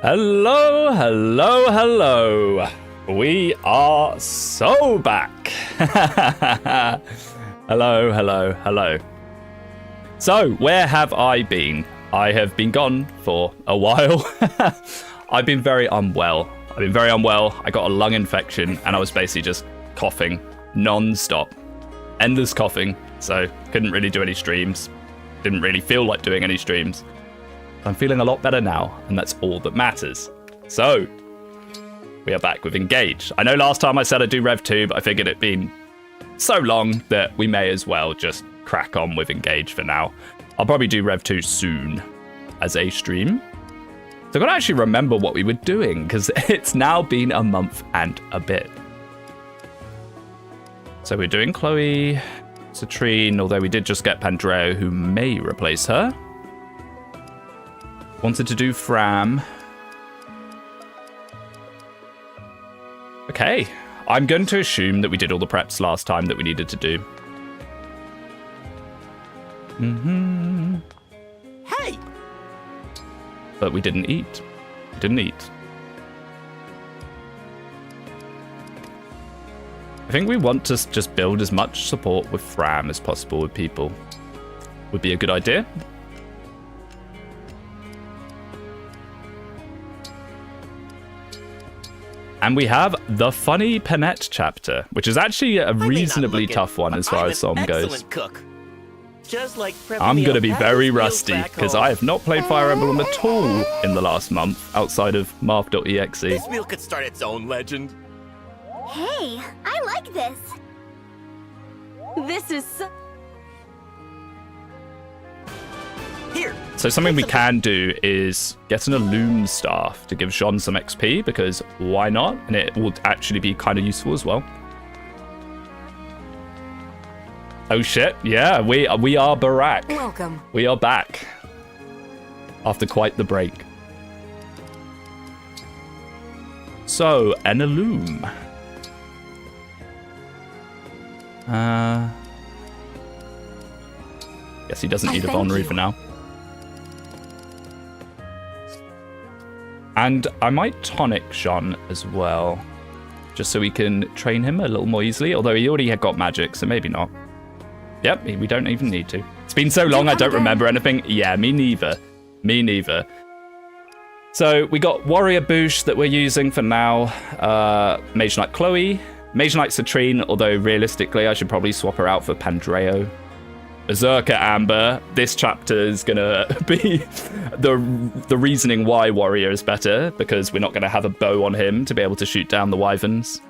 Hello, hello, hello. We are so back. Hello, hello, hello. So, where have I been? I have been gone for a while. I've been very unwell. I got a lung infection and I was basically just coughing non-stop. Endless coughing. So, couldn't really do any streams. Didn't really feel like doing any streams. I'm feeling a lot better now, and that's all that matters. So, we are back with Engage. I know last time I said I'd do Rev 2, but I figured it'd been so long that we may as well just crack on with Engage for now. I'll probably do Rev 2 soon as a stream. So I've got to actually remember what we were doing, because it's now been a month and a bit. So we're doing Chloe, Citrine, although we did just get Pandreo, who may replace her. Wanted to do Fram. Okay, I'm going to assume that we did all the preps last time that we needed to do. Hey! But we didn't eat. I think we want to just build as much support with Fram as possible with people. Would be a good idea. And we have the Funny Panette chapter, which is actually a reasonably tough one as far as Som goes. Cook. Just like I'm going to be very rusty, because I have not played Fire Emblem at all in the last month, outside of Marth.exe. This meal could start its own legend. Hey, I like this. This is so... Here. So something we can do is get an Illume Staff to give Jean some XP, because why not? And it will actually be kind of useful as well. Oh shit, yeah, we are back. Welcome. We are back. After quite the break. So, an Illume. Guess he doesn't need a Vonru for now. And I might tonic Jean as well, just so we can train him a little more easily, although he already had got magic, so maybe not. Yep, we don't even need to. It's been so long I don't remember anything. Yeah, me neither. So we got Warrior Boosh that we're using for now. Mage Knight Chloe. Mage Knight Citrine, although realistically I should probably swap her out for Pandreo. Berserker Amber. This chapter is going to be the reasoning why Warrior is better, because we're not going to have a bow on him to be able to shoot down the wyverns.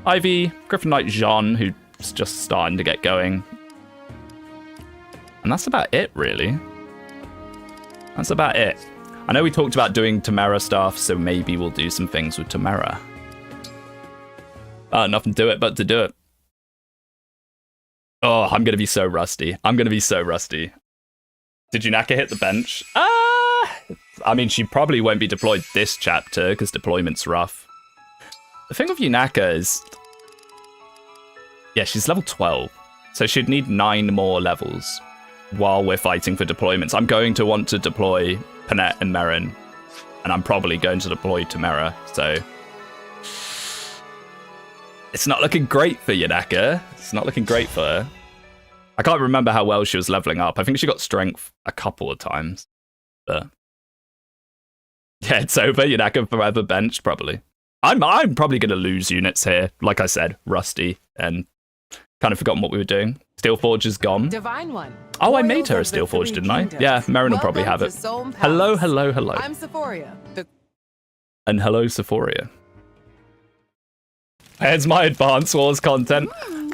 Ivy, Griffin Knight Jean, who's just starting to get going. And that's about it, really. That's about it. I know we talked about doing Tamara stuff, so maybe we'll do some things with Tamara. Nothing to it but to do it. Oh, I'm going to be so rusty. Did Yunaka hit the bench? I mean, she probably won't be deployed this chapter, because deployment's rough. The thing with Yunaka is... yeah, she's level 12. So she'd need 9 more levels while we're fighting for deployments. I'm going to want to deploy Panette and Merrin, and I'm probably going to deploy Tamara, so... it's not looking great for Yunaka. It's not looking great for her. I can't remember how well she was leveling up. I think she got strength a couple of times. But yeah, it's over. Yunaka forever benched, probably. I'm probably going to lose units here. Like I said, rusty, and kind of forgotten what we were doing. Steelforge is gone. Divine One. Oh, I made her a Steelforge, didn't I? Yeah, Merrin will probably have it. Hello. I'm Sephoria. And hello, Sephoria. Here's my Advance Wars content.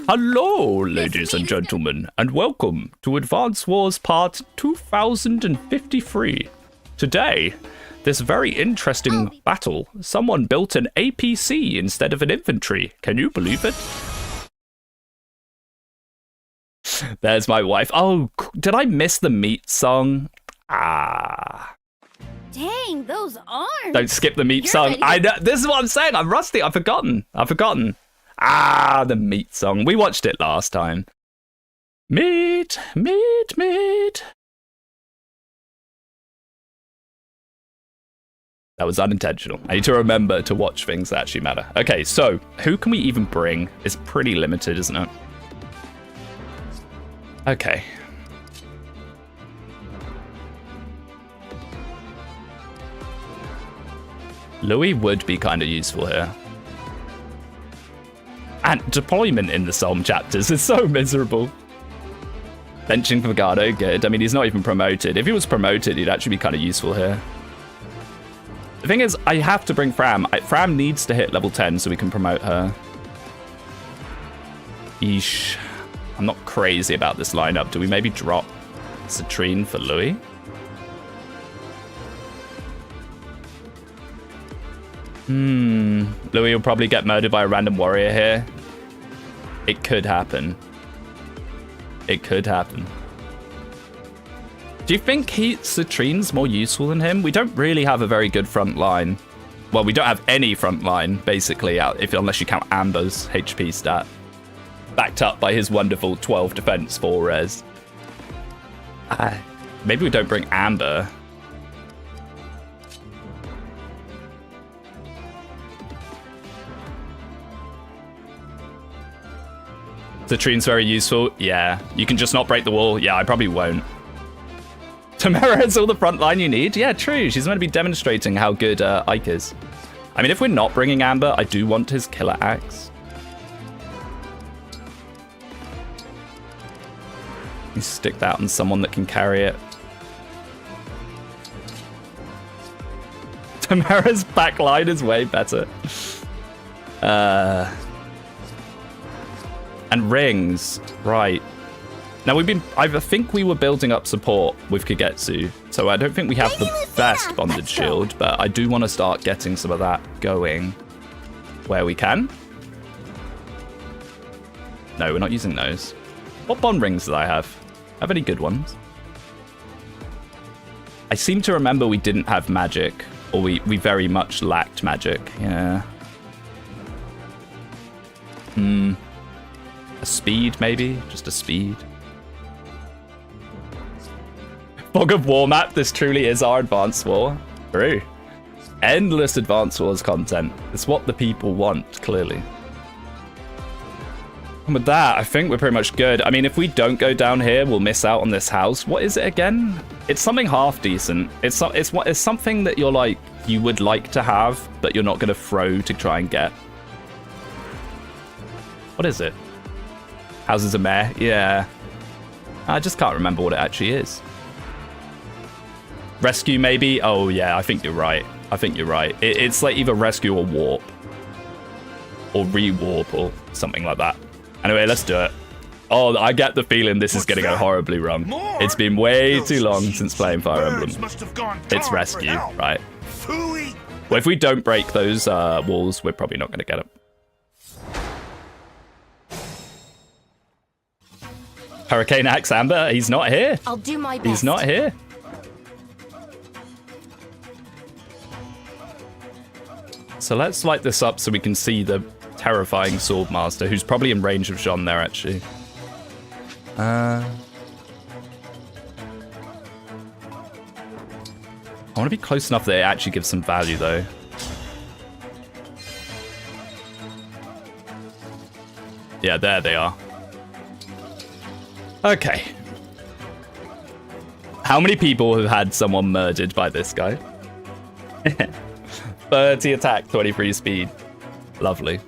Hello, ladies and gentlemen, and welcome to Advance Wars Part 2053. Today, this very interesting battle. Someone built an APC instead of an infantry. Can you believe it? There's my wife. Oh, did I miss the meat song? Dang, those arms. Don't skip the meat song. I know. This is what I'm saying. I'm rusty. I've forgotten. The meat song. We watched it last time. Meat. That was unintentional. I need to remember to watch things that actually matter. Okay, so who can we even bring? It's pretty limited, isn't it? Okay. Louis would be kind of useful here. And deployment in the Somme chapters is so miserable. Benching Fagado, good. I mean, he's not even promoted. If he was promoted, he'd actually be kind of useful here. The thing is, I have to bring Fram. Fram needs to hit level 10 so we can promote her. Eesh. I'm not crazy about this lineup. Do we maybe drop Citrine for Louis? Louis will probably get murdered by a random warrior here. It could happen. It could happen. Do you think Citrine's more useful than him? We don't really have a very good front line. Well, we don't have any front line, basically, unless you count Amber's HP stat. Backed up by his wonderful 12 defense, 4 res. Maybe we don't bring Amber. Citrine's very useful. Yeah. You can just not break the wall. Yeah, I probably won't. Tamara has all the front line you need. Yeah, true. She's meant to be demonstrating how good Ike is. I mean, if we're not bringing Amber, I do want his killer axe. You stick that on someone that can carry it. Tamara's back line is way better. And rings, right. Now I think we were building up support with Kagetsu, so I don't think we have the best bonded shield, but I do want to start getting some of that going where we can. No, we're not using those. What bond rings did I have? Have any good ones? I seem to remember we didn't have magic, or we very much lacked magic, yeah. A speed, maybe? Just a speed. Fog of War map, this truly is our Advanced War. True. Endless Advanced Wars content. It's what the people want, clearly. And with that, I think we're pretty much good. I mean, if we don't go down here, we'll miss out on this house. What is it again? It's something half decent. It's something that you're like, you would like to have, but you're not going to throw to try and get. What is it? Houses of Meh? Yeah. I just can't remember what it actually is. Rescue, maybe? Oh, yeah, I think you're right. I think you're right. It's like either rescue or warp. Or re-warp or something like that. Anyway, let's do it. Oh, I get the feeling this is going to go horribly wrong. It's been way too long since playing Fire Emblem. It's rescue, right? Well, if we don't break those walls, we're probably not going to get it. Hurricane Axe Amber, he's not here. I'll do my best. He's not here. So let's light this up so we can see the terrifying Swordmaster, who's probably in range of Jean there, actually. I want to be close enough that it actually gives some value, though. Yeah, there they are. Okay. How many people have had someone murdered by this guy? 30 attack, 23 speed. Lovely.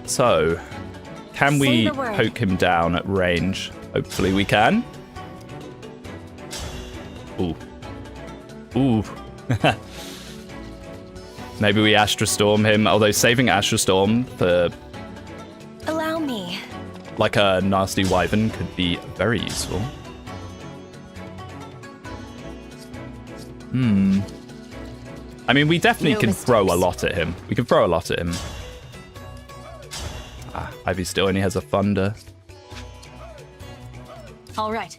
So, can we poke him down at range? Hopefully we can. Ooh. Ooh. Maybe we Astra Storm him, although saving Astra Storm for like a nasty wyvern could be very useful. I mean, we definitely can throw a lot at him. We can throw a lot at him. Ivy still only has a thunder. All right.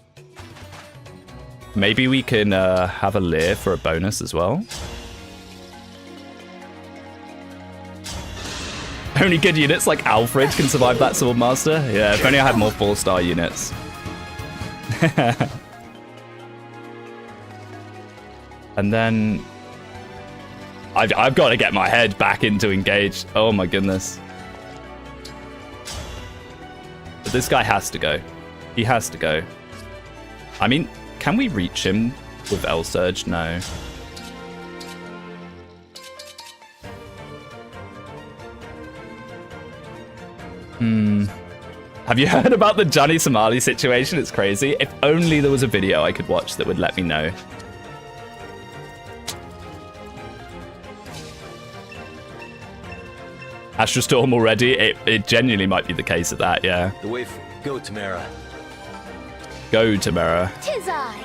Maybe we can have a Leer for a bonus as well. Only good units like Alfred can survive that Swordmaster. Yeah, if only I had more 4-star units. And then I've got to get my head back into engage. Oh my goodness. But this guy has to go. He has to go. I mean, can we reach him with L Surge? No. Have you heard about the Johnny Somali situation? It's crazy. If only there was a video I could watch that would let me know. Astrostorm already? It genuinely might be the case of that, yeah. The way go, Tamara. Go, Tamara. Tis I.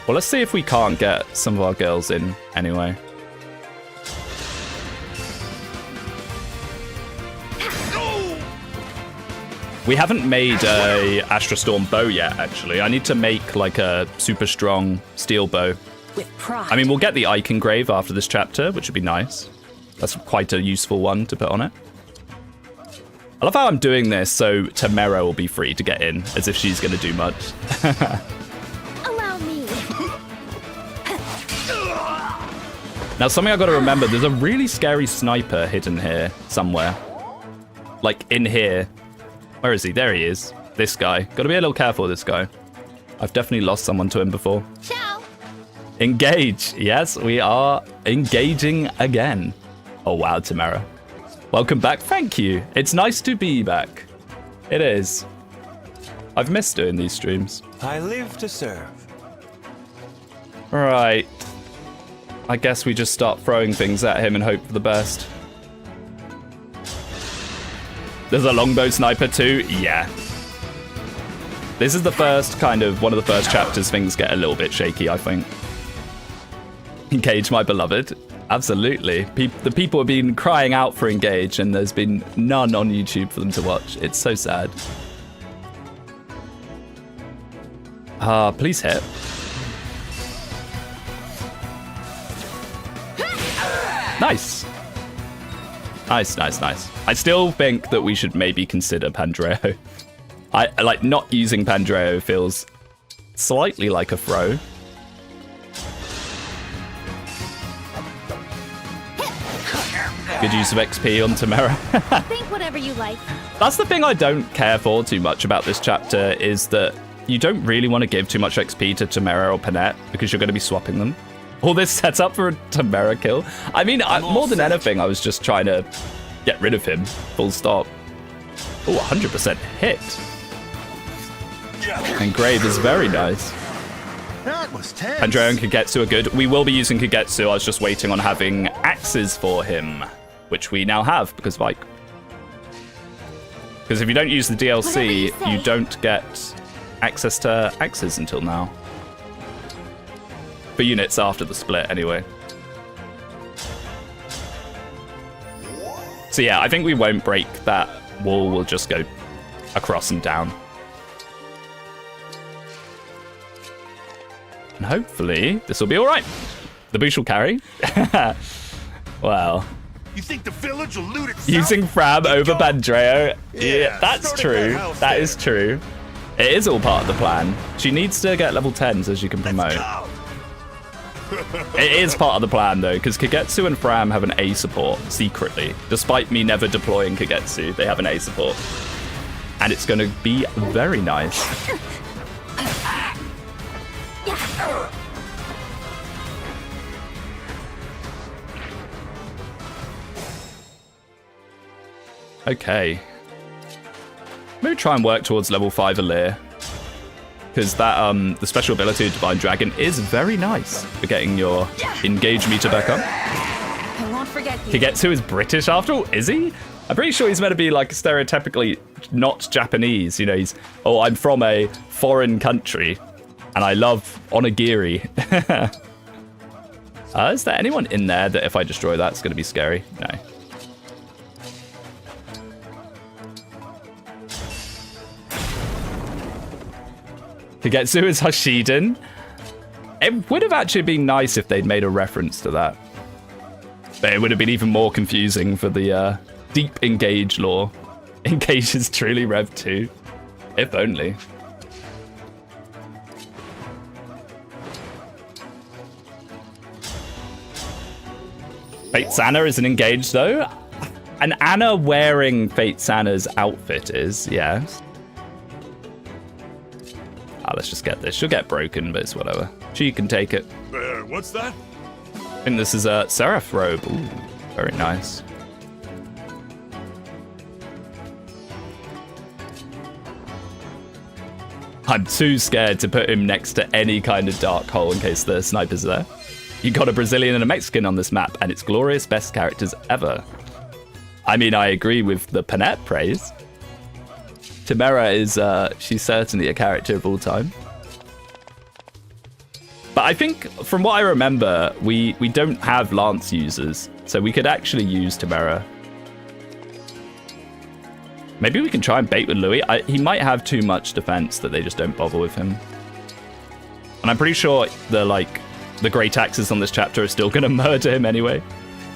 Well, let's see if we can't get some of our girls in anyway. We haven't made a Astrostorm bow yet, actually. I need to make like a super strong steel bow. With pride. I mean, we'll get the Icon Grave after this chapter, which would be nice. That's quite a useful one to put on it. I love how I'm doing this so Tamara will be free to get in, as if she's going to do much. Allow me. Now, something I've got to remember, there's a really scary sniper hidden here somewhere. Like, in here. Where is he? There he is. This guy. Got to be a little careful with this guy. I've definitely lost someone to him before. Ciao. Engage. Yes, we are engaging again. Oh, wow, Tamara. Welcome back. Thank you. It's nice to be back. It is. I've missed doing these streams. I live to serve. Right. I guess we just start throwing things at him and hope for the best. There's a longbow sniper too? Yeah. This is the first kind of, one of the first chapters things get a little bit shaky, I think. Engage, my beloved. Absolutely. The people have been crying out for Engage and there's been none on YouTube for them to watch. It's so sad. Please hit. Nice. Nice, nice, nice. I still think that we should maybe consider Pandreo. I like not using Pandreo feels slightly like a throw. Good use of XP on Tamara. Think whatever you like. That's the thing I don't care for too much about this chapter is that you don't really want to give too much XP to Tamara or Panette because you're going to be swapping them. All this sets up for a Tamara kill. I mean, more than anything, I was just trying to get rid of him. Full stop. Oh, 100% hit. And Grave is very nice. That was tense. Pandreo and Kagetsu are good. We will be using Kagetsu. I was just waiting on having axes for him, which we now have because like... Because if you don't use the DLC, you don't get access to axes until now. For units after the split, anyway. So yeah, I think we won't break that wall. We'll just go across and down. And hopefully, this will be all right. The boost will carry. Well. You think the village will loot itself? Using Fram over Pandreo. Yeah, that's true. That is true. It is all part of the plan. She needs to get level 10 so she can promote. It is part of the plan, though, because Kagetsu and Fram have an A support, secretly. Despite me never deploying Kagetsu, they have an A support. And it's going to be very nice. Okay. Maybe try and work towards level 5 Alir. Because that, the special ability of Divine Dragon is very nice for getting your engage meter back up. I won't forget you. Kagetsu is British after all, is he? I'm pretty sure he's meant to be like stereotypically not Japanese. You know, he's, oh, I'm from a foreign country and I love onigiri. Is there anyone in there that if I destroy that's going to be scary? No. Kagetsu is Hashiden. It would have actually been nice if they'd made a reference to that. But it would have been even more confusing for the deep Engage lore. Engage is truly Rev 2. If only. Fate Sana isn't engaged, though. And Anna wearing Fate Sana's outfit is, yes. Let's just get this. She'll get broken, but it's whatever. She can take it. What's that? I think this is a Seraph robe. Ooh, very nice. I'm too scared to put him next to any kind of dark hole in case the sniper's there. You got a Brazilian and a Mexican on this map, and it's glorious, best characters ever. I mean, I agree with the Panette praise. Tamara is, she's certainly a character of all time. But I think, from what I remember, we don't have Lance users, so we could actually use Tamara. Maybe we can try and bait with Louis. He might have too much defense that they just don't bother with him. And I'm pretty sure the Grey Taxes on this chapter are still going to murder him anyway.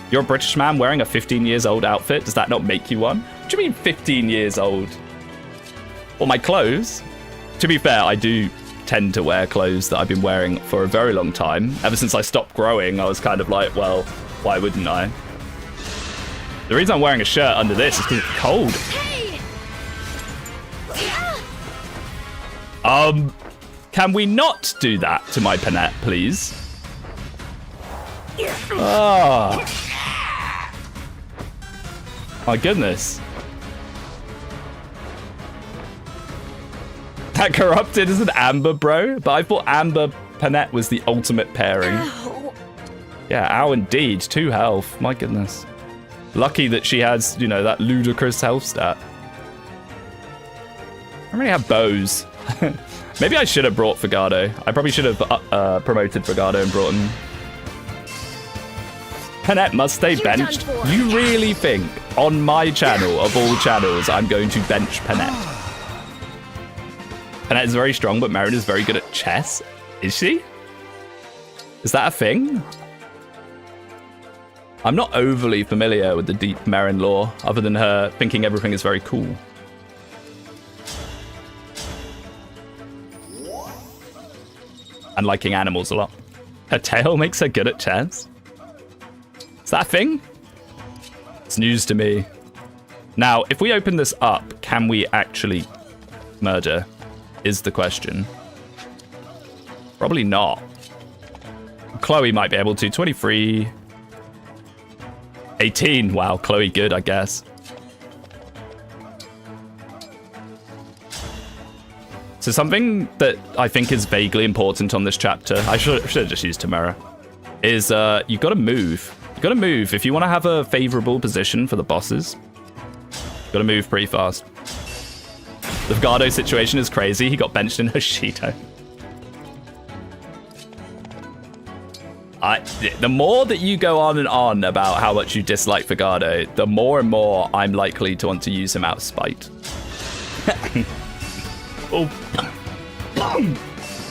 You're a British man wearing a 15 years old outfit. Does that not make you one? What do you mean 15 years old? Well, my clothes. To be fair, I do tend to wear clothes that I've been wearing for a very long time. Ever since I stopped growing, I was kind of like, well, why wouldn't I? The reason I'm wearing a shirt under this is because it's cold. Can we not do that to my Panette, please? Oh. My goodness. That corrupted is an Amber, bro. But I thought Amber Panette was the ultimate pairing. Ow. Yeah, ow indeed. 2 health. My goodness. Lucky that she has, you know, that ludicrous health stat. I already have bows. Maybe I should have brought Fagado. I probably should have promoted Fagado and brought him. Panette must stay benched. You really think on my channel, of all channels, I'm going to bench Panette? Panette is very strong, but Marin is very good at chess. Is she? Is that a thing? I'm not overly familiar with the deep Marin lore, other than her thinking everything is very cool. And liking animals a lot. Her tail makes her good at chess. Is that a thing? It's news to me. Now, if we open this up, can we actually murder? Is the question. Probably not. Chloe might be able to. 23. 18. Wow, Chloe good, I guess. So something that I think is vaguely important on this chapter, I should have just used Tamara, is you've got to move. You've got to move. If you want to have a favorable position for the bosses, you've got to move pretty fast. The Fagado situation is crazy. He got benched in Hoshido. The more that you go on and on about how much you dislike Fagado, the more and more I'm likely to want to use him out of spite.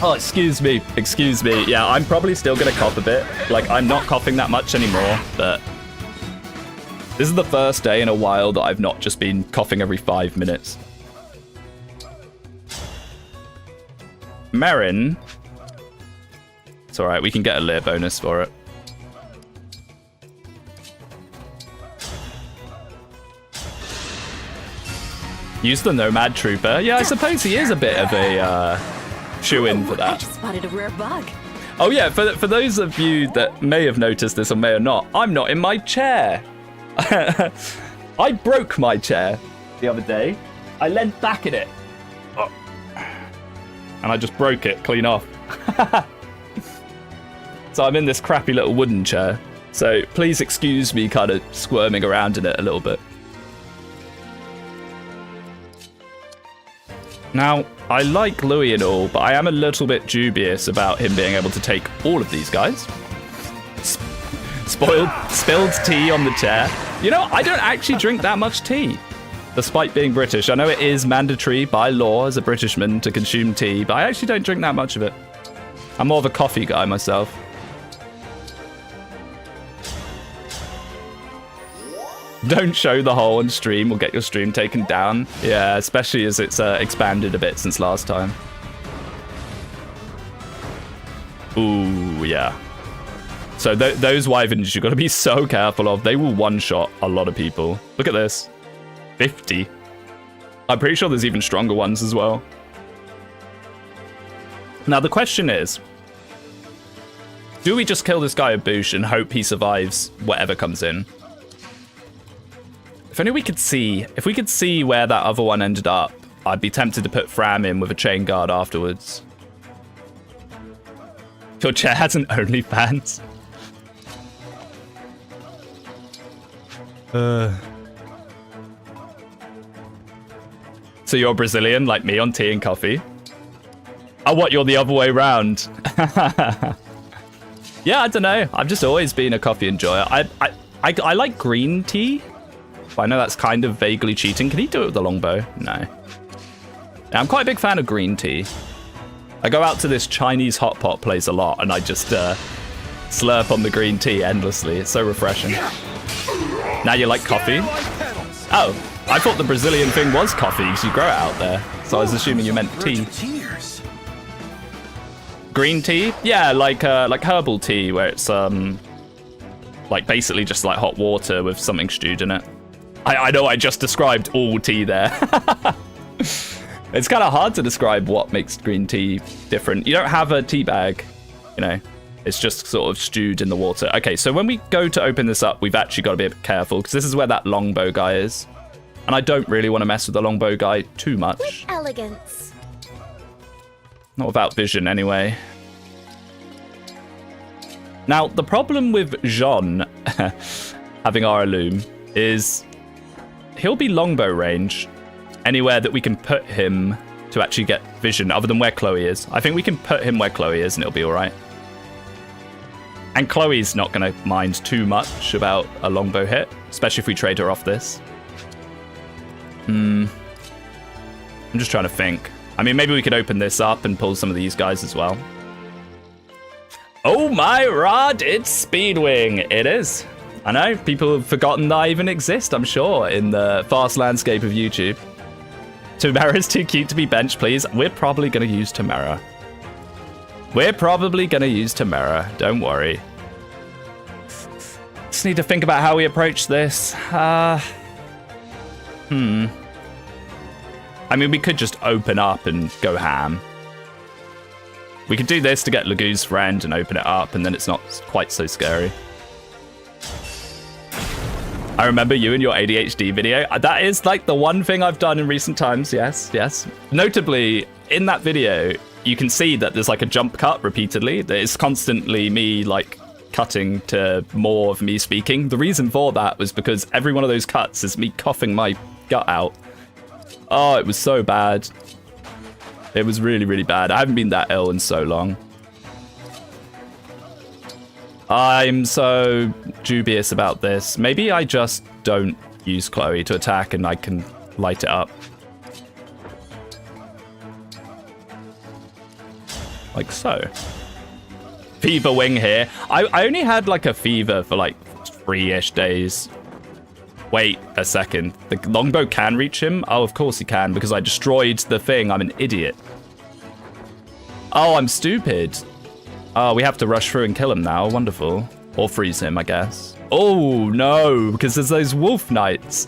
Oh, excuse me. Excuse me. Yeah, I'm probably still going to cough a bit. Like, I'm not coughing that much anymore, but this is the first day in a while that I've not just been coughing every 5 minutes. Marin. It's alright, we can get a layer bonus for it. Use the Nomad Trooper. Yeah, I suppose he is a bit of a shoe-in for that. I just spotted a rare bug. Oh yeah, for those of you that may have noticed this or may or not, I'm not in my chair. I broke my chair the other day. I leant back in it. Oh. And I just broke it clean off. So I'm in this crappy little wooden chair. So please excuse me kind of squirming around in it a little bit. Now, I like Louis and all, but I am a little bit dubious about him being able to take all of these guys. Spilled tea on the chair. You know, I don't actually drink that much tea, despite being British. I know it is mandatory by law as a Britishman to consume tea, but I actually don't drink that much of it. I'm more of a coffee guy myself. Don't show the hole on stream or get your stream taken down. Yeah, especially as it's expanded a bit since last time. Ooh, yeah. So those wyverns you've got to be so careful of. They will one-shot a lot of people. Look at this. 50. I'm pretty sure there's even stronger ones as well. Now, the question is, do we just kill this guy with Boosh and hope he survives whatever comes in? If only we could see, if we could see where that other one ended up, I'd be tempted to put Fram in with a chain guard afterwards. Your chair has an OnlyFans. So you're Brazilian like me on tea and coffee? Oh, what, you're the other way round? Yeah, I don't know. I've just always been a coffee enjoyer. I like green tea. But I know that's kind of vaguely cheating. Can he do it with the longbow? No. Yeah, I'm quite a big fan of green tea. I go out to this Chinese hot pot place a lot, and I just slurp on the green tea endlessly. It's so refreshing. Now you like coffee? Oh, I thought the Brazilian thing was coffee because you grow it out there. So I was assuming you meant tea. Green tea? Yeah, like herbal tea, where it's like basically just like hot water with something stewed in it. I know I just described all tea there. It's kind of hard to describe what makes green tea different. You don't have a tea bag, you know. It's just sort of stewed in the water. Okay, so when we go to open this up, we've actually got to be a bit careful because this is where that longbow guy is. And I don't really want to mess with the longbow guy too much. With elegance. Not without vision, anyway. Now, the problem with Jean having our Loom is he'll be longbow range anywhere that we can put him to actually get vision, other than where Chloe is. I think we can put him where Chloe is and it'll be all right. And Chloe's not going to mind too much about a longbow hit, especially if we trade her off this. I'm just trying to think. I mean, maybe we could open this up and pull some of these guys as well. Oh my rod, it's Speedwing. It is. I know, people have forgotten that I even exist, I'm sure, in the fast landscape of YouTube. Tamara's too cute to be benched, please. We're probably going to use Tamara. We're probably going to use Tamara, don't worry. Just need to think about how we approach this. I mean, we could just open up and go ham. We could do this to get Lagoo's friend and open it up, and then it's not quite so scary. I remember you and your ADHD video. That is like the one thing I've done in recent times. Yes, yes. Notably, in that video, you can see that there's like a jump cut repeatedly. It's constantly me like cutting to more of me speaking. The reason for that was because every one of those cuts is me coughing my gut out. Oh, it was so bad. It was really, really bad. I haven't been that ill in so long. I'm so dubious about this. Maybe I just don't use Chloe to attack and I can light it up. Like so. Fever wing here. I only had like a fever for like 3-ish days. Wait a second. The longbow can reach him? Oh, of course he can because I destroyed the thing. I'm an idiot. Oh, I'm stupid. Oh, we have to rush through and kill him now. Wonderful. Or freeze him, I guess. Oh, no, because there's those wolf knights.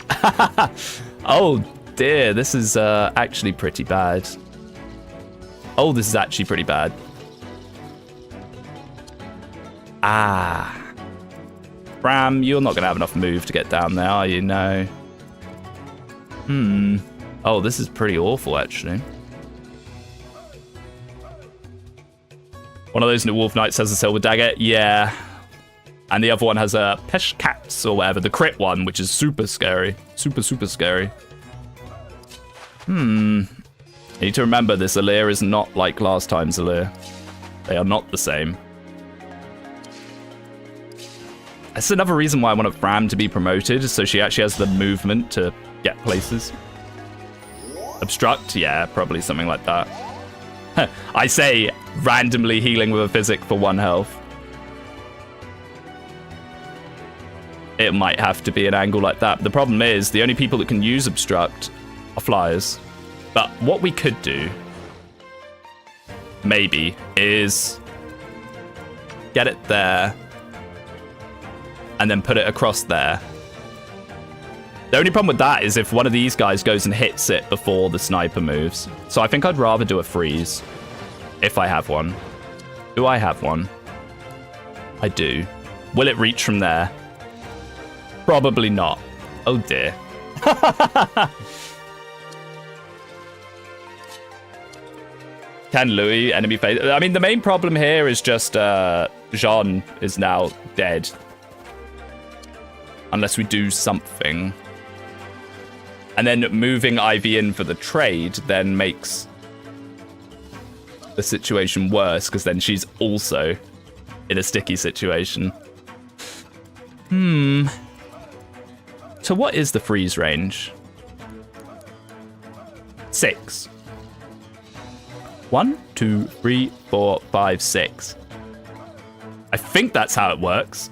Oh, dear. This is actually pretty bad. Oh, this is actually pretty bad. Ah. Ram, you're not going to have enough move to get down there, are you? No. Oh, this is pretty awful, actually. One of those wolf knights has a silver dagger. Yeah. And the other one has a Peshkats or whatever. The crit one, which is super scary. Super, super scary. You need to remember this Alir is not like last time's Alir. They are not the same. That's another reason why I want Fram to be promoted, so she actually has the movement to get places. Obstruct? Yeah, probably something like that. I say randomly healing with a physic for 1 health. It might have to be an angle like that. But the problem is, the only people that can use obstruct are flyers. But what we could do, maybe, is get it there, and then put it across there. The only problem with that is if one of these guys goes and hits it before the sniper moves. So I think I'd rather do a freeze. If I have one. Do I have one? I do. Will it reach from there? Probably not. Oh dear. Can Louis enemy face? I mean, the main problem here is just Jean is now dead. Unless we do something. And then moving Ivy in for the trade then makes the situation worse, because then she's also in a sticky situation. So what is the freeze range? 6. 1, 2, 3, 4, 5, 6. I think that's how it works.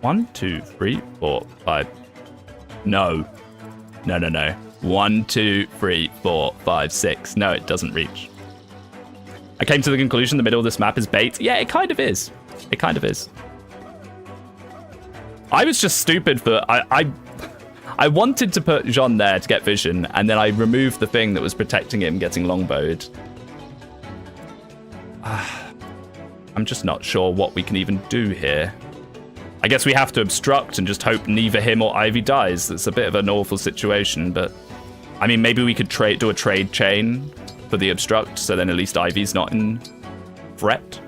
1, 2, 3, 4, 5. No. No, no, no. 1, 2, 3, 4, 5, 6. No, it doesn't reach. I came to the conclusion the middle of this map is bait. Yeah, it kind of is. It kind of is. I was just stupid for... I wanted to put Jean there to get vision, and then I removed the thing that was protecting him getting longbowed. I'm just not sure what we can even do here. I guess we have to obstruct and just hope neither him or Ivy dies. It's a bit of an awful situation, but... I mean, maybe we could do a trade chain for the obstruct, so then at least Ivy's not in threat.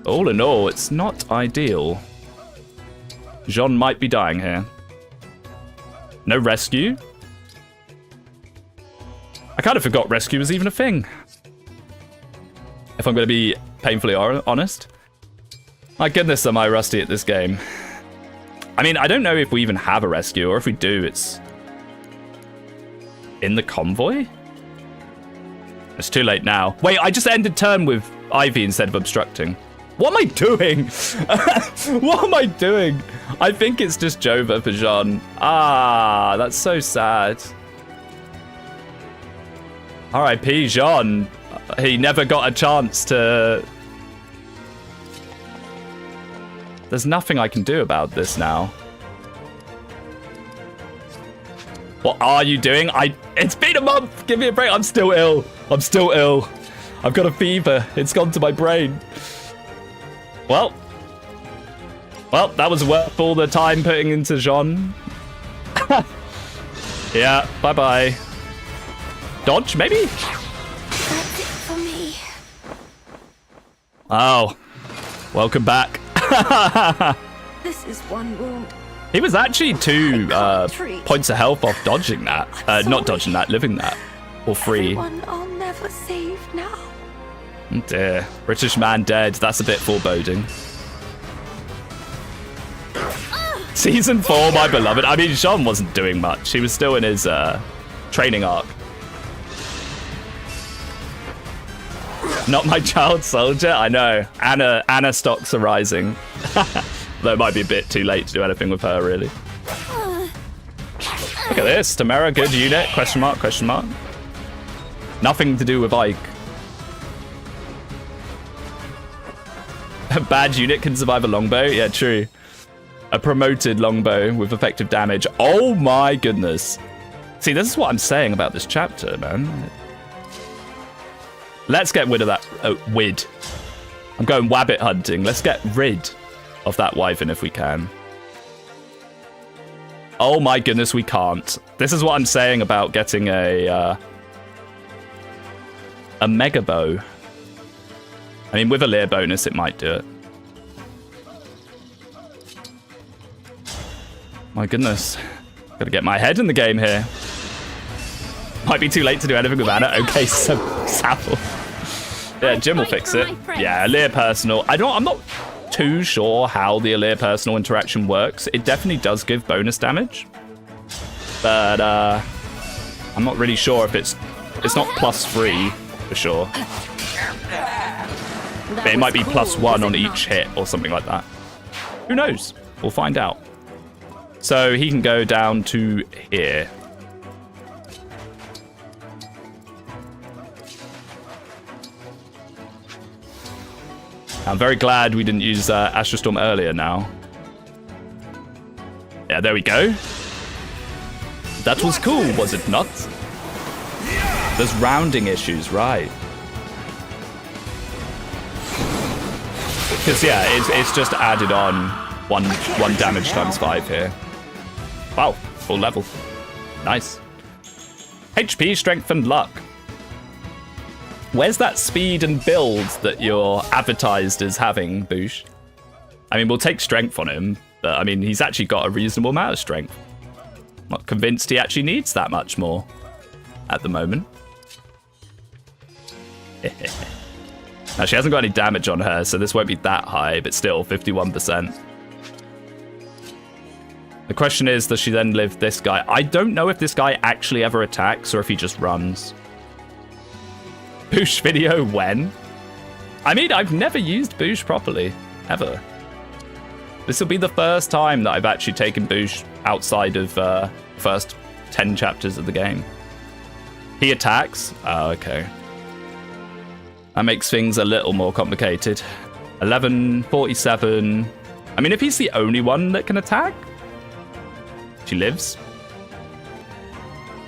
All in all, it's not ideal. Jean might be dying here. No rescue? I kind of forgot rescue was even a thing. If I'm going to be painfully honest. My goodness, am I rusty at this game. I mean, I don't know if we even have a rescue, or if we do, it's in the convoy? It's too late now. Wait, I just ended turn with Ivy instead of obstructing. What am I doing? What am I doing? I think it's just Jova for Jean. Ah, that's so sad. R.I.P. Jean. He never got a chance to... There's nothing I can do about this now. What are you doing? It's been a month. Give me a break. I'm still ill. I'm still ill. I've got a fever. It's gone to my brain. Well, that was worth all the time putting into Jean. Yeah, bye-bye. Dodge, maybe? That's it for me. Oh, welcome back. This is one wound. He was actually 2 points of health off dodging that. Not dodging that, living that. Or 3. Everyone I'll never save now. Oh dear. British man dead. That's a bit foreboding. Season 4, my beloved. I mean, Jean wasn't doing much. He was still in his training arc. Not my child soldier. I know. Anna stocks are rising. Though it might be a bit too late to do anything with her, really. Look at this. Tamara, good unit. Question mark, question mark. Nothing to do with Ike. A bad unit can survive a longbow? Yeah, true. A promoted longbow with effective damage. Oh my goodness. See, this is what I'm saying about this chapter, man. Let's get rid of that wid. I'm going wabbit hunting. Let's get rid of that wyvern if we can. Oh my goodness, we can't. This is what I'm saying about getting a mega bow. I mean, with a Lear bonus, it might do it. My goodness. Gotta get my head in the game here. Might be too late to do anything with Anna. Okay, so Sapple. Yeah, Jim will fix it. Yeah, Lear personal. I'm not too sure how the Lear personal interaction works. It definitely does give bonus damage. But I'm not really sure if it's not +3 for sure. But it might be +1 on each hit or something like that. Who knows? We'll find out. So he can go down to here. I'm very glad we didn't use Astrostorm earlier now. Yeah, there we go. That was cool, was it not? There's rounding issues, right? Because, yeah, it's just added on one damage times 5 here. Wow, full level. Nice. HP, strength, and luck. Where's that speed and build that you're advertised as having, Boosh? I mean, we'll take strength on him, but I mean, he's actually got a reasonable amount of strength. Not convinced he actually needs that much more at the moment. Now, she hasn't got any damage on her, so this won't be that high, but still, 51%. The question is, does she then live this guy? I don't know if this guy actually ever attacks or if he just runs. Boosh video when? I mean, I've never used Boosh properly, ever. This will be the first time that I've actually taken Boosh outside of the first 10 chapters of the game. He attacks? Oh, okay. That makes things a little more complicated. 1147. I mean, if he's the only one that can attack, she lives.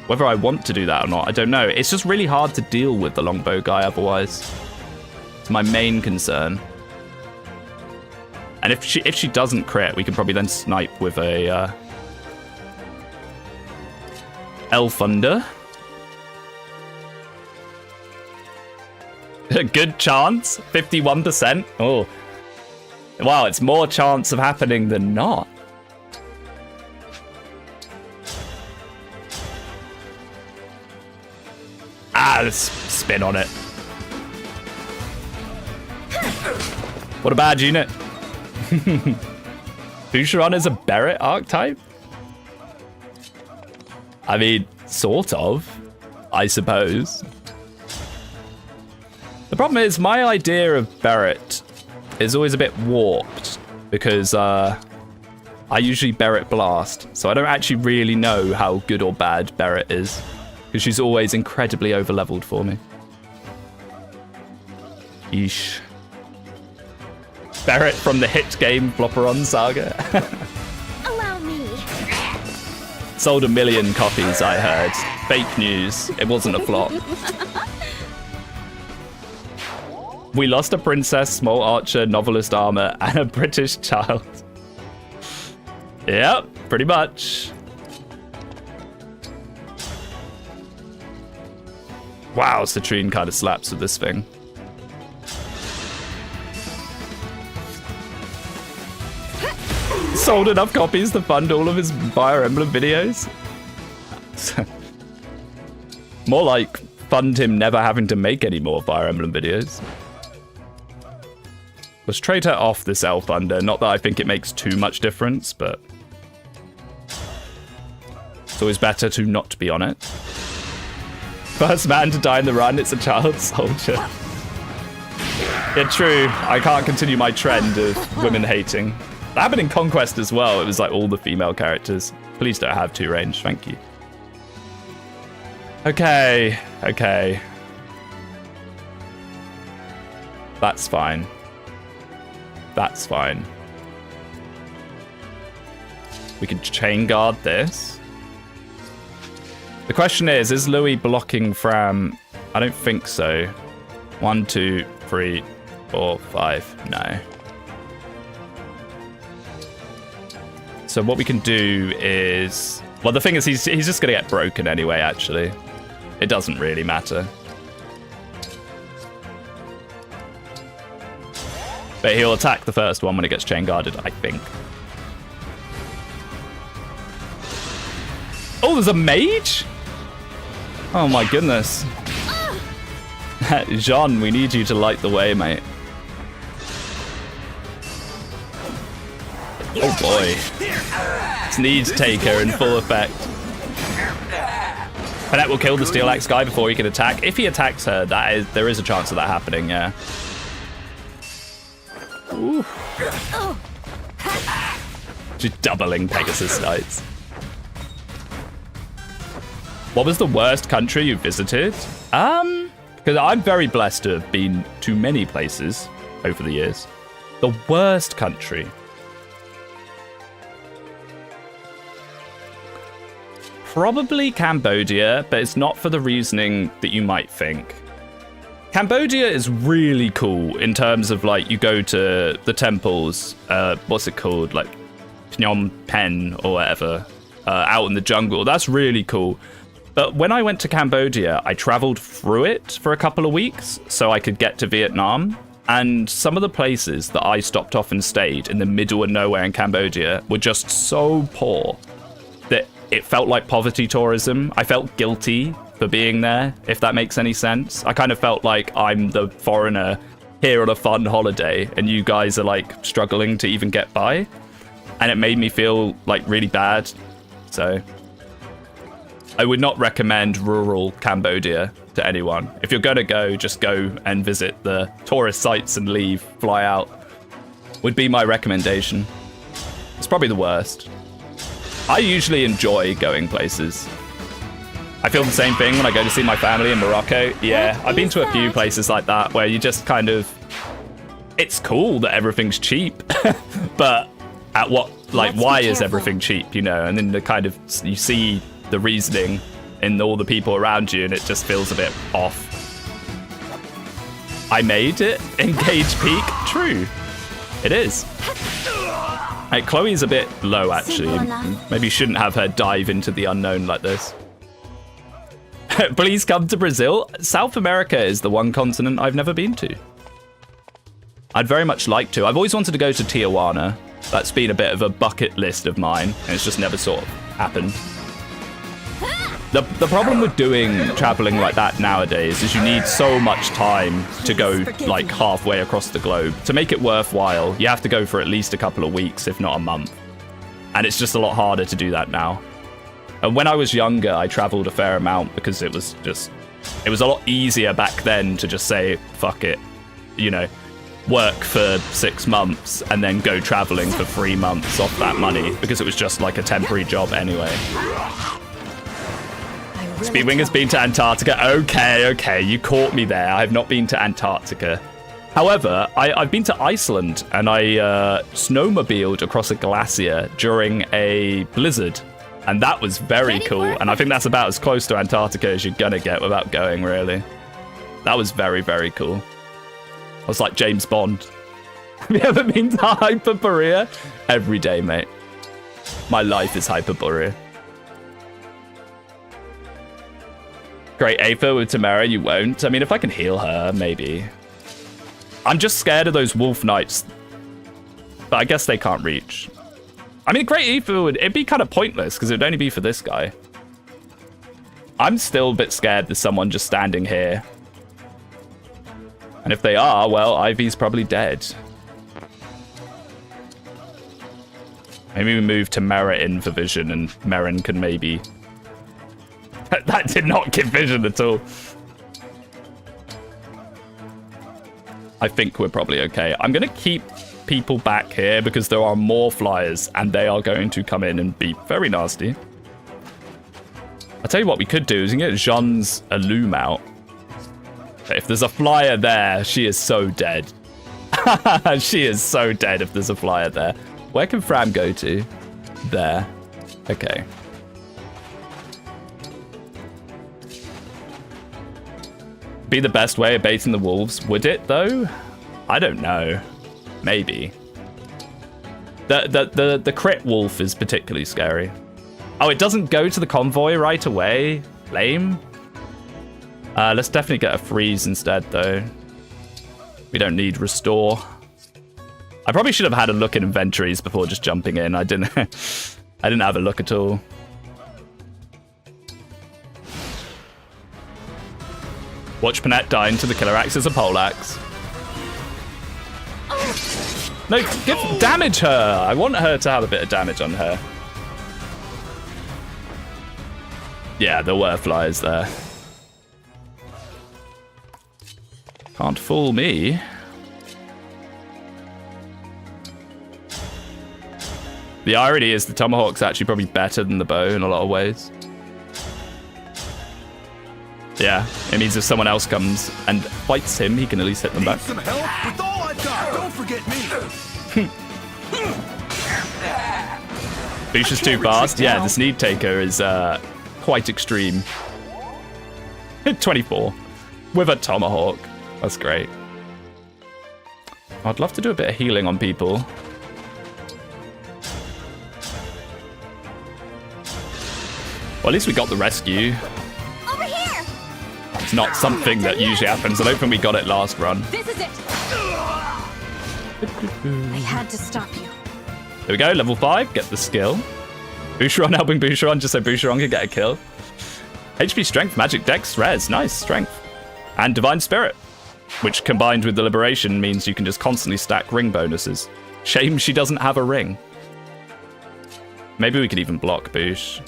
Whether I want to do that or not, I don't know. It's just really hard to deal with the longbow guy otherwise. It's my main concern. And if she doesn't crit, we can probably then snipe with a Thunder. Good chance, 51%. Oh, wow, it's more chance of happening than not. Ah, let's spin on it. What a bad unit. Boucheron is a Beret archetype? I mean, sort of, I suppose. The problem is, my idea of Beret is always a bit warped because I usually Beret Blast, so I don't actually really know how good or bad Beret is because she's always incredibly overleveled for me. Yeesh. Beret from the hit game Flopperon Saga. Allow me. Sold 1 million copies, I heard. Fake news. It wasn't a flop. We lost a princess, small archer, novelist armor, and a British child. Yep, pretty much. Wow, Citrine kind of slaps with this thing. Sold enough copies to fund all of his Fire Emblem videos. More like fund him never having to make any more Fire Emblem videos. Let's trade her off this Thunder. Not that I think it makes too much difference, but it's always better to not be on it. First man to die in the run, it's a child soldier. Yeah, true. I can't continue my trend of women hating. That happened in Conquest as well. It was like all the female characters. Please don't have 2 range. Thank you. Okay. Okay. That's fine. That's fine. We can chain guard this. The question is Louis blocking Fram? I don't think so. 1, 2, 3, 4, 5. No. So what we can do is... Well, the thing is, he's just going to get broken anyway, actually. It doesn't really matter. But he'll attack the first one when it gets chain guarded, I think. Oh, there's a mage? Oh my goodness. Jean, we need you to light the way, mate. Oh boy. It's Needs Taker in full effect. And that will kill the Steel Axe guy before he can attack. If he attacks her, there is a chance of that happening, yeah. Ooh. Just doubling Pegasus Knights. What was the worst country you visited? Because I'm very blessed to have been to many places. over the years. The worst country. Probably Cambodia, but it's not for the reasoning that you might think. Cambodia is really cool in terms of, like, you go to the temples, what's it called, like Phnom Penh or whatever, out in the jungle. That's really cool. But when I went to Cambodia, I traveled through it for a couple of weeks so I could get to Vietnam. And some of the places that I stopped off and stayed in the middle of nowhere in Cambodia were just so poor that it felt like poverty tourism. I felt guilty for being there, if that makes any sense. I kind of felt like I'm the foreigner here on a fun holiday and you guys are like struggling to even get by. And it made me feel like really bad. So I would not recommend rural Cambodia to anyone. If you're gonna go, just go and visit the tourist sites and leave, fly out, would be my recommendation. It's probably the worst. I usually enjoy going places. I feel the same thing when I go to see my family in Morocco. Yeah, I've been to a few places like that where you just kind of... It's cool that everything's cheap, but at what, like, why is everything cheap, you know? And then the kind of, you see the reasoning in all the people around you and it just feels a bit off. I made it. Engage peak. True. It is. Hey, Chloe's a bit low, actually. Maybe you shouldn't have her dive into the unknown like this. Please come to Brazil. South America is the one continent I've never been to. I'd very much like to. I've always wanted to go to Tijuana. That's been a bit of a bucket list of mine, and it's just never sort of happened. The problem with traveling like that nowadays is you need so much time to go like halfway across the globe. To make it worthwhile, you have to go for at least a couple of weeks, if not a month. And it's just a lot harder to do that now. And when I was younger, I traveled a fair amount because it was a lot easier back then to just say, fuck it, you know, work for 6 months and then go traveling for 3 months off that money because it was just like a temporary job anyway. Speedwingher's been to Antarctica. Okay, you caught me there. I have not been to Antarctica. However, I've been to Iceland and I snowmobiled across a glacier during a blizzard. And that was very cool. And I think that's about as close to Antarctica as you're gonna get without going, really. That was very, very cool. I was like James Bond. Have you ever been to Hyperborea? Every day, mate. My life is Hyperborea. Great Aether with Tamara, you won't. I mean, if I can heal her, maybe. I'm just scared of those wolf knights. But I guess they can't reach. I mean, Great Aether it'd be kind of pointless because it would only be for this guy. I'm still a bit scared there's someone just standing here. And if they are, well, Ivy's probably dead. Maybe we move to Mera in for vision and Merrin can maybe... That did not give vision at all. I think we're probably okay. I'm going to keep people back here because there are more flyers and they are going to come in and be very nasty. I'll tell you what we could do is we can get Jean's Illume out. If there's a flyer there, she is so dead. She is so dead if there's a flyer there. Where can Fram go to? There. Okay. Be the best way of baiting the wolves. Would it, though? I don't know. Maybe. The crit wolf is particularly scary. Oh, it doesn't go to the convoy right away? Lame. Let's definitely get a freeze instead, though. We don't need restore. I probably should have had a look at inventories before just jumping in. I didn't have a look at all. Watch Panette die into the killer axe as a pole axe. No, damage her. I want her to have a bit of damage on her. Yeah, there were flies there. Can't fool me. The irony is the tomahawk's actually probably better than the bow in a lot of ways. Yeah, it means if someone else comes and fights him, he can at least hit them Need back. some help? With all I've got, don't forget me. Boosh is too fast. Yeah, the Sneed Taker is quite extreme. 24 with a tomahawk. That's great. I'd love to do a bit of healing on people. Well, at least we got the rescue. Over here! It's not something that usually happens. I don't think we got it last run. This is it! I had to stop you. There we go, level 5, get the skill. Boucheron helping Boucheron just so Boucheron can get a kill. HP Strength, Magic Dex, Res, nice, Strength. And Divine Spirit, which combined with the Liberation means you can just constantly stack ring bonuses. Shame she doesn't have a ring. Maybe we could even block Bouche.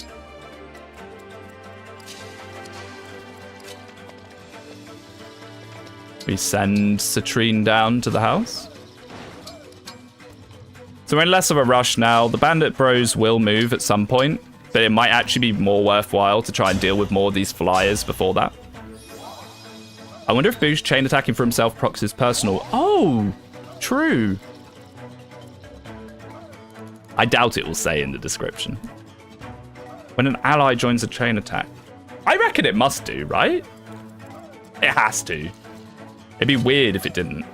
We send Citrine down to the house. So we're in less of a rush now. The Bandit Bros will move at some point, but it might actually be more worthwhile to try and deal with more of these flyers before that. I wonder if Boosh chain attacking for himself procs his personal. Oh, true. I doubt it will say in the description. When an ally joins a chain attack. I reckon it must do, right? It has to. It'd be weird if it didn't.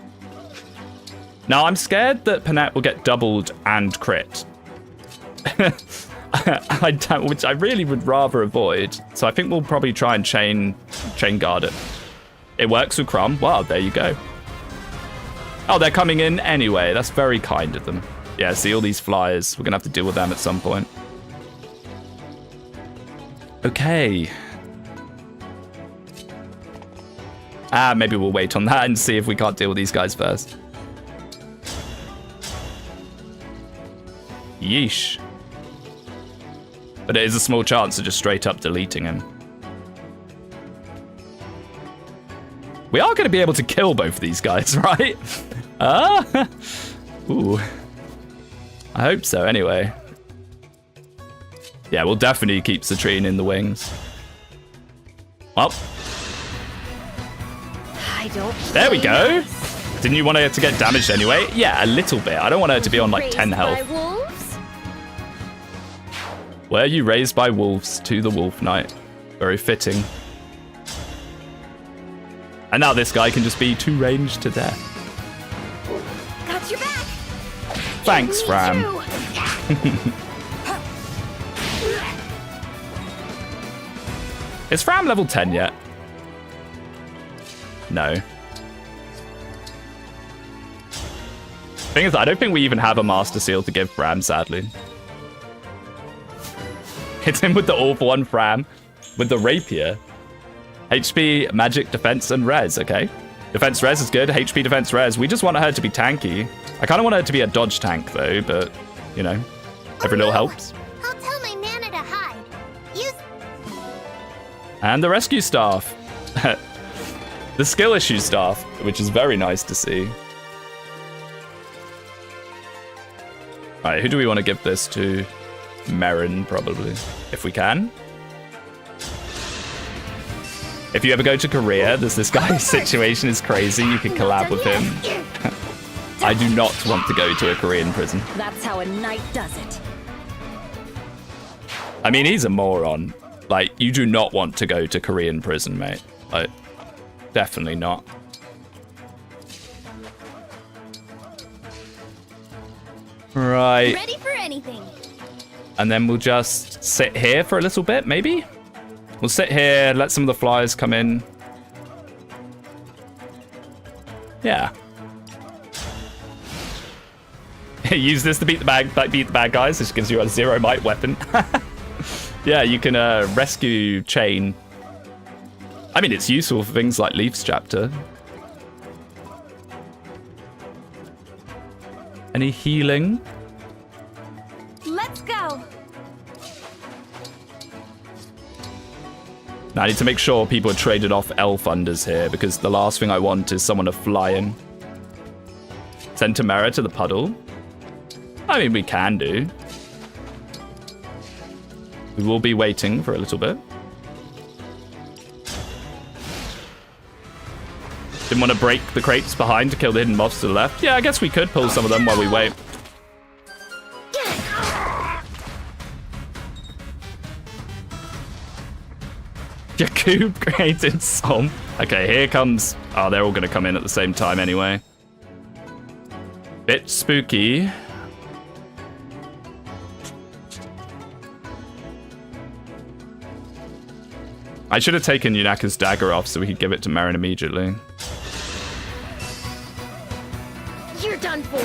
Now, I'm scared that Panette will get doubled and crit. Which I really would rather avoid. So I think we'll probably try and chain guard it. It works with Crumb. Wow, there you go. Oh, they're coming in anyway. That's very kind of them. Yeah, see all these flyers. We're going to have to deal with them at some point. Okay. Maybe we'll wait on that and see if we can't deal with these guys first. Yeesh. But it is a small chance of just straight up deleting him. We are going to be able to kill both of these guys, right? Ooh. I hope so, anyway. Yeah, we'll definitely keep Citrine in the wings. Well. I don't. There we go. Didn't you want her to get damaged anyway? Yeah, a little bit. I don't want her to be on like 10 health. By wolves? Were you raised by wolves to the Wolf Knight? Very fitting. And now this guy can just be 2 ranged to death. Got your back. Thanks, Fram. Is Fram level 10 yet? No. Thing is, I don't think we even have a Master Seal to give Fram, sadly. Hits him with the All for One Fram with the Rapier. HP, Magic, Defense, and Res, okay. Defense Res is good. HP, Defense, Res. We just want her to be tanky. I kind of want her to be a dodge tank, though, but, you know, every little helps. I'll tell my Nana to hide. Use... And the rescue staff. The skill issue staff, which is very nice to see. Alright, who do we want to give this to? Merrin, probably, if we can. If you ever go to Korea, there's this guy's situation is crazy. You can collab with him. I do not want to go to a Korean prison. That's how a knight does it. I mean, he's a moron. Like, you do not want to go to Korean prison, mate. Like, definitely not. Right. Ready for anything. And then we'll just sit here for a little bit, maybe? We'll sit here, let some of the flyers come in. Yeah. Use this to beat the bad guys. This gives you a 0 might weapon. Yeah, you can rescue Chain. I mean, it's useful for things like Leaf's chapter. Any healing? Let's go. Now I need to make sure people are traded off elf unders here, because the last thing I want is someone to fly in. Send Tamara to the puddle. I mean, we can do. We will be waiting for a little bit. Didn't want to break the crates behind to kill the hidden mobs to the left. Yeah, I guess we could pull some of them while we wait. Jakub created some. Okay, here comes... Oh, they're all going to come in at the same time anyway. Bit spooky. I should have taken Yunaka's dagger off so we could give it to Marin immediately. You're done for.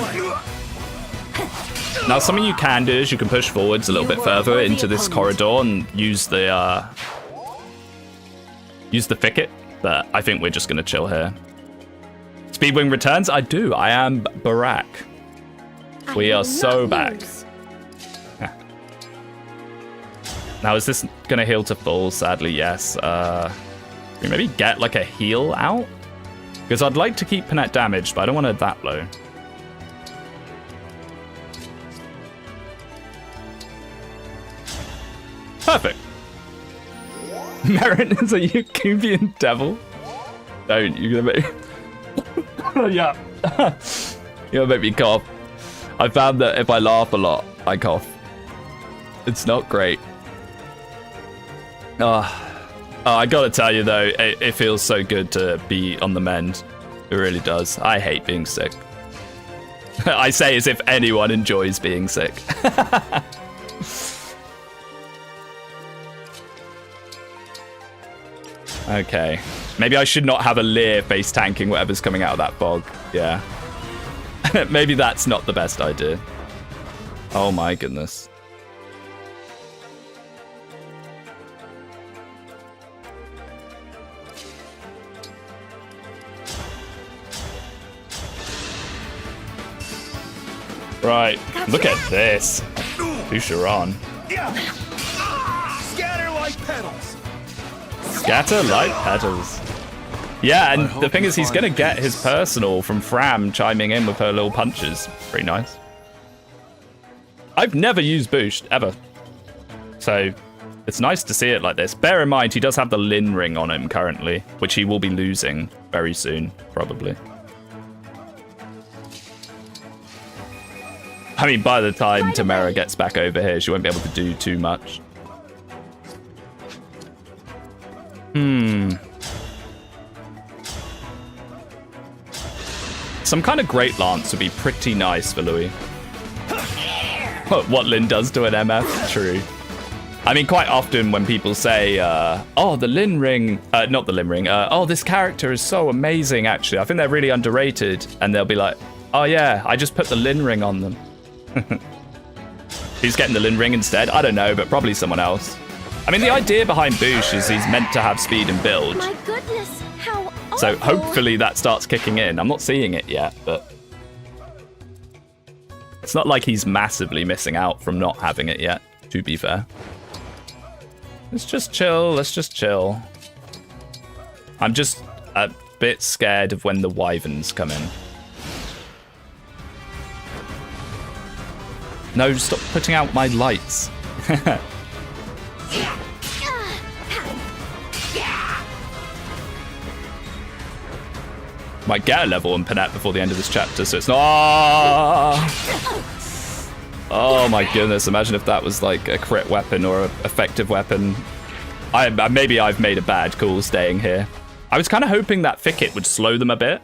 Now, something you can do is you can push forwards a little bit further into this corridor and use the thicket, but I think we're just going to chill here. Speedwing returns? I do. I am Barack. We are so back. Now, is this going to heal to full? Sadly, yes. Can we maybe get like a heal out? Because I'd like to keep Panette damaged, but I don't want her that low. Perfect. Marin is a Yakubian devil. Don't, you're gonna make... Yeah. You're gonna make me cough. I found that if I laugh a lot, I cough. It's not great. I gotta tell you though, it feels so good to be on the mend. It really does. I hate being sick. I say as if anyone enjoys being sick. Okay. Maybe I should not have a Leer face tanking whatever's coming out of that fog. Yeah. Maybe that's not the best idea. Oh my goodness. Right. Look at this. Boucheron. Scatter like petals. Scatter like petals. Yeah, and the thing is, he's going to get his personal from Fram chiming in with her little punches. Pretty nice. I've never used Boost, ever. So, it's nice to see it like this. Bear in mind, he does have the Lin ring on him currently, which he will be losing very soon, probably. I mean, by the time Tamara gets back over here, she won't be able to do too much. Some kind of Great Lance would be pretty nice for Louis. What Lin does to an MF? True. I mean, quite often when people say, oh, the Lin ring, not the Lin ring, oh, this character is so amazing, actually. I think they're really underrated. And they'll be like, oh, yeah, I just put the Lin ring on them. Who's getting the Lin ring instead? I don't know, but probably someone else. I mean, the idea behind Boosh is he's meant to have speed and build. My goodness, how awful. So hopefully that starts kicking in. I'm not seeing it yet, but it's not like he's massively missing out from not having it yet, to be fair. Let's just chill. Let's just chill. I'm just a bit scared of when the wyverns come in. No, stop putting out my lights. Might get a level on Panette before the end of this chapter, so it's not... Oh my goodness, imagine if that was like a crit weapon or an effective weapon. Maybe I've made a bad call staying here. I was kind of hoping that thicket would slow them a bit.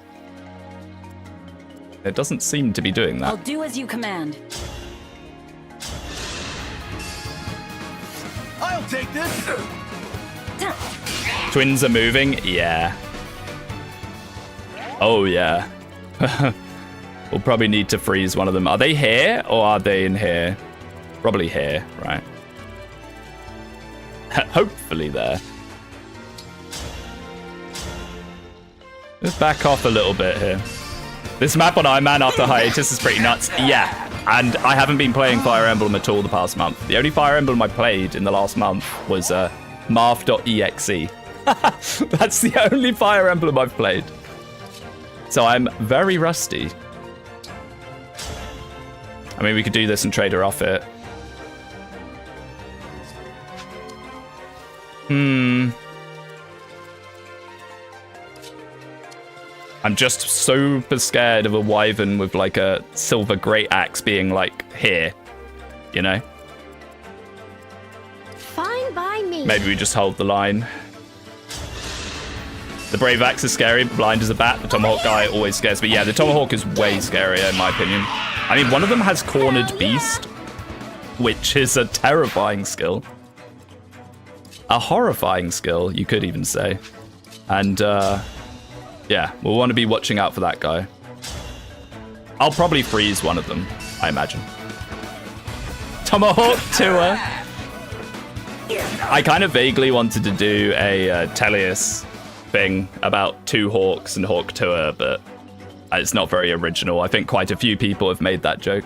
It doesn't seem to be doing that. I'll do as you command. I'll take this. Twins are moving? Yeah. Oh, yeah. We'll probably need to freeze one of them. Are they here or are they in here? Probably here, right? Hopefully there. Just back off a little bit here. This map on Iron Man after hiatus is pretty nuts. Yeah, and I haven't been playing Fire Emblem at all the past month. The only Fire Emblem I played in the last month was Marth.exe. That's the only Fire Emblem I've played. So I'm very rusty. I mean, we could do this and trade her off it. I'm just super scared of a wyvern with like a silver great axe being like here, you know? Fine by me. Maybe we just hold the line. The brave axe is scary, blind as a bat. The tomahawk guy always scares me. Yeah, the tomahawk is way scarier in my opinion. I mean, one of them has cornered beast, which is a terrifying skill. A horrifying skill, you could even say. And yeah, we'll want to be watching out for that guy. I'll probably freeze one of them, I imagine. Tomahawk tour. I kind of vaguely wanted to do a Teleus thing about 2 hawks and hawk tour, but it's not very original. I think quite a few people have made that joke.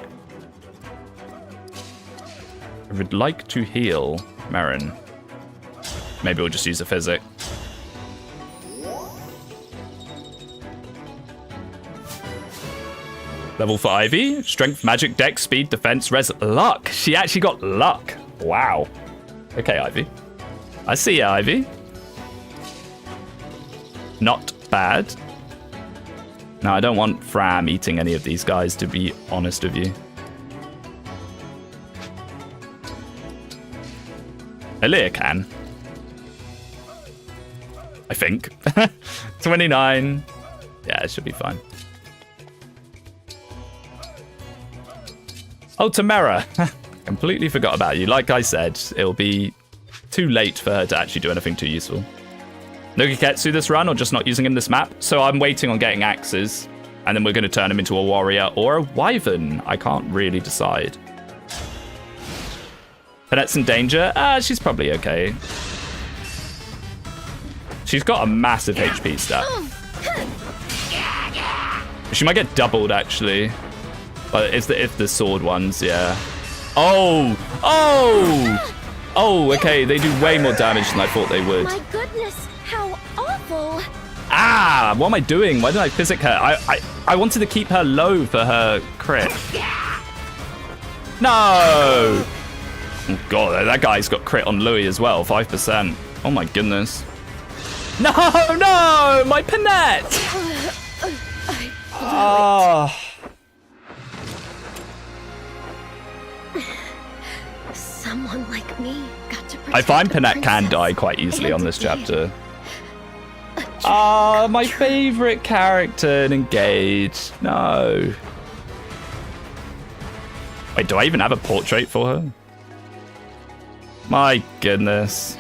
I would like to heal Marin. Maybe we'll just use a physic. Level 4 Ivy. Strength, magic, dex, speed, defense, res, luck. She actually got luck. Wow. Okay, Ivy. I see you, Ivy. Not bad. No, I don't want Fram eating any of these guys, to be honest with you. Aaliyah can. I think. 29. Yeah, it should be fine. Oh, Tamara. Completely forgot about you. Like I said, it'll be too late for her to actually do anything too useful. No Geketsu this run, or just not using him this map. So I'm waiting on getting axes, and then we're going to turn him into a warrior or a wyvern. I can't really decide. Panette's in danger. She's probably okay. She's got a massive HP stat. She might get doubled, actually. But if the sword ones, yeah. Oh! Oh! Oh, okay. They do way more damage than I thought they would. My goodness, how awful. Ah! What am I doing? Why didn't I physic her? I wanted to keep her low for her crit. No! Oh, God, that guy's got crit on Louis as well. 5%. Oh, my goodness. No! No! My Panette! Ah. Someone like me got to I find protect a Panette can princess die quite easily on and this be chapter. a Jack Ah, my Crusher. favorite character in Engage. No. Wait, do I even have a portrait for her? My goodness.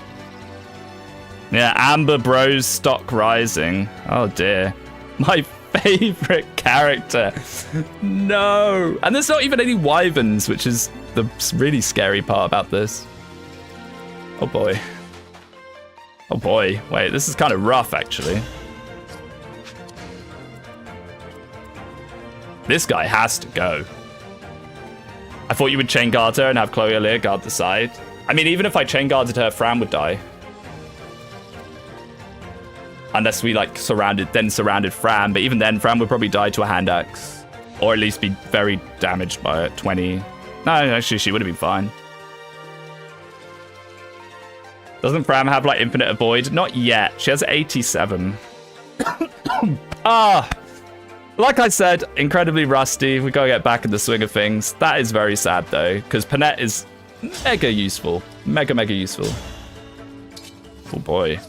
Yeah, Amber Bros stock rising. Oh dear. My favorite character. No. And there's not even any wyverns, which is the really scary part about this. Oh boy. Oh boy. Wait, this is kind of rough, actually. This guy has to go. I thought you would chain guard her and have Chloe Aaliyah guard the side. I mean, even if I chain guarded her, Fran would die. Unless we like surrounded Fran, but even then Fran would probably die to a hand axe. Or at least be very damaged by it. 20. No, actually she would have been fine. Doesn't Fran have like infinite avoid? Not yet. She has 87. Like I said, incredibly rusty. We gotta get back in the swing of things. That is very sad though, because Panette is mega useful. Mega useful. Oh boy.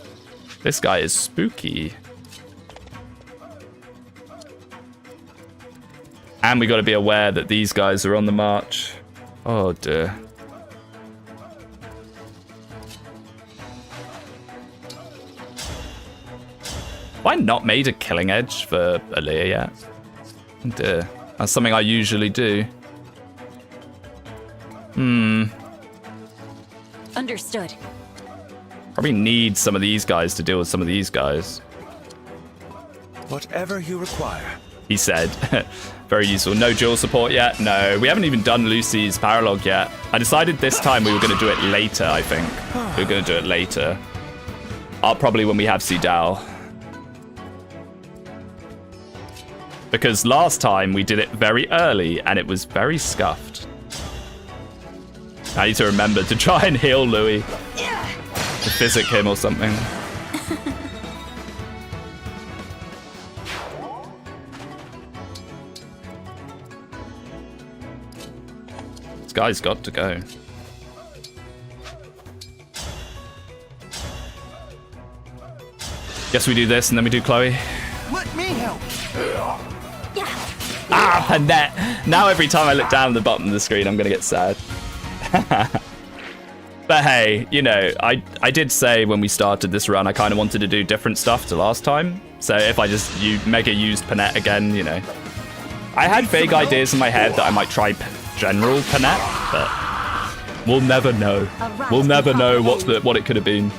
This guy is spooky. And we got to be aware that these guys are on the march. Oh dear. Have I not made a killing edge for Aaliyah yet? Oh dear. That's something I usually do. Understood. Probably need some of these guys to deal with some of these guys. Whatever you require. He said. Very useful. No dual support yet? No. We haven't even done Lucy's paralog yet. I decided this time we were going to do it later, I think. We were going to do it later. Probably when we have Sidal. Because last time we did it very early and it was very scuffed. I need to remember to try and heal Louis. To physic him or something. guy's got to go. Guess we do this and then we do Chloe. Let me help. Ah, Panette! Now every time I look down at the bottom of the screen, I'm gonna get sad. But hey, you know, I did say when we started this run, I kind of wanted to do different stuff to last time. So if I just mega used Panette again, you know. I had vague ideas in my head that I might try general Panette, but we'll never know. We'll never know what it could have been.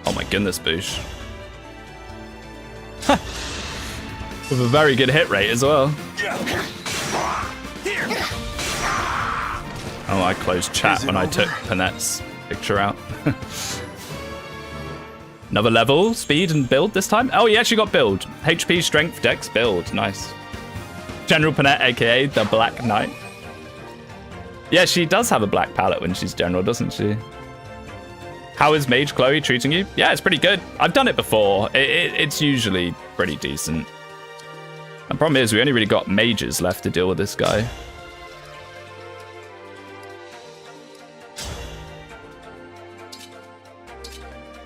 Oh my goodness, Boosh. With a very good hit rate as well. Oh, I closed chat when I took Panette's picture out. Another level, speed and build this time. Oh, he actually got build. HP, strength, dex, build. Nice. General Panette, aka the Black Knight. Yeah, she does have a black palette when she's general, doesn't she? How is Mage Chloe treating you? Yeah, it's pretty good. I've done it before. It's usually pretty decent. The problem is we only really got mages left to deal with this guy.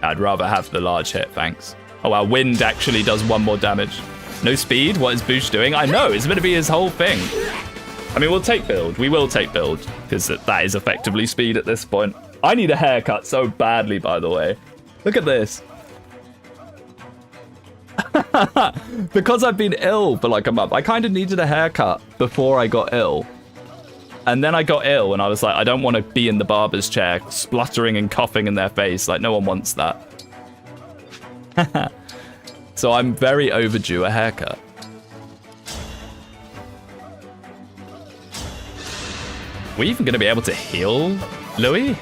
I'd rather have the large hit, thanks. Oh wow, wind actually does 1 more damage. No speed? What is Boosh doing? I know, it's going to be his whole thing. I mean, we'll take build. We will take build, because that is effectively speed at this point. I need a haircut so badly, by the way. Look at this. Because I've been ill for like a month, I kind of needed a haircut before I got ill. And then I got ill and I was like, I don't want to be in the barber's chair spluttering and coughing in their face. Like, no one wants that. So I'm very overdue a haircut. Are we even going to be able to heal Louis?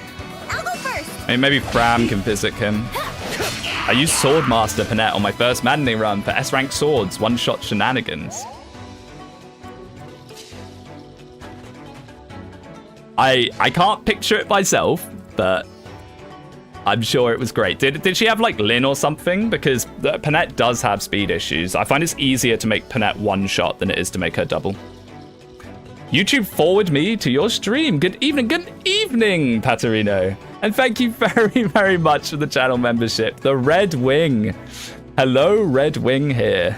I'll go first. I mean, maybe Fram can physic him. I used Swordmaster Panette on my first Maddening run for S-rank swords, one-shot shenanigans. I can't picture it myself, but I'm sure it was great. Did she have like Lin or something? Because Panette does have speed issues. I find it's easier to make Panette one-shot than it is to make her double. YouTube forward me to your stream. Good evening, Paterino. And thank you very, very much for the channel membership. The Red Wing. Hello, Red Wing here.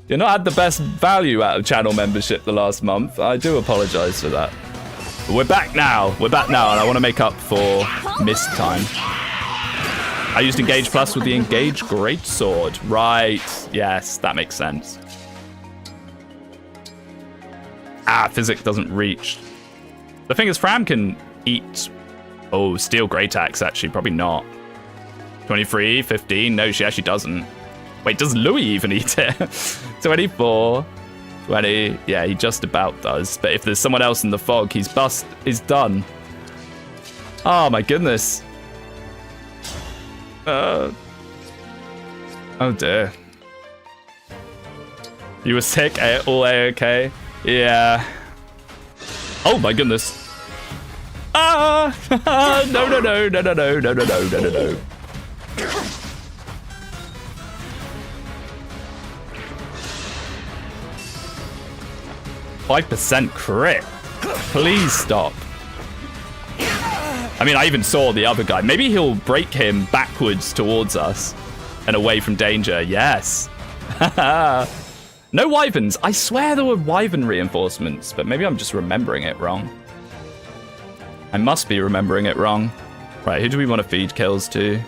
You're not had the best value out of channel membership the last month. I do apologize for that. But we're back now. We're back now, and I want to make up for missed time. I used Engage Plus with the Engage Greatsword. Right. Yes, that makes sense. Ah, physic doesn't reach. The thing is, Fram can eat... Oh, Steel Great Axe, actually. Probably not. 23, 15. No, she actually doesn't. Wait, does Louis even eat it? 24, 20. Yeah, he just about does. But if there's someone else in the fog, he's done. Oh, my goodness. Oh, dear. You were sick? All A-okay? Yeah. Oh my goodness. Ah! No. 5% crit. Please stop. I mean, I even saw the other guy. Maybe he'll break him backwards towards us and away from danger. Yes. No wyverns. I swear there were wyvern reinforcements, but maybe I'm just remembering it wrong. I must be remembering it wrong. Right, who do we want to feed kills to?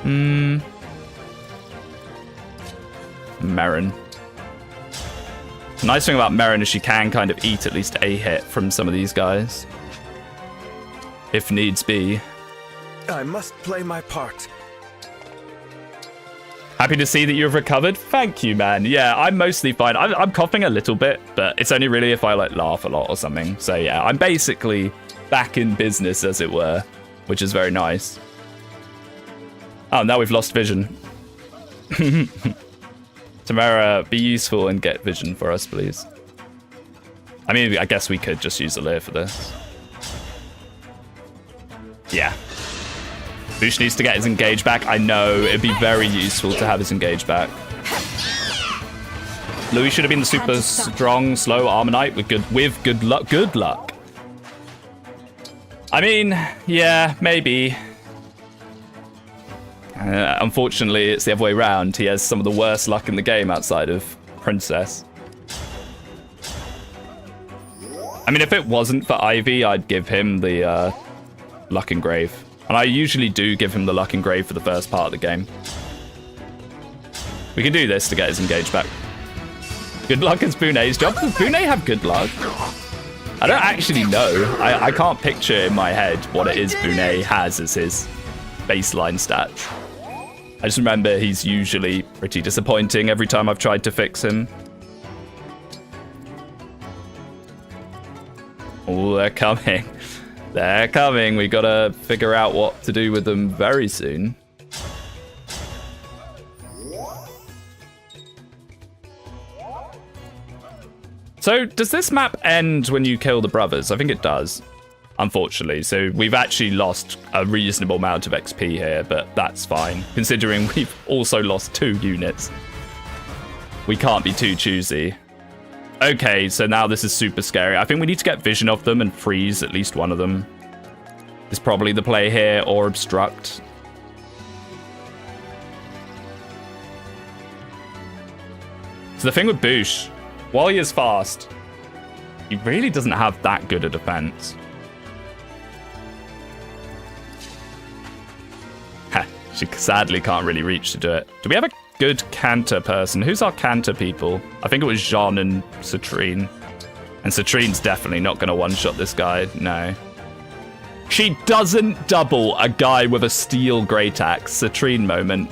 Merrin. The nice thing about Merrin is she can kind of eat at least a hit from some of these guys. If needs be. I must play my part. Happy to see that you've recovered. Thank you, man. Yeah, I'm mostly fine. I'm coughing a little bit, but it's only really if I like laugh a lot or something. So yeah, I'm basically back in business, as it were, which is very nice. Oh, now we've lost vision. Tamara, be useful and get vision for us, please. I mean, I guess we could just use a layer for this. Yeah. Boosh needs to get his engage back. I know, it'd be very useful to have his engage back. Louis should have been the super strong, slow Armor Knight with good luck. Good luck. I mean, yeah, maybe. Unfortunately, it's the other way around. He has some of the worst luck in the game outside of Princess. I mean, if it wasn't for Ivy, I'd give him the luck engrave. And I usually do give him the luck engrave for the first part of the game. We can do this to get his engage back. Good luck is Bune's job. Does Bune have good luck? I don't actually know. I can't picture in my head what it is Bune has as his baseline stats. I just remember he's usually pretty disappointing every time I've tried to fix him. Oh, they're coming. They're coming. We gotta figure out what to do with them very soon. So, does this map end when you kill the brothers? I think it does, unfortunately. So, we've actually lost a reasonable amount of XP here, but that's fine, considering we've also lost 2 units. We can't be too choosy. Okay, so now this is super scary. I think we need to get vision of them and freeze at least one of them. Is probably the play here, or obstruct. So the thing with Boosh, while he is fast, he really doesn't have that good a defense. Heh, she sadly can't really reach to do it. Do we have a good canter person? Who's our canter people? I think it was Jean and Citrine. And Citrine's definitely not going to one-shot this guy, no. She doesn't double a guy with a steel great axe. Citrine moment.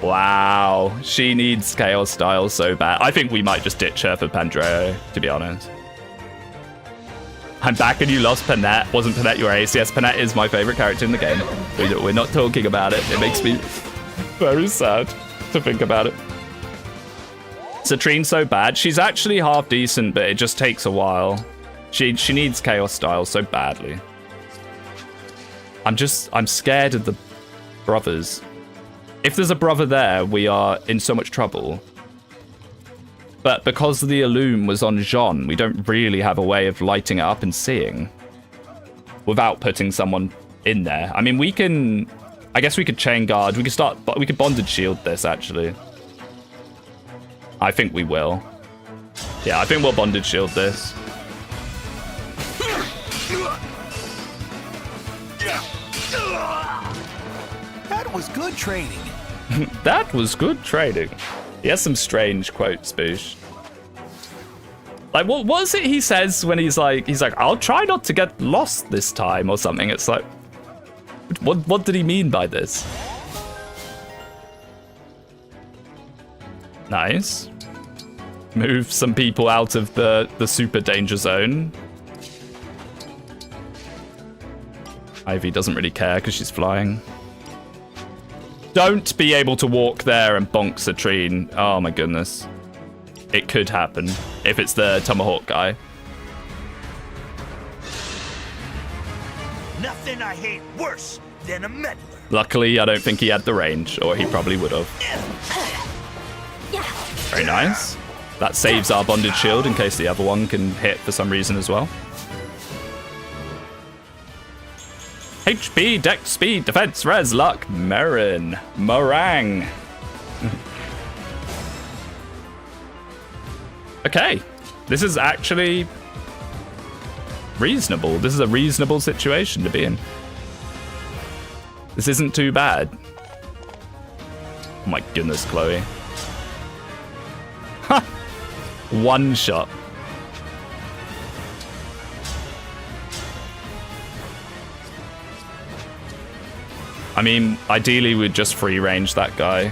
Wow, she needs Chaos Style so bad. I think we might just ditch her for Pandreo, to be honest. I'm back and you lost Panette. Wasn't Panette your ace? Yes, Panette is my favorite character in the game. We're not talking about it. It makes me very sad to think about it. Citrine's so bad. She's actually half decent, but it just takes a while. She needs Chaos Style so badly. I'm scared of the brothers. If there's a brother there, we are in so much trouble. But because the Illume was on Jean, we don't really have a way of lighting it up and seeing without putting someone in there. I mean, we can... I guess we could chain guard. We could bondage shield this, actually. I think we will. Yeah, I think we'll bondage shield this. That was good training. That was good training. He has some strange quotes, Boosh. Like, what was it he says when he's like, I'll try not to get lost this time or something. It's like, what did he mean by this? Nice. Move some people out of the super danger zone. Ivy doesn't really care because she's flying. Don't be able to walk there and bonk Citrine. Oh my goodness. It could happen if it's the Tomahawk guy. Nothing I hate worse than a meddler. Luckily, I don't think he had the range, or he probably would have. Very nice. That saves our bonded shield in case the other one can hit for some reason as well. HP, dex, speed, defense, res, luck, Marin, Meringue. Okay, this is actually reasonable. This is a reasonable situation to be in. This isn't too bad. Oh my goodness, Chloe. Ha! One shot. I mean, ideally we'd just free range that guy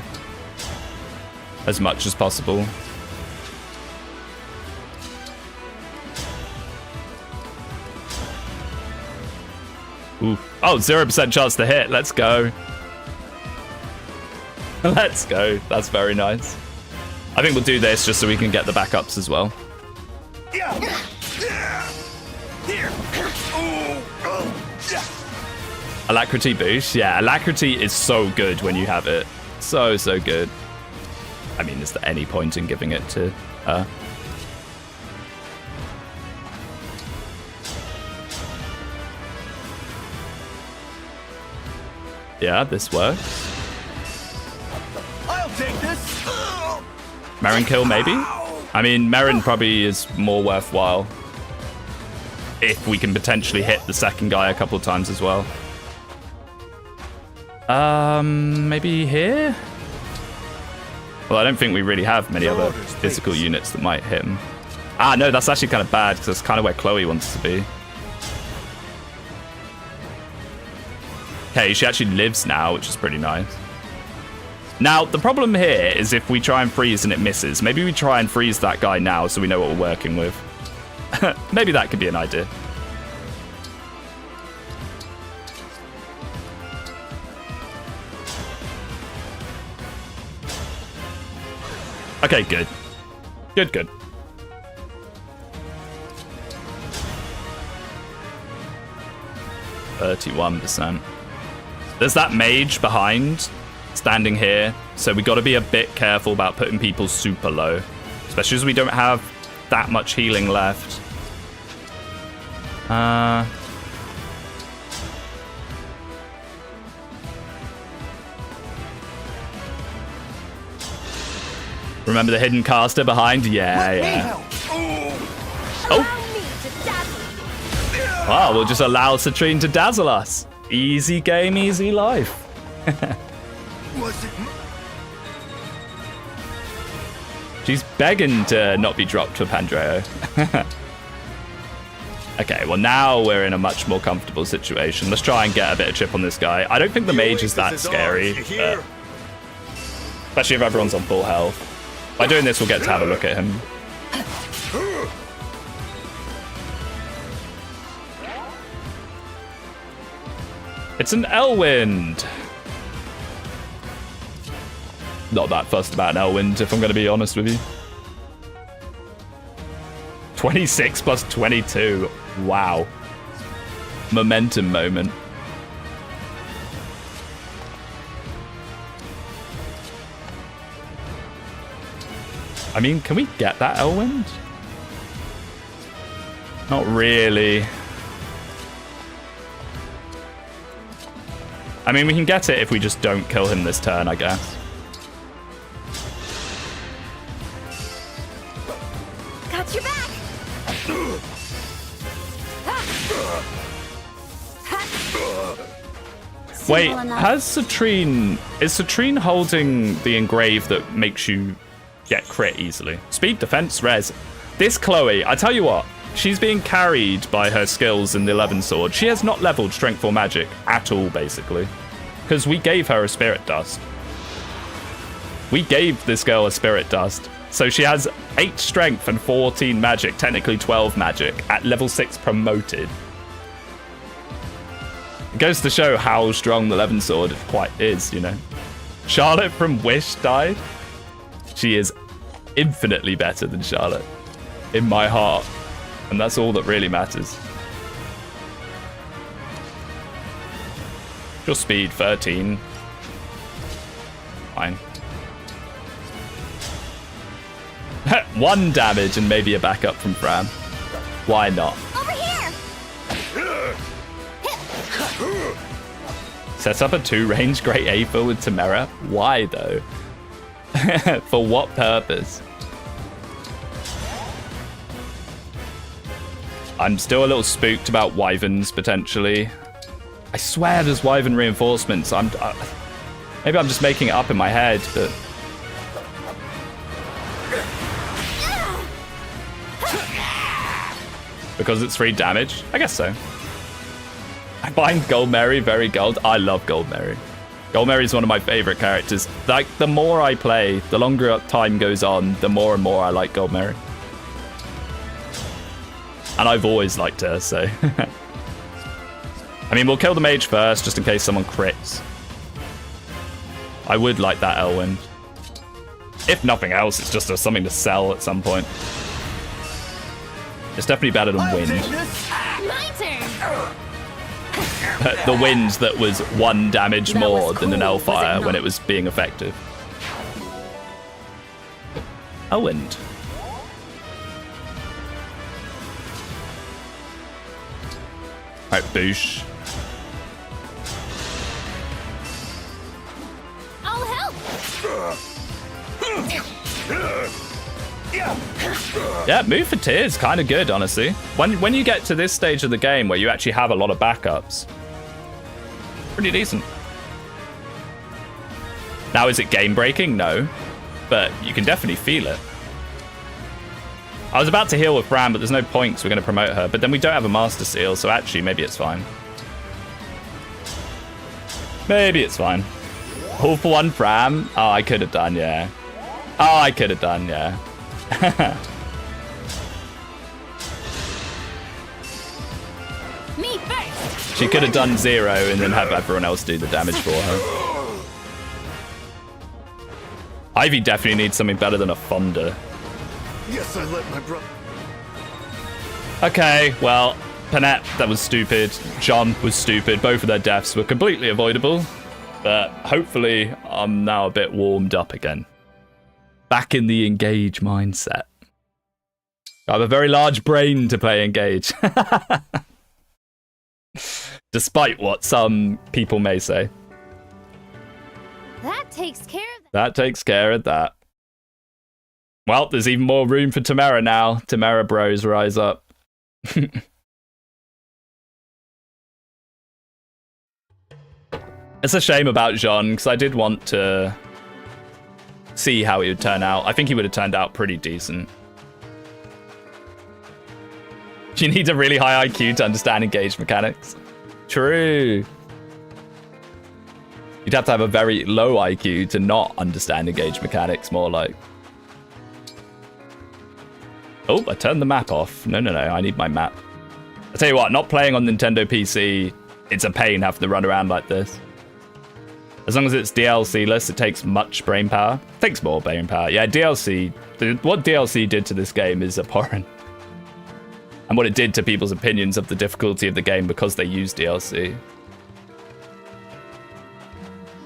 as much as possible. Ooh. Oh, 0% chance to hit. Let's go. Let's go. That's very nice. I think we'll do this just so we can get the backups as well. Here. Alacrity boost. Yeah, Alacrity is so good when you have it. So good. I mean, is there any point in giving it to her? Yeah, this works. I'll take this. Merrin kill, maybe? I mean, Merrin probably is more worthwhile if we can potentially hit the second guy a couple of times as well. Maybe here? Well, I don't think we really have many other physical units that might hit him. Ah, no, that's actually kind of bad, because that's kind of where Chloe wants to be. Okay, she actually lives now, which is pretty nice. Now, the problem here is if we try and freeze and it misses. Maybe we try and freeze that guy now so we know what we're working with. Maybe that could be an idea. Okay, good. Good. 31%. There's that mage behind, standing here, so we got to be a bit careful about putting people super low, especially as we don't have that much healing left. Remember the hidden caster behind? Yeah. Oh. Wow, we'll just allow Citrine to dazzle us. Easy game, easy life. Was it? She's begging to not be dropped for Pandreo. Okay, well now we're in a much more comfortable situation. Let's try and get a bit of chip on this guy. I don't think the mage is that scary, but especially if everyone's on full health. By doing this, we'll get to have a look at him. It's an Elwind. Not that fussed about an Elwind, if I'm going to be honest with you. 26 plus 22. Wow. Momentum moment. I mean, can we get that Elwind? Not really. I mean, we can get it if we just don't kill him this turn, I guess. Got your back. Wait, has Citrine... Is Citrine holding the engrave that makes you get crit easily? Speed, defense, res. This Chloe, I tell you what, she's being carried by her skills in the 11 sword. She has not leveled strength or magic at all, basically. Because we gave her a spirit dust. We gave this girl a spirit dust. So she has 8 strength and 14 magic, technically 12 magic, at level 6 promoted. It goes to show how strong the 11 sword quite is, you know. Charlotte from Wish died. She is infinitely better than Charlotte. In my heart. And that's all that really matters. Your speed, 13. Fine. 1 damage and maybe a backup from Fran. Why not? Over here. Set up a 2-range Great Aether with Temera. Why though? For what purpose? I'm still a little spooked about wyverns potentially. I swear there's wyvern reinforcements. Maybe I'm just making it up in my head, but because it's 3 damage? I guess so. I find Gold Mary very gold. I love Gold Mary. Gold Mary is one of my favorite characters. Like, the more I play, the longer time goes on, the more and more I like Gold Mary. And I've always liked her, so. I mean, we'll kill the mage first, just in case someone crits. I would like that Elwind. If nothing else, it's just something to sell at some point. It's definitely better than wind. My turn. The wind that was 1 damage more than an Hellfire when it was being effective. a wind. Right, boosh. I'll help. Yeah, move for tears, kind of good, honestly. When you get to this stage of the game where you actually have a lot of backups, pretty decent. Now, is it game breaking? No, but you can definitely feel it. I was about to heal with Fran, but there's no point because we're going to promote her. But then we don't have a Master Seal, so actually, maybe it's fine. Maybe it's fine. All for one Fran. Oh, I could have done, yeah. Oh, I could have done, yeah. Me first. She could have done 0 and then have everyone else do the damage for her. Ivy definitely needs something better than a Fonda. Yes, I let my brother. Okay, well, Panette, that was stupid. John was stupid. Both of their deaths were completely avoidable. But hopefully, I'm now a bit warmed up again. Back in the engage mindset. I have a very large brain to play engage. Despite what some people may say. That takes care of that. That takes care of that. Well, there's even more room for Tamara now. Tamara bros, rise up. It's a shame about Jean, because I did want to see how he would turn out. I think he would have turned out pretty decent. You need a really high IQ to understand engage mechanics. True. You'd have to have a very low IQ to not understand engage mechanics, more like. Oh, I turned the map off. No, I need my map. I tell you what, not playing on Nintendo PC, it's a pain having to run around like this. As long as it's DLC-less, it takes much brain power. It takes more brain power. Yeah, DLC, what DLC did to this game is abhorrent. And what it did to people's opinions of the difficulty of the game because they use DLC.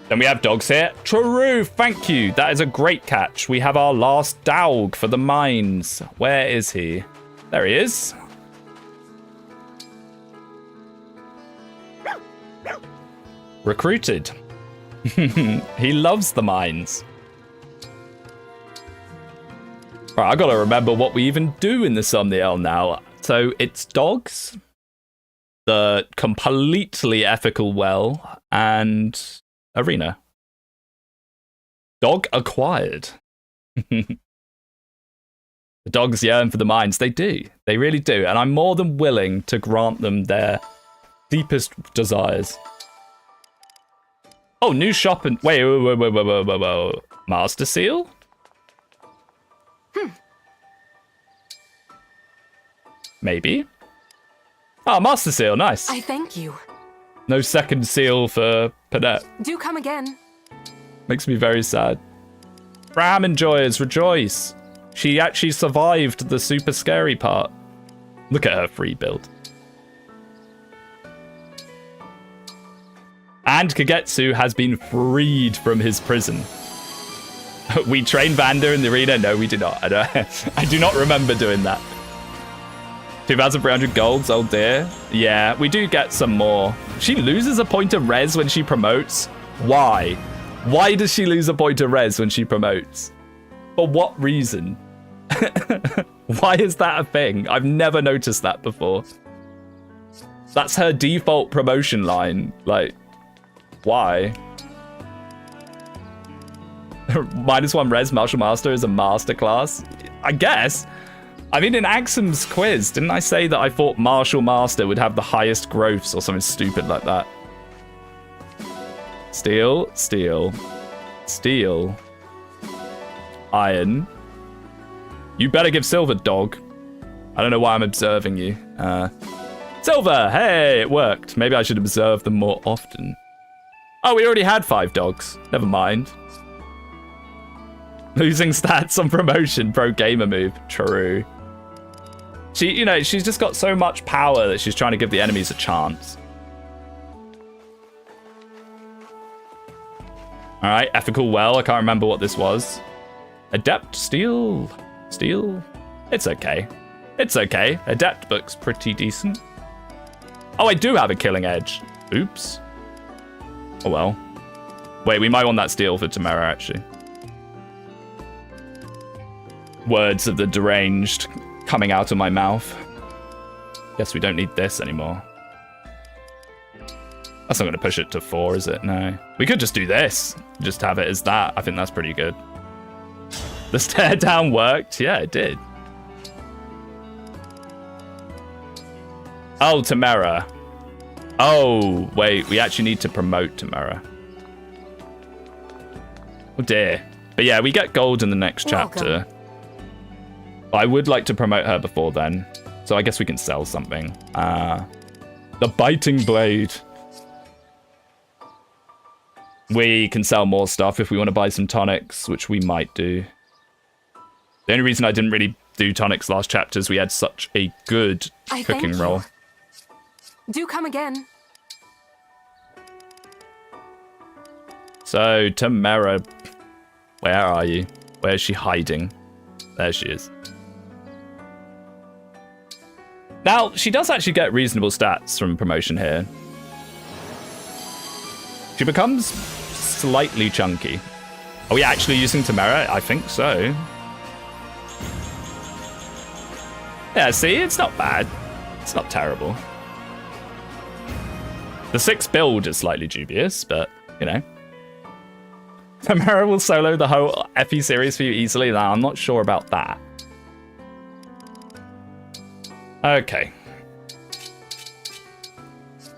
Then we have dogs here. True, thank you. That is a great catch. We have our last dog for the mines. Where is he? There he is. Recruited. He loves the mines. Right, I gotta remember what we even do in the thumbnail now. So it's dogs, the completely ethical well, and arena. Dog acquired. The dogs yearn for the mines. They do. They really do. And I'm more than willing to grant them their deepest desires. Oh, new shop and... Wait. Master Seal? Maybe. Oh, Master Seal. Nice. I thank you. No second seal for Panette. Do come again. Makes me very sad. Ram enjoys, rejoice. She actually survived the super scary part. Look at her free build. And Kagetsu has been freed from his prison. We trained Vander in the arena? No, we did not. I do not remember doing that. 2,300 golds, oh dear. Yeah, we do get some more. She loses a point of res when she promotes. Why? Why does she lose a point of res when she promotes? For what reason? Why is that a thing? I've never noticed that before. That's her default promotion line. Like, why? -1 res Martial Master is a master class? I guess. I mean, in Axum's quiz, didn't I say that I thought Martial Master would have the highest growths or something stupid like that? Steel, steel, steel, iron. You better give silver, dog. I don't know why I'm observing you. Silver! Hey, it worked. Maybe I should observe them more often. Oh, we already had 5 dogs. Never mind. Losing stats on promotion, pro gamer move. True. She, you know, she's just got so much power that she's trying to give the enemies a chance. All right, ethical well. I can't remember what this was. Adept, steel. It's okay. It's okay. Adept book's pretty decent. Oh, I do have a killing edge. Oops. Oh well. Wait, we might want that steel for Tamara, actually. Words of the deranged coming out of my mouth. Guess we don't need this anymore. That's not going to push it to 4, is it? No. We could just do this. Just have it as that. I think that's pretty good. The stare down worked. Yeah, it did. Oh, Tamara. Oh, wait. We actually need to promote Tamara. Oh, dear. But yeah, we get gold in the next chapter. I would like to promote her before then. So I guess we can sell something. The biting blade. We can sell more stuff if we want to buy some tonics, which we might do. The only reason I didn't really do tonics last chapter is we had such a good cooking roll. Do come again. So, Tamara, where are you? Where is she hiding? There she is. Now, she does actually get reasonable stats from promotion here. She becomes slightly chunky. Are we actually using Tamara? I think so. Yeah, see, it's not bad. It's not terrible. The 6 build is slightly dubious, but, you know. Tamara will solo the whole FE series for you easily. Now, I'm not sure about that. Okay.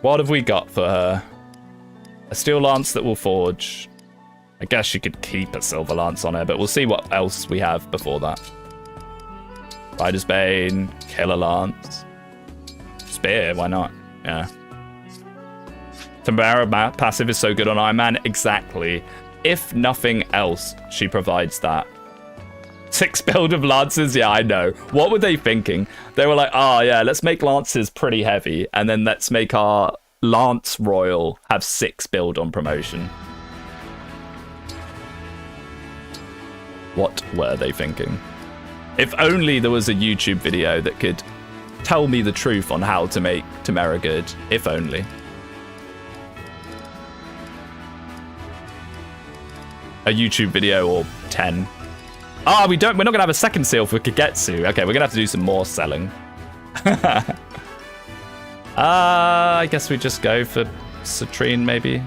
What have we got for her? A steel lance that will forge. I guess she could keep a silver lance on her, but we'll see what else we have before that. Rider's Bane, Killer Lance. Spear, why not? Yeah. Tamara passive is so good on Ironman. Exactly. If nothing else, she provides that. 6 build of lances? Yeah, I know. What were they thinking? They were like, oh yeah, let's make lances pretty heavy, and then let's make our Lance Royal have 6 build on promotion. What were they thinking? If only there was a YouTube video that could tell me the truth on how to make Tamara good. If only. A YouTube video or 10. Ah, we're not gonna have a second seal for Kagetsu. Okay, we're gonna have to do some more selling. I guess we just go for Citrine, maybe.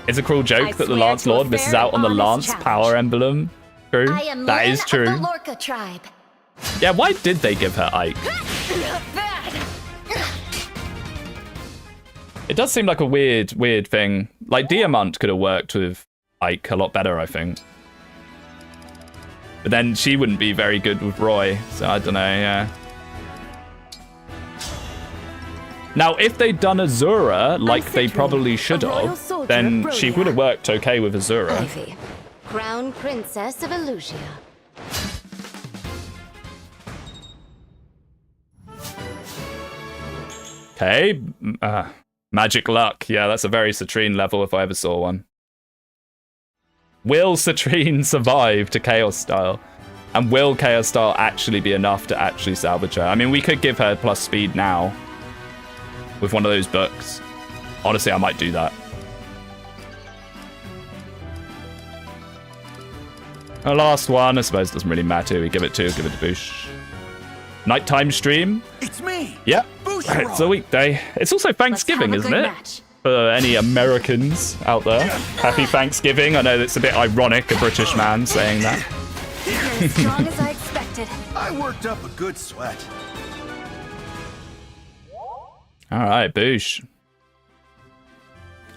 It's a cruel joke that the Lance Lord misses out on the Lance power emblem. True. That is true. Of the Lorca tribe. Yeah, why did they give her Ike? It does seem like a weird thing. Like, Diamant could have worked with Ike a lot better, I think. But then she wouldn't be very good with Roy, so I don't know, yeah. Now, if they'd done Azura, like they probably should have, then she would have worked okay with Azura. Ivy, Crown Princess of Illusia. Okay, Magic Luck. Yeah, that's a very Citrine level if I ever saw one. Will Citrine survive to Chaos Style? And will Chaos Style actually be enough to actually salvage her? I mean, we could give her plus speed now with one of those books. Honestly, I might do that. The last one, I suppose, doesn't really matter. We give it to Boosh. Nighttime stream. It's me. Yeah, it's a weekday. It's also Thanksgiving, isn't it? Match. For any Americans out there. Happy Thanksgiving. I know that's a bit ironic, a British man saying that. You're as strong as I expected. I worked up a good sweat. All right, Boosh.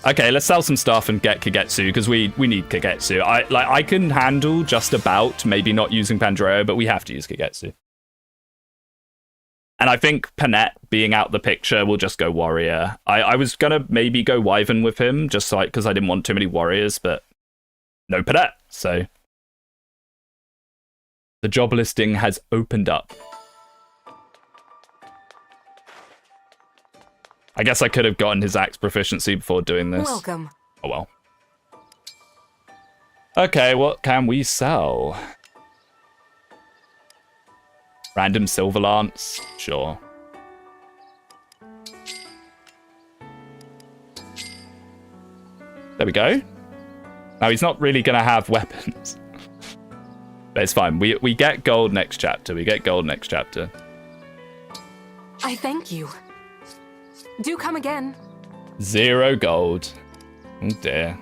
Okay, let's sell some stuff and get Kagetsu, because we need Kagetsu. I can handle just about maybe not using Pandreo, but we have to use Kagetsu. And I think Panette being out the picture will just go warrior. I was gonna maybe go Wyvern with him, just like because I didn't want too many warriors, but no Panette, so the job listing has opened up. I guess I could have gotten his axe proficiency before doing this. Welcome. Oh well. Okay, what can we sell? Random silver lance? Sure. There we go. Now, he's not really going to have weapons. But it's fine. We get gold next chapter. We get gold next chapter. I thank you. Do come again. 0 gold. Oh dear.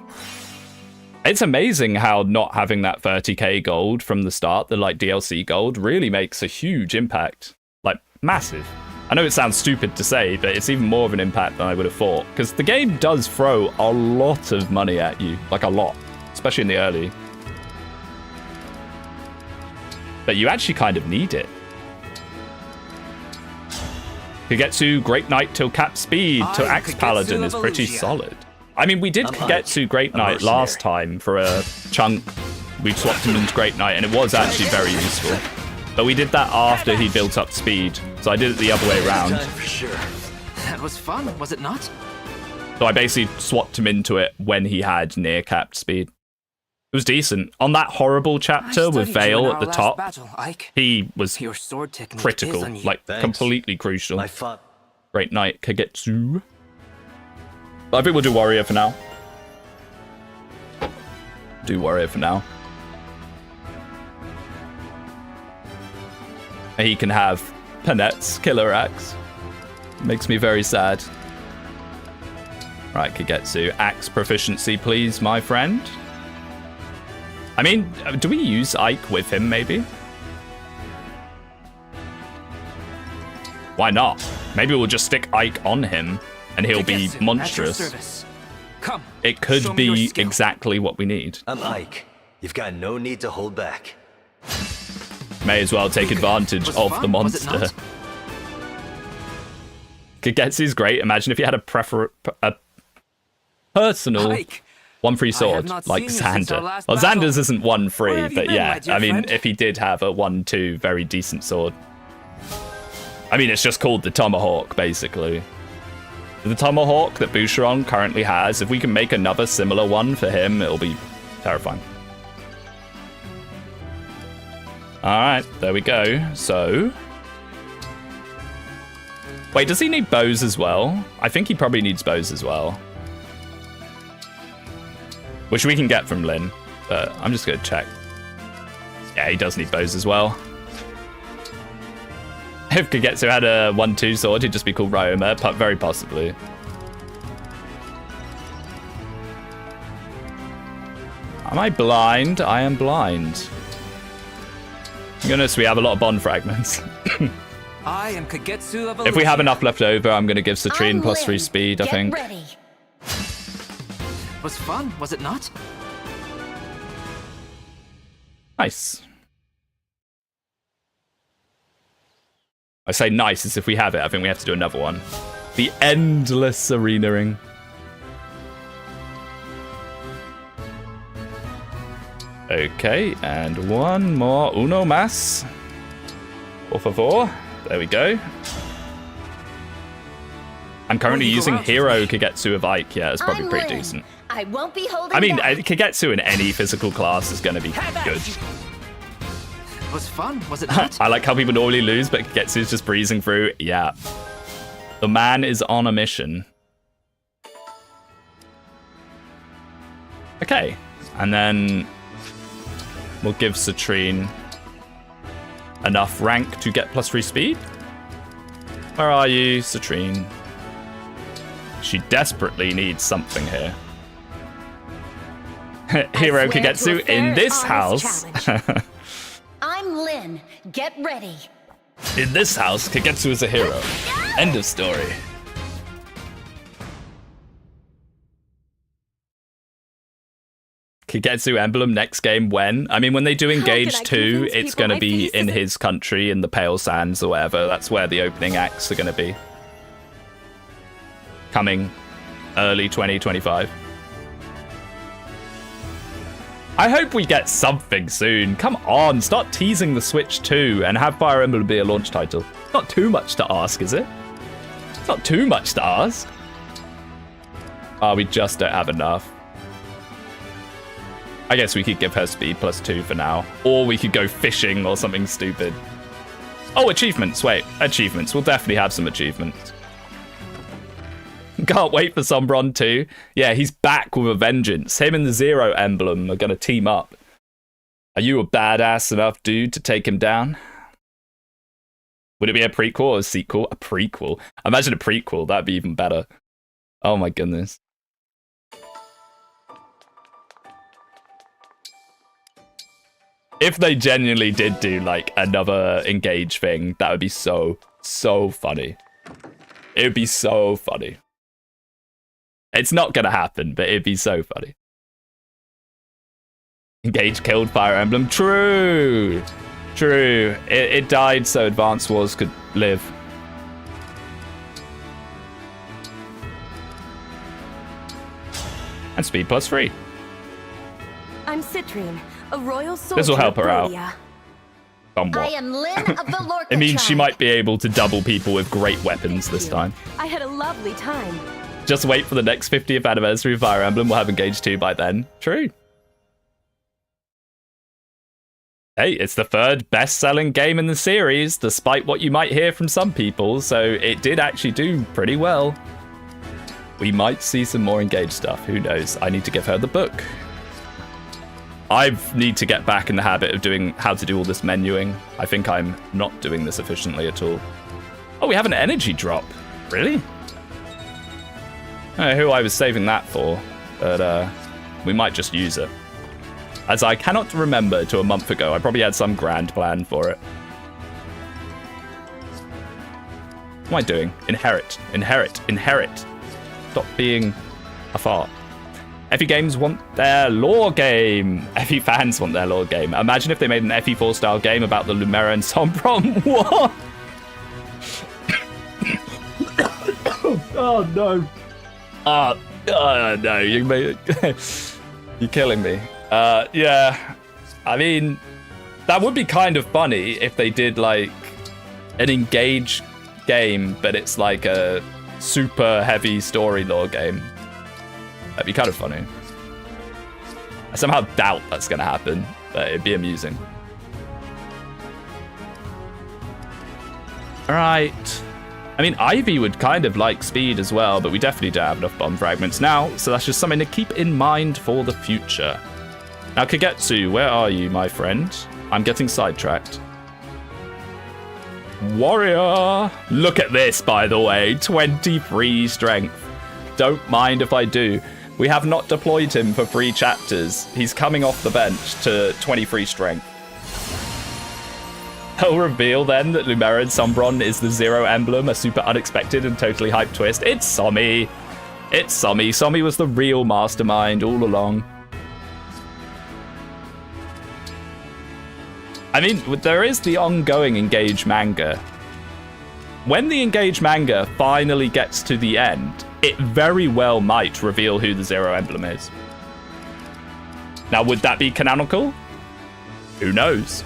It's amazing how not having that 30k gold from the start, the like DLC gold, really makes a huge impact. Like, massive. I know it sounds stupid to say, but it's even more of an impact than I would have thought. Because the game does throw a lot of money at you. Like, a lot. Especially in the early. But you actually kind of need it. Kagetsu, Great Knight till cap speed to Axe Paladin is pretty solid. I mean, we did Kagetsu Great Knight last time for a chunk. We swapped him into Great Knight, and it was actually very useful. But we did that after he built up speed, so I did it the other way around. That was fun, was it not? So I basically swapped him into it when he had near capped speed. It was decent. On that horrible chapter with Vale at the top, he was critical, like completely crucial. Great Knight Kagetsu. I think we'll do Warrior for now. Do Warrior for now. He can have Panette's Killer Axe. Makes me very sad. Right, Kagetsu. Axe proficiency, please, my friend. I mean, do we use Ike with him, maybe? Why not? Maybe we'll just stick Ike on him, and he'll be monstrous. Come, it could be exactly what we need. I'm Ike. You've got no need to hold back. May as well take advantage of the monster. Kagetsu's great. Imagine if you had a personal 1-free sword like Xander. Well, Xander's isn't 1-free, but yeah. I mean, if he did have a 1-2 very decent sword. I mean, it's just called the Tomahawk, basically. The Tomahawk that Boucheron currently has, if we can make another similar one for him, it'll be terrifying. Alright, there we go. So... Wait, does he need bows as well? I think he probably needs bows as well. Which we can get from Lynn, but I'm just going to check. Yeah, he does need bows as well. If Kagetsu had a 1-2 sword, he'd just be called Ryoma, but very possibly. Am I blind? I am blind. Goodness, we have a lot of bond fragments. I am Kagetsu of If we have enough left over, I'm going to give Citrine +3 speed, I think. Ready. Was fun, was it not? Nice. I say nice as if we have it. I think we have to do another one. The endless arena ring. Okay, and one more. Uno más. Por favor. There we go. I'm currently using Hero Kagetsu of Ike. Yeah, it's probably pretty decent. I won't be holding I mean, back. Kagetsu in any physical class is going to be good. Was fun, was it not? I like how people normally lose, but Kagetsu's just breezing through. Yeah. The man is on a mission. Okay. And then we'll give Citrine enough rank to get +3 speed. Where are you, Citrine? She desperately needs something here. Hero Kagetsu in this house. I'm Lynn. Get ready. In this house, Kagetsu is a hero. End of story. Kagetsu emblem next game when? I mean, when they do Engage 2, it's going to be in his country, in the Pale Sands or whatever. That's where the opening acts are going to be. Coming early 2025. I hope we get something soon. Come on, start teasing the Switch 2 and have Fire Emblem be a launch title. Not too much to ask, is it? It's not too much to ask. Oh, we just don't have enough. I guess we could give her speed +2 for now. Or we could go fishing or something stupid. Oh, achievements. Wait, achievements. We'll definitely have some achievements. Can't wait for Sombron 2. Yeah, he's back with a vengeance. Him and the Zero emblem are going to team up. Are you a badass enough dude to take him down? Would it be a prequel or a sequel? A prequel. Imagine a prequel. That'd be even better. Oh my goodness. If they genuinely did do like another Engage thing, that would be so funny. It would be so funny. It's not gonna happen, but it'd be so funny. Engage killed Fire Emblem. True. True. It died so Advance Wars could live. And speed +3. I'm Citrine, a royal soldier. This will help her out. Brodia. Somewhat. I am Lynn of the Lorca It means she tribe. might be able to double people with great weapons this time. I had a lovely time. Just wait for the next 50th anniversary of Fire Emblem. We'll have Engage 2 by then. True. Hey, it's the third best-selling game in the series, despite what you might hear from some people, so it did actually do pretty well. We might see some more Engage stuff. Who knows? I need to give her the book. I need to get back in the habit of doing how to do all this menuing. I think I'm not doing this efficiently at all. Oh, we have an energy drop. Really? I don't know who I was saving that for, but we might just use it. As I cannot remember to a month ago, I probably had some grand plan for it. What am I doing? Inherit, inherit, inherit. Stop being a fart. FE games want their lore game. FE fans want their lore game. Imagine if they made an FE4 style game about the Lumera and Sombron. What? Oh no. No, you're killing me. Yeah, I mean, that would be kind of funny if they did like an Engage game, but it's like a super heavy story lore game. That'd be kind of funny. I somehow doubt that's gonna happen, but it'd be amusing. All right. I mean, Ivy would kind of like speed as well, but we definitely don't have enough bomb fragments now, so that's just something to keep in mind for the future. Now, Kagetsu, where are you, my friend? I'm getting sidetracked. Warrior! Look at this, by the way. 23 strength. Don't mind if I do. We have not deployed him for 3 chapters. He's coming off the bench to 23 strength. He'll reveal then that Lumera and Sombron is the Zero emblem, a super unexpected and totally hyped twist. It's Somi. It's Somi. Somi was the real mastermind all along. I mean, there is the ongoing Engage manga. When the Engage manga finally gets to the end, it very well might reveal who the Zero emblem is. Now, would that be canonical? Who knows?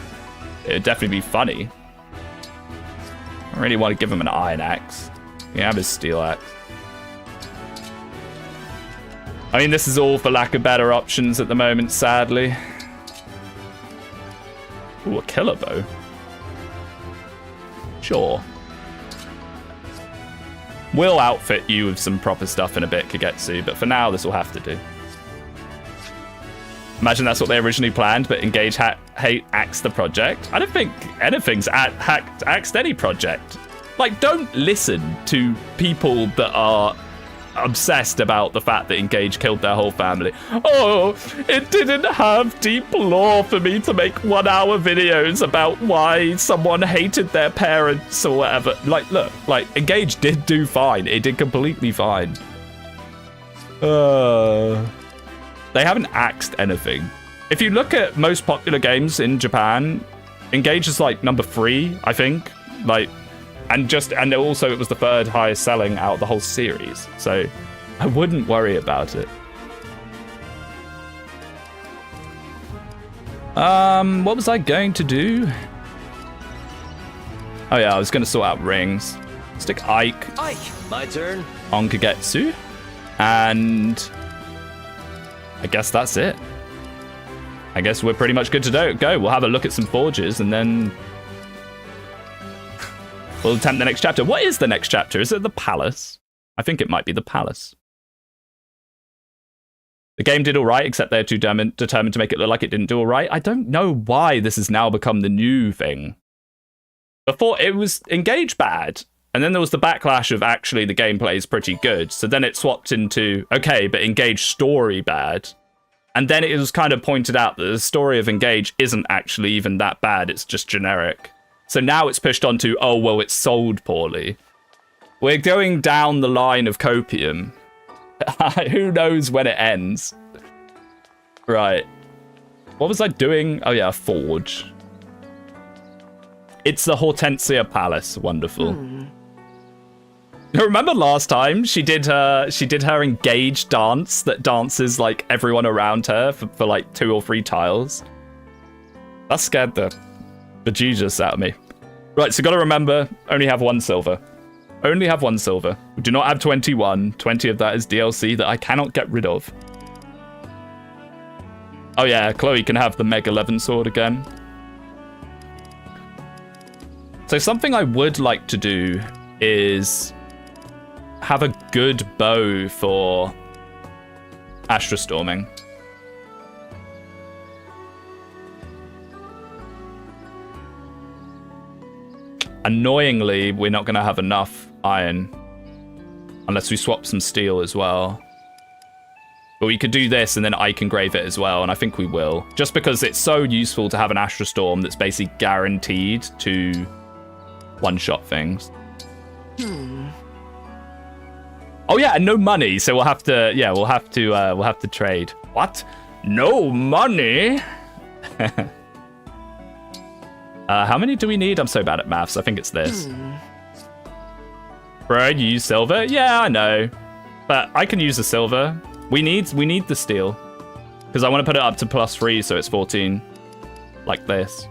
It'd definitely be funny. I don't really want to give him an iron axe. He can have his steel axe. I mean, this is all for lack of better options at the moment, sadly. Ooh, a killer bow. Sure. We'll outfit you with some proper stuff in a bit, Kagetsu, but for now, this will have to do. Imagine that's what they originally planned, but Engage axed the project. I don't think anything's axed any project. Like, don't listen to people that are obsessed about the fact that Engage killed their whole family. Oh, it didn't have deep lore for me to make 1-hour videos about why someone hated their parents or whatever. Like, look, like, Engage did do fine. It did completely fine. They haven't axed anything. If you look at most popular games in Japan, Engage is like number 3, I think. Like, and also it was the 3rd highest selling out of the whole series. So I wouldn't worry about it. What was I going to do? Oh yeah, I was going to sort out rings. Stick Ike My turn. on Kagetsu. And I guess that's it. I guess we're pretty much good to go. We'll have a look at some forges and then we'll attempt the next chapter. What is the next chapter? Is it the palace? I think it might be the palace. The game did all right, except they're too determined to make it look like it didn't do all right. I don't know why this has now become the new thing. Before, it was Engage bad, and then there was the backlash of actually the gameplay is pretty good. So then it swapped into, okay, but Engage story bad. And then it was kind of pointed out that the story of Engage isn't actually even that bad, it's just generic. So now it's pushed onto, oh, well, it's sold poorly. We're going down the line of copium. Who knows when it ends? Right. What was I doing? Oh, yeah, forge. It's the Hortensia Palace. Wonderful. Remember last time she did her Engage dance that dances like everyone around her for like 2 or 3 tiles? That scared the bejesus out of me. Right, so gotta remember, only have 1 silver. Only have 1 silver. We do not have 21. 20 of that is DLC that I cannot get rid of. Oh yeah, Chloe can have the Meg 11 sword again. So something I would like to do is have a good bow for Astra Storming. Annoyingly, we're not going to have enough iron unless we swap some steel as well. But we could do this and then Ike engrave it as well, and I think we will. Just because it's so useful to have an Astra Storm that's basically guaranteed to one-shot things. Oh yeah, and no money, so we'll have to. Yeah, we'll have to trade. What? No money? How many do we need? I'm so bad at maths. I think it's this. Bro, you use silver? Yeah, I know, but I can use the silver. We need the steel because I want to put it up to +3, so it's 14, like this.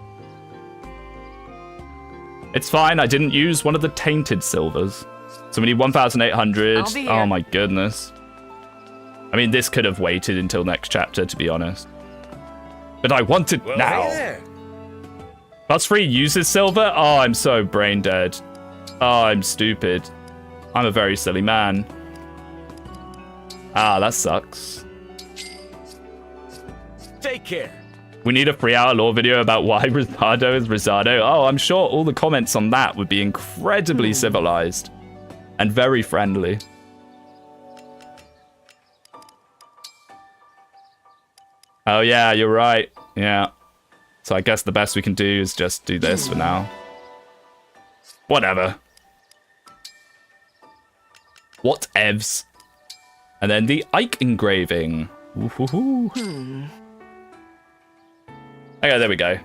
It's fine. I didn't use one of the tainted silvers. So we need 1,800. Oh my goodness. I mean, this could have waited until next chapter, to be honest. But I want it now. Hey +3 uses silver? Oh, I'm so brain dead. Oh, I'm stupid. I'm a very silly man. Ah, that sucks. Take care. We need a 3-hour lore video about why Rosado is Rosado. Oh, I'm sure all the comments on that would be incredibly civilized and very friendly. Oh yeah, you're right. Yeah. So I guess the best we can do is just do this for now. Whatever. Whatevs. And then the Ike engraving. Ooh-hoo-hoo. Okay, there we go.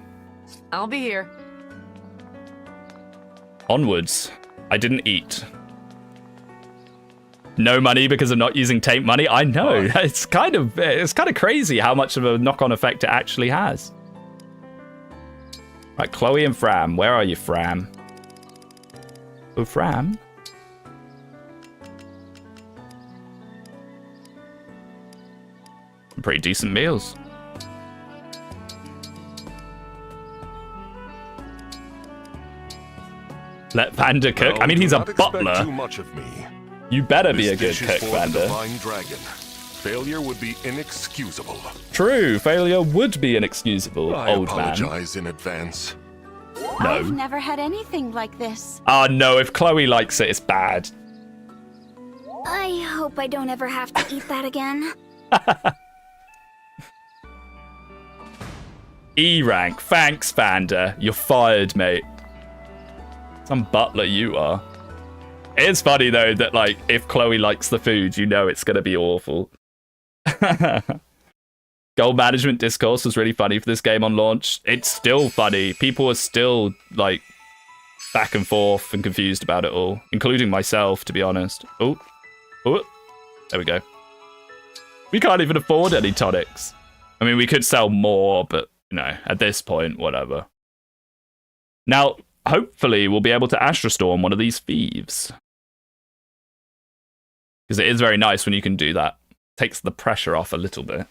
I'll be here. Onwards. I didn't eat. No money because of not using tape money. I know. It's kind of crazy how much of a knock-on effect it actually has. Right, Chloe and Fram. Where are you, Fram? Oh, Fram? Pretty decent meals. Let Vander cook. I mean, he's a butler. Too much of me. You better be a This good dish is cook, for the Vander. Divine Dragon. Failure would be inexcusable. True, failure would be inexcusable, I old man. apologize in advance. No. I've never had anything like this. Oh no, if Chloe likes it, it's bad. I hope I don't ever have to eat that again. E rank. Thanks, Vander. You're fired, mate. Some butler you are. It's funny though that like if Chloe likes the food, you know it's gonna be awful. Goal management discourse was really funny for this game on launch. It's still funny. People are still like back and forth and confused about it all, including myself, to be honest. Oh, there we go. We can't even afford any tonics. I mean, we could sell more, but you know, at this point, whatever. Now, hopefully, we'll be able to Astra Storm one of these thieves. Because it is very nice when you can do that. Takes the pressure off a little bit.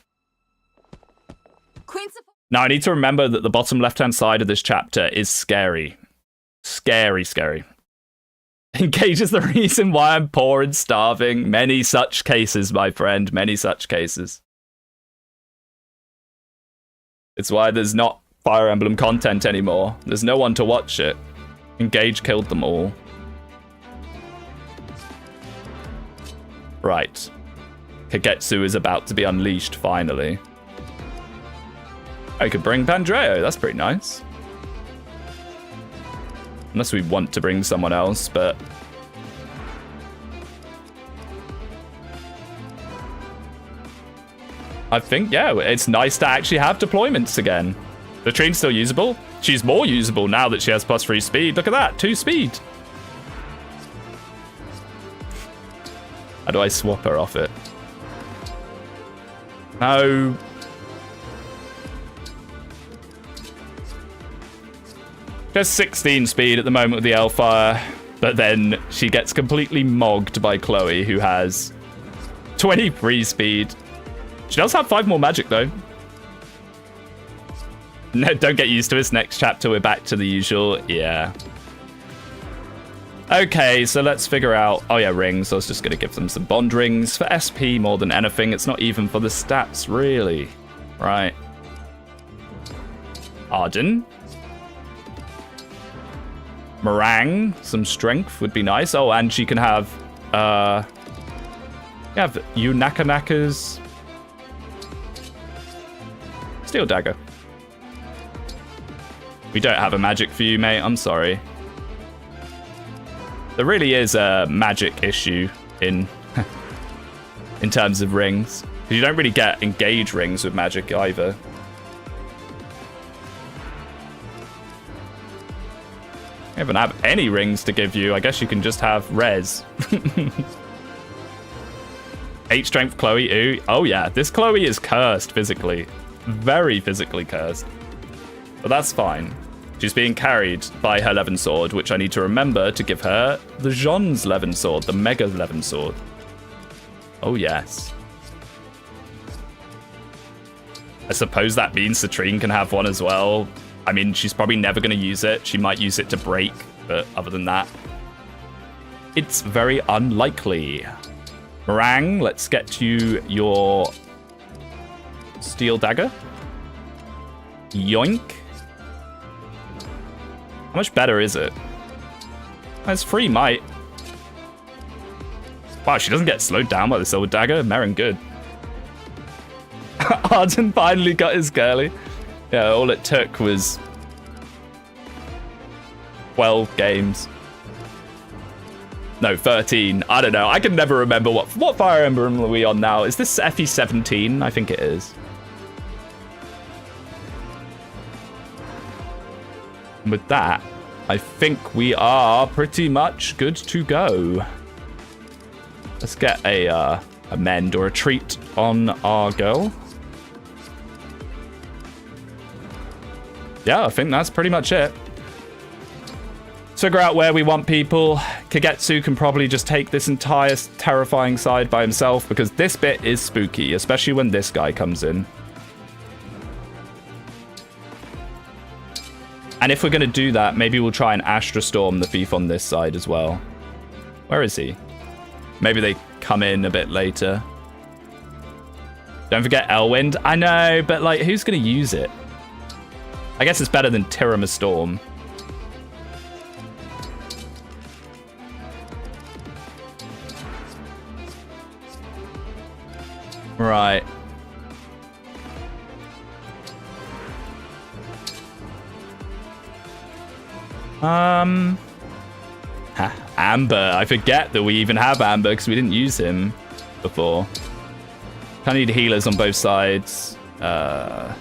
Queen support. Now, I need to remember that the bottom left-hand side of this chapter is scary. Scary, scary. Engage is the reason why I'm poor and starving. Many such cases, my friend. Many such cases. It's why there's not Fire Emblem content anymore. There's no one to watch it. Engage killed them all. Right. Kagetsu is about to be unleashed, finally. I could bring Pandreo. That's pretty nice. Unless we want to bring someone else, but... I think, yeah, it's nice to actually have deployments again. The train's still usable. She's more usable now that she has +3 speed. Look at that, 2 speed. How do I swap her off it? No. Just 16 speed at the moment with the Hellfire, but then she gets completely mogged by Chloe, who has 23 speed. She does have 5 more magic, though. No, don't get used to this. Next chapter, we're back to the usual. Yeah. Okay, so let's figure out... Oh, yeah, rings. I was just going to give them some bond rings for SP more than anything. It's not even for the stats, really. Right. Arden. Meringue. Some strength would be nice. Oh, and she can have... Unakanakas. Steel Dagger. We don't have a magic for you, mate. I'm sorry. There really is a magic issue in terms of rings. Because you don't really get engage rings with magic either. You haven't have any rings to give you. I guess you can just have res. 8 strength Chloe. Ooh. Oh yeah, this Chloe is cursed physically. Very physically cursed. But that's fine. She's being carried by her Levin sword, which I need to remember to give her the Jean's Levin sword, the Mega Levin sword. Oh, yes. I suppose that means Citrine can have one as well. I mean, she's probably never going to use it. She might use it to break, but other than that, it's very unlikely. Meringue, let's get you your Steel Dagger. Yoink. How much better is it? That's free might. Wow, she doesn't get slowed down by the Silver Dagger. Merrin good. Arden finally got his girly. Yeah, all it took was 12 games. No, 13. I don't know. I can never remember what Fire Emblem are we on now. Is this FE17? I think it is. With that, I think we are pretty much good to go. Let's get a mend or a treat on our girl. Yeah, I think that's pretty much it. Figure out where we want people. Kagetsu can probably just take this entire terrifying side by himself because this bit is spooky, especially when this guy comes in. And if we're going to do that, maybe we'll try and Astra Storm the thief on this side as well. Where is he? Maybe they come in a bit later. Don't forget Elwind. I know, but like, who's going to use it? I guess it's better than Tirama Storm. Right. Amber. I forget that we even have Amber because we didn't use him before. I need healers on both sides. I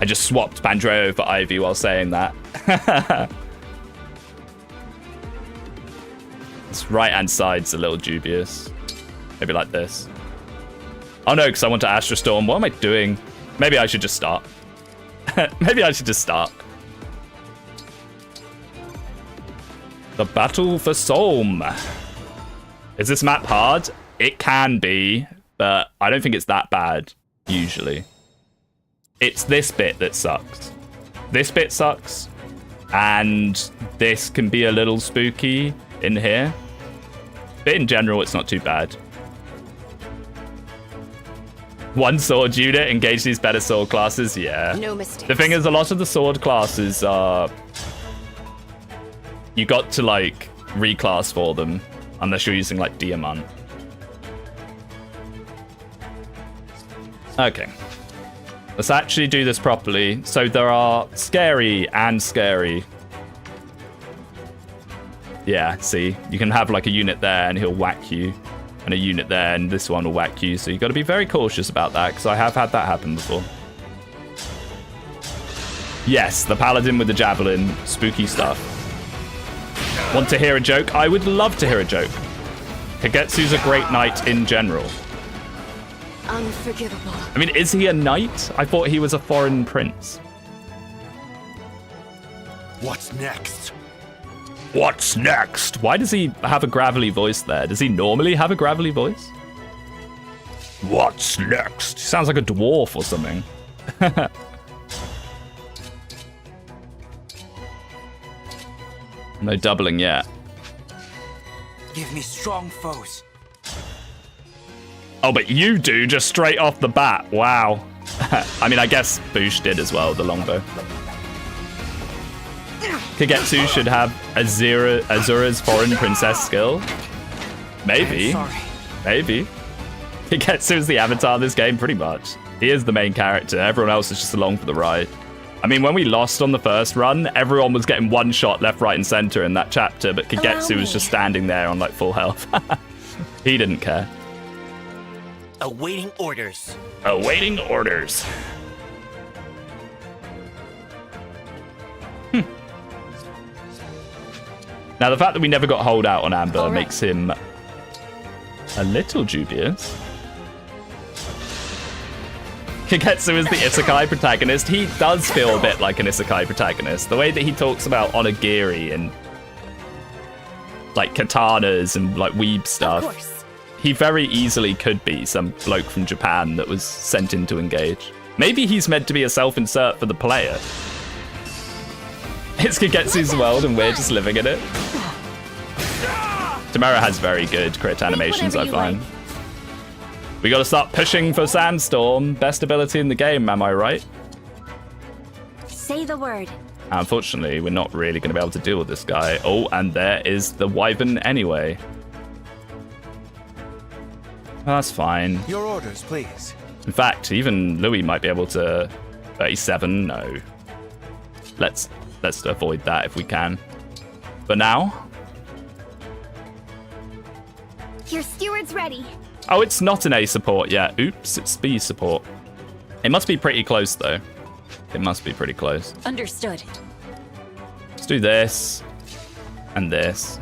just swapped Pandreo for Ivy while saying that. This right-hand side's a little dubious. Maybe like this. Oh no, because I want to Astra Storm. What am I doing? Maybe I should just start. Maybe I should just start. The battle for Solm. Is this map hard? It can be, but I don't think it's that bad, usually. It's this bit that sucks. This bit sucks. And this can be a little spooky in here. But in general, it's not too bad. One sword unit, engage these better sword classes. Yeah. No mistakes. The thing is, a lot of the sword classes are... You got to, like, reclass for them. Unless you're using, like, Diamant. Okay. Let's actually do this properly. So there are scary and scary. Yeah, see? You can have, like, a unit there and he'll whack you. And a unit there and this one will whack you. So you've got to be very cautious about that, because I have had that happen before. Yes, the paladin with the javelin. Spooky stuff. Want to hear a joke? I would love to hear a joke. Kagetsu's a great knight in general. Unforgivable. I mean, is he a knight? I thought he was a foreign prince. What's next? What's next? Why does he have a gravelly voice there? Does he normally have a gravelly voice? What's next? He sounds like a dwarf or something. No doubling yet. Give me strong foes. Oh, but you do just straight off the bat. Wow. I mean, I guess Boosh did as well, the longbow. Kagetsu should have Azura's foreign princess skill. Maybe. Maybe. Kagetsu is the avatar of this game, pretty much. He is the main character. Everyone else is just along for the ride. I mean, when we lost on the first run, everyone was getting one shot left, right, and center in that chapter, but Kagetsu was just standing there on, like, full health. He didn't care. Awaiting orders. Awaiting orders. Now, the fact that we never got hold out on Amber makes him a little dubious. Kagetsu is the isekai protagonist. He does feel a bit like an isekai protagonist. The way that he talks about onigiri and like katanas and like weeb stuff. He very easily could be some bloke from Japan that was sent in to engage. Maybe he's meant to be a self-insert for the player. It's Kagetsu's world and we're just living in it. Tamara has very good crit animations, I find. We gotta start pushing for Sandstorm. Best ability in the game, am I right? Say the word. Unfortunately, we're not really gonna be able to deal with this guy. Oh, and there is the Wyvern anyway. Well, that's fine. Your orders, please. In fact, even Louis might be able to... 37? No. Let's avoid that if we can. But now... Your steward's ready. Oh, it's not an A support yet. Oops, it's B support. It must be pretty close, though. It must be pretty close. Understood. Let's do this. And this.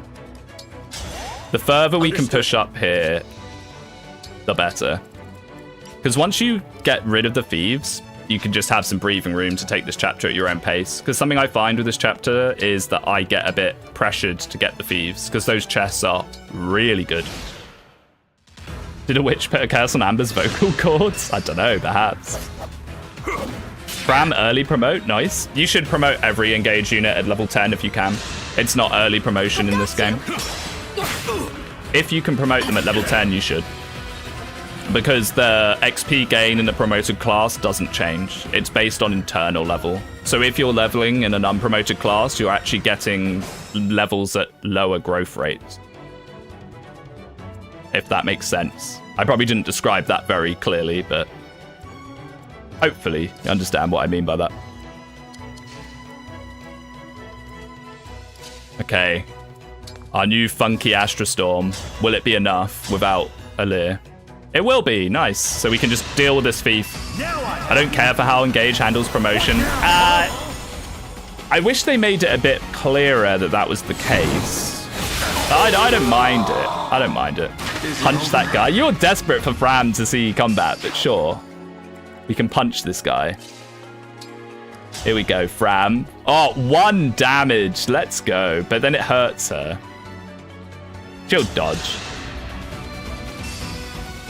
The further we can push up here, the better. Because once you get rid of the thieves, you can just have some breathing room to take this chapter at your own pace. Because something I find with this chapter is that I get a bit pressured to get the thieves, because those chests are really good. Did a witch put a curse on Amber's vocal cords? I don't know, perhaps. Fram early promote, nice. You should promote every engaged unit at level 10 if you can. It's not early promotion in this game. If you can promote them at level 10, you should. Because the XP gain in the promoted class doesn't change. It's based on internal level. So if you're leveling in an unpromoted class, you're actually getting levels at lower growth rates. If that makes sense. I probably didn't describe that very clearly, but hopefully you understand what I mean by that. Okay. Our new funky Astrostorm. Will it be enough without Alir? It will be. Nice. So we can just deal with this thief. I don't care for how Engage handles promotion. I wish they made it a bit clearer that that was the case. I don't mind it. I don't mind it. Punch that guy. You're desperate for Fram to see combat, but sure. We can punch this guy. Here we go, Fram. Oh, 1 damage. Let's go. But then it hurts her. She'll dodge.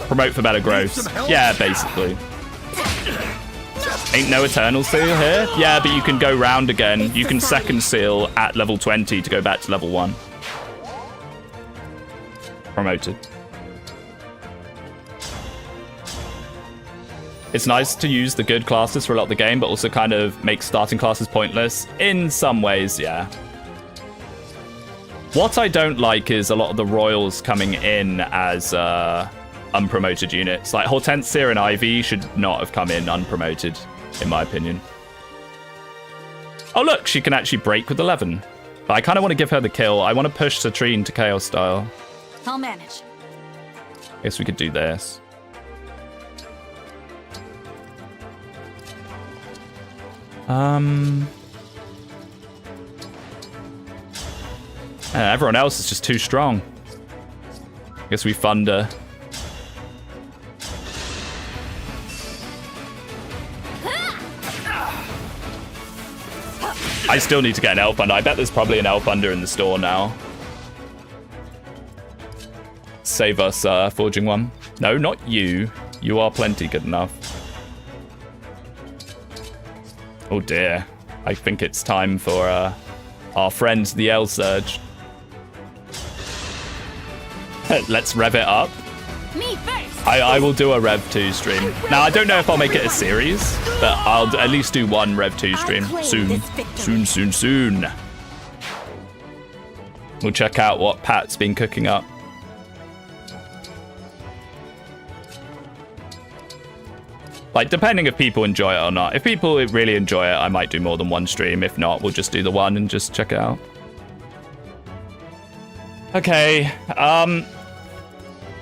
Promote for better growth. Yeah, basically. Ain't no eternal seal here? Yeah, but you can go round again. You can second seal at level 20 to go back to level 1. Promoted. It's nice to use the good classes for a lot of the game, but also kind of make starting classes pointless. In some ways, yeah. What I don't like is a lot of the royals coming in as unpromoted units. Like Hortensia and Ivy should not have come in unpromoted, in my opinion. Oh look, she can actually break with 11. But I kind of want to give her the kill. I want to push Citrine to Chaos style. I'll manage. I guess we could do this. Everyone else is just too strong. I guess we fund her. I still need to get an elf under. I bet there's probably an elf under in the store now. Save us, forging one. No, not you. You are plenty good enough. Oh dear. I think it's time for our friend, the L Surge. Let's rev it up. Me first. I will do a Rev 2 stream. Now, I don't know if I'll make it a series, but I'll at least do one Rev 2 stream. Soon. We'll check out what Pat's been cooking up. Like, depending if people enjoy it or not. If people really enjoy it, I might do more than one stream. If not, we'll just do the one and just check it out. Okay,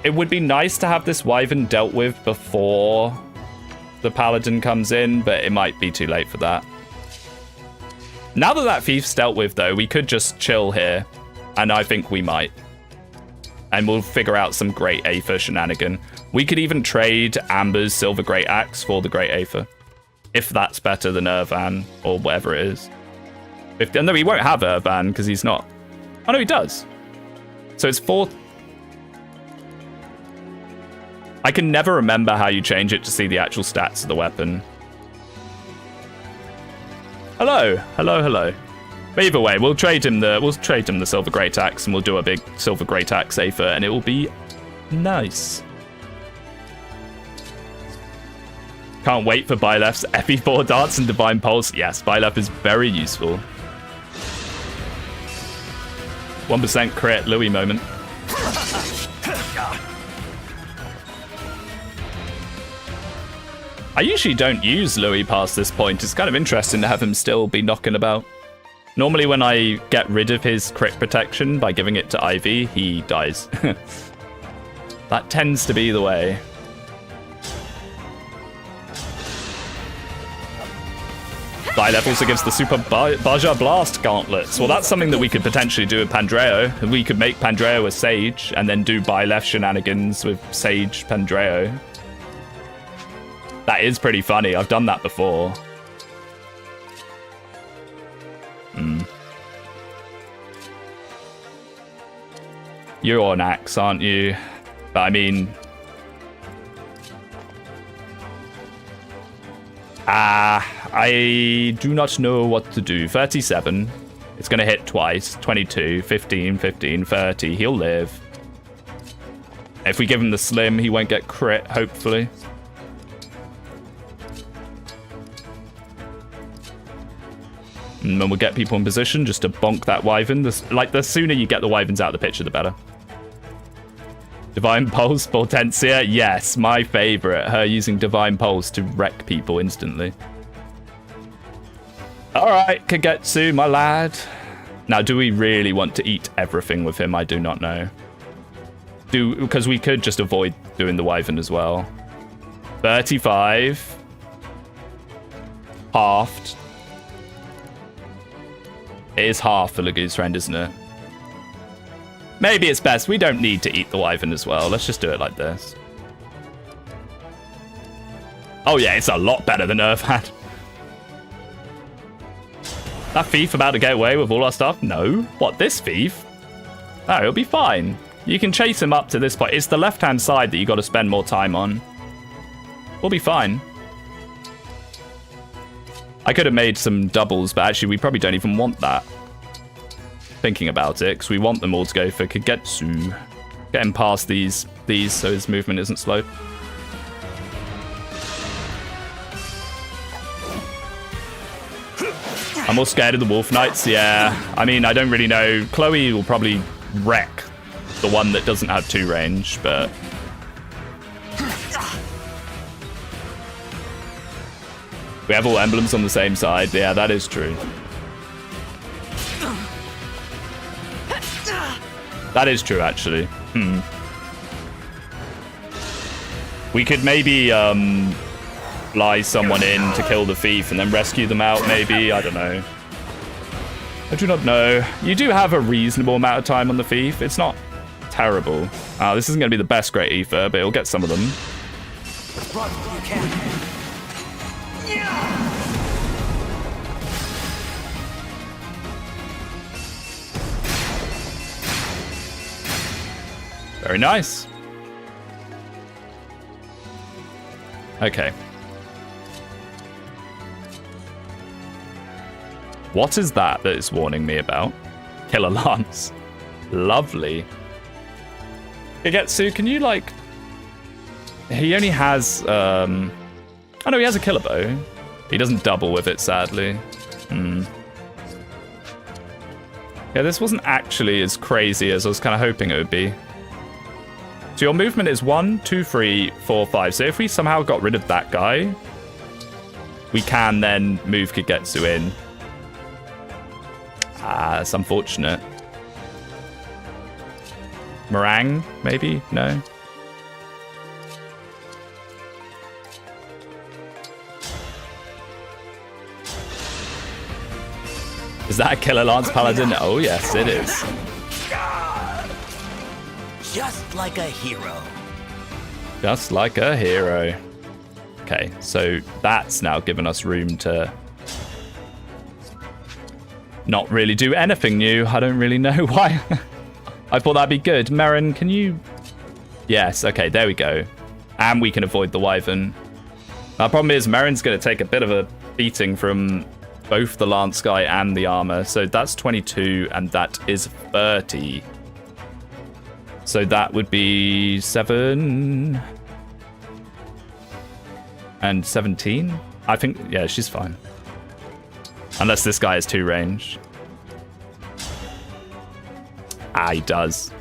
it would be nice to have this Wyvern dealt with before the Paladin comes in, but it might be too late for that. Now that that Thief's dealt with, though, we could just chill here, and I think we might. And we'll figure out some Great Aether shenanigan. We could even trade Amber's Silver Great Axe for the Great Aether, if that's better than Irvan, or whatever it is. No, he won't have Irvan, because he's not. Oh, no, he does. So it's 4... I can never remember how you change it to see the actual stats of the weapon. Hello. But either way, we'll trade him the Silver Great Axe, and we'll do a big Silver Great Axe Aether, and it will be nice. Can't wait for Byleth's FE4 darts and Divine Pulse. Yes, Byleth is very useful. 1% crit Louis moment. I usually don't use Louis past this point. It's kind of interesting to have him still be knocking about. Normally when I get rid of his crit protection by giving it to Ivy, he dies. That tends to be the way. Byleth also gives the Super Baja Blast gauntlets. Well, that's something that we could potentially do with Pandreo. We could make Pandreo a Sage and then do Byleth shenanigans with Sage Pandreo. That is pretty funny. I've done that before. You're an axe, aren't you? But I mean... I do not know what to do. 37. It's going to hit twice. 22, 15, 15, 30. He'll live. If we give him the slim, he won't get crit, hopefully. And then we'll get people in position just to bonk that Wyvern. The sooner you get the Wyverns out of the picture, the better. Divine Pulse, Hortensia. Yes, my favorite. Her using Divine Pulse to wreck people instantly. Alright, Kagetsu, my lad. Now, do we really want to eat everything with him? I do not know. Because we could just avoid doing the Wyvern as well. 35. Halved. It is half for Lagoon's friend, isn't it? Maybe it's best. We don't need to eat the Wyvern as well. Let's just do it like this. Oh yeah, it's a lot better than Irvan. That thief about to get away with all our stuff? No. What, this thief? No, he'll be fine. You can chase him up to this point. It's the left-hand side that you got to spend more time on. We'll be fine. I could have made some doubles, but actually we probably don't even want that. Thinking about it, because we want them all to go for Kagetsu. Get him past these so his movement isn't slowed. I'm more scared of the Wolf Knights, yeah. I mean, I don't really know. Chloe will probably wreck the one that doesn't have 2 range, but... We have all emblems on the same side. Yeah, that is true. That is true, actually. We could maybe fly someone in to kill the thief and then rescue them out, maybe. I don't know. I do not know. You do have a reasonable amount of time on the thief. It's not terrible. This isn't going to be the best Great Ether, but it'll get some of them. Run when you can. Very nice. Okay. What is that it's warning me about? Killer Lance. Lovely. Kagetsu, can you, like... He only has, Oh no, he has a killer bow. He doesn't double with it, sadly. Yeah, this wasn't actually as crazy as I was kind of hoping it would be. So your movement is 1, 2, 3, 4, 5. So if we somehow got rid of that guy, we can then move Kagetsu in. That's unfortunate. Meringue, maybe? No? Is that a Killer Lance Paladin? Oh, yes, it is. Just like a hero. Just like a hero. Okay, so that's now given us room to not really do anything new. I don't really know why. I thought that'd be good. Merrin, can you... Yes, okay, there we go. And we can avoid the Wyvern. Our problem is Merrin's going to take a bit of a beating from both the Lance guy and the armor. So that's 22, and that is 30. So that would be 7 and 17. I think, yeah, she's fine. Unless this guy has 2 range. He does.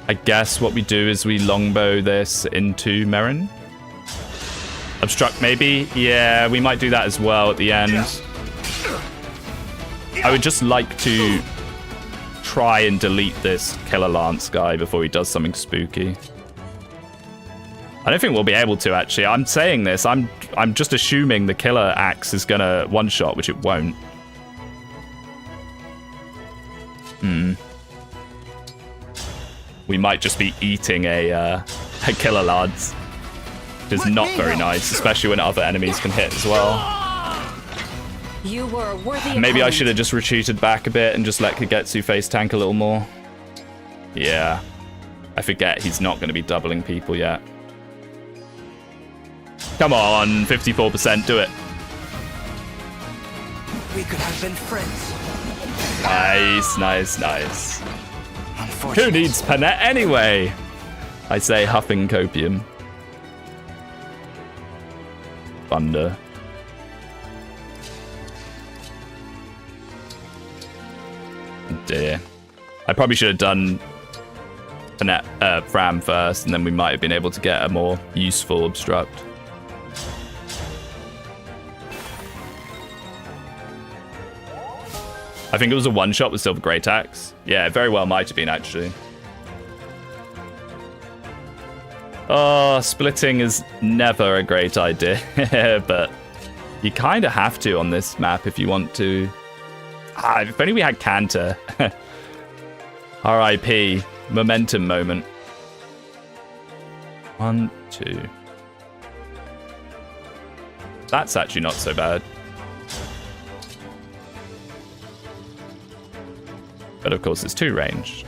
I guess what we do is we longbow this into Merrin. Obstruct, maybe? Yeah, we might do that as well at the end. I would just like to try and delete this Killer Lance guy before he does something spooky. I don't think we'll be able to, actually. I'm saying this. I'm just assuming the Killer Axe is gonna one-shot, which it won't. We might just be eating a Killer Lance. Which is not very nice, especially when other enemies can hit as well. You were a worthy Maybe I opponent. should have just retreated back a bit and just let Kagetsu face tank a little more. Yeah. I forget he's not going to be doubling people yet. Come on, 54%, do it. We could have been friends. Nice, nice, nice. Who Unfortunately. needs Panette anyway? I say huffing copium. Thunder. Dear. I probably should have done Fram first, and then we might have been able to get a more useful obstruct. I think it was a one-shot with Silver Great Axe. Yeah, it very well might have been, actually. Oh, splitting is never a great idea, but you kind of have to on this map if you want to. If only we had Canter. R.I.P. Momentum moment. 1, 2. That's actually not so bad. But of course it's 2 range.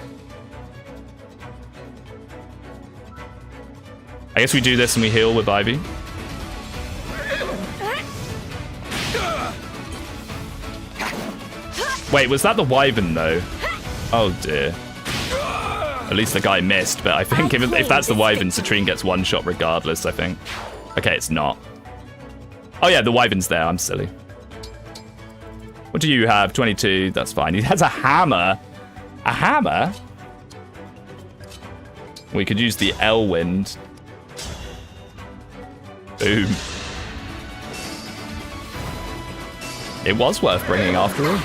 I guess we do this and we heal with Ivy. Wait, was that the Wyvern, though? Oh, dear. At least the guy missed, but I think if that's the Wyvern, Citrine gets one shot regardless, I think. Okay, it's not. Oh, yeah, the Wyvern's there. I'm silly. What do you have? 22. That's fine. He has a hammer. A hammer? We could use the Elwind. Boom. It was worth bringing after all.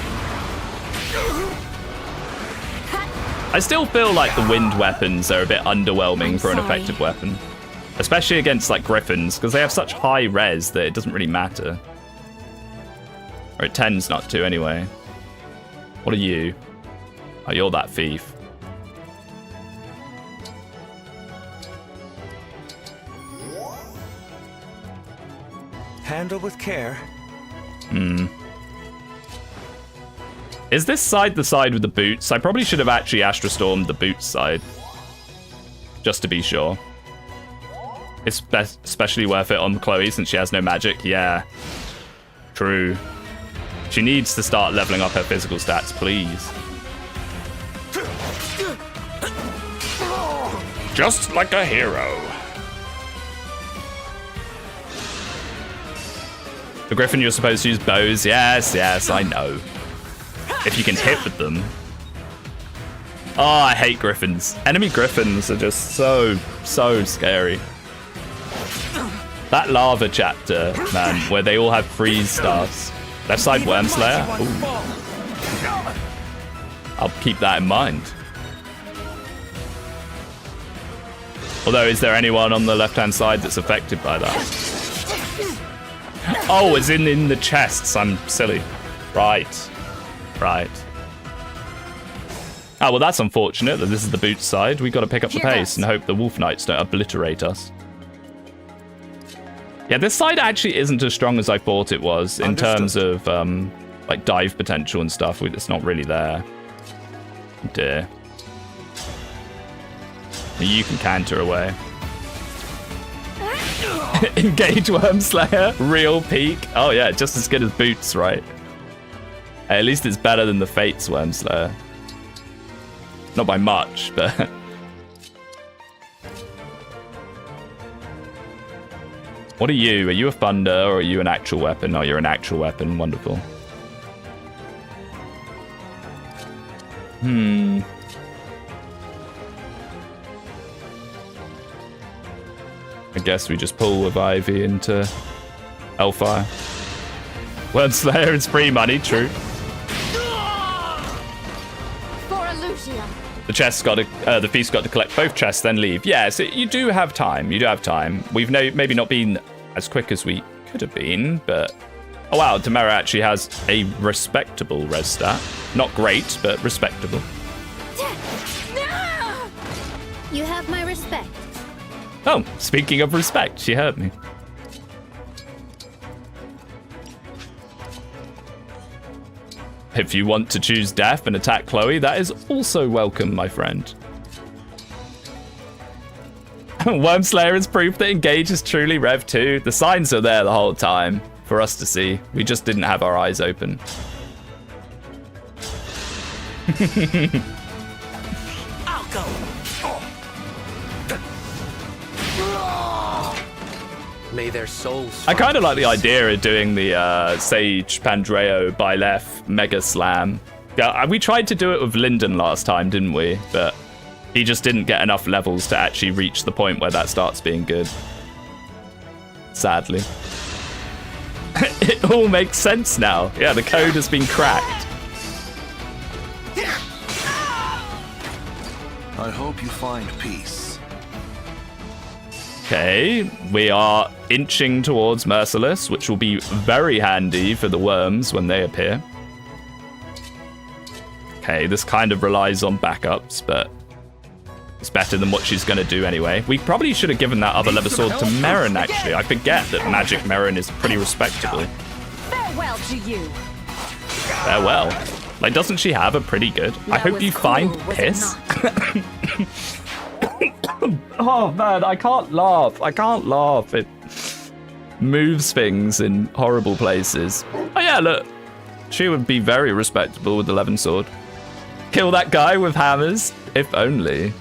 I still feel like the wind weapons are a bit underwhelming for an effective weapon. Especially against like griffins, because they have such high res that it doesn't really matter. Or it tends not to anyway. What are you? Oh, you're that thief. Handle with care. Is this side the side with the boots? I probably should have actually Astra Stormed the boots side. Just to be sure. It's especially worth it on Chloe since she has no magic. Yeah. True. She needs to start leveling up her physical stats, please. Just like a hero. The Griffin, you're supposed to use bows. Yes, yes, I know. If you can hit with them. Oh, I hate Griffins. Enemy Griffins are just so scary. That lava chapter, man, where they all have freeze staffs. Left side Wormslayer? Ooh. I'll keep that in mind. Although, is there anyone on the left-hand side that's affected by that? Oh, it's in the chests. I'm silly. Right. Right. Oh, well, that's unfortunate that this is the boot side. We've got to pick up the pace and hope the Wolf Knights don't obliterate us. Yeah, this side actually isn't as strong as I thought it was in terms of, like, dive potential and stuff. It's not really there. Oh, dear. You can canter away. Engage Wormslayer. Real peak. Oh, yeah, just as good as boots, right? Hey, at least it's better than the Fates Wormslayer. Not by much, but... What are you? Are you a thunder or are you an actual weapon? Oh, you're an actual weapon. Wonderful. I guess we just pull with Ivy into Hellfire. Wormslayer is free money, true. The chest's got to, the feast's got to collect both chests, then leave. Yes, you do have time. You do have time. We've maybe not been as quick as we could have been, but oh wow, Tamara actually has a respectable res stat. Not great, but respectable. You have my respect. Oh, speaking of respect, she heard me. If you want to choose death and attack Chloe, that is also welcome, my friend. Wormslayer is proof that Engage is truly Rev 2. The signs are there the whole time for us to see. We just didn't have our eyes open. I'll go. May their souls. I kind of like the idea of doing the Sage Pandreo by left Mega Slam. Yeah, we tried to do it with Lyndon last time, didn't we? But he just didn't get enough levels to actually reach the point where that starts being good. Sadly. It all makes sense now. Yeah, the code has been cracked. I hope you find peace. Okay, we are inching towards Merciless, which will be very handy for the worms when they appear. Okay, this kind of relies on backups, but it's better than what she's going to do anyway. We probably should have given that other leather sword to Merrin, actually. I forget that Magic Merrin is pretty respectable. Farewell to you. Farewell. Like, doesn't she have a pretty good? I hope you find cruel, piss. Oh man, I can't laugh. I can't laugh. It moves things in horrible places. Oh yeah, look. She would be very respectable with the Levin sword. Kill that guy with hammers, if only.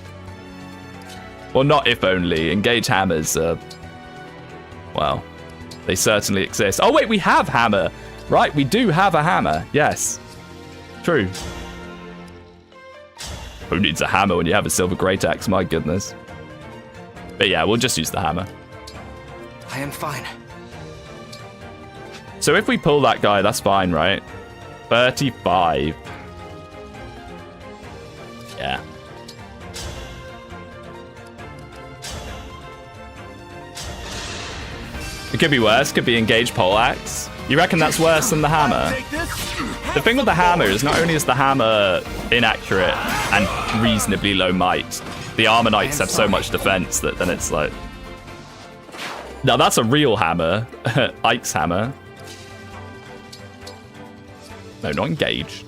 Well, not if only. Engage hammers. Well, they certainly exist. Oh wait, we have hammer. Right, we do have a hammer. Yes. True. Who needs a hammer when you have a silver great axe? My goodness. But yeah, we'll just use the hammer. I am fine. So if we pull that guy, that's fine, right? 35. Yeah. It could be worse. Could be engage poleaxe. You reckon that's worse than the hammer? The thing with the hammer is not only is the hammer inaccurate and reasonably low might, the armor knights have so much defense that then it's like... Now that's a real hammer. Ike's hammer. No, not engage.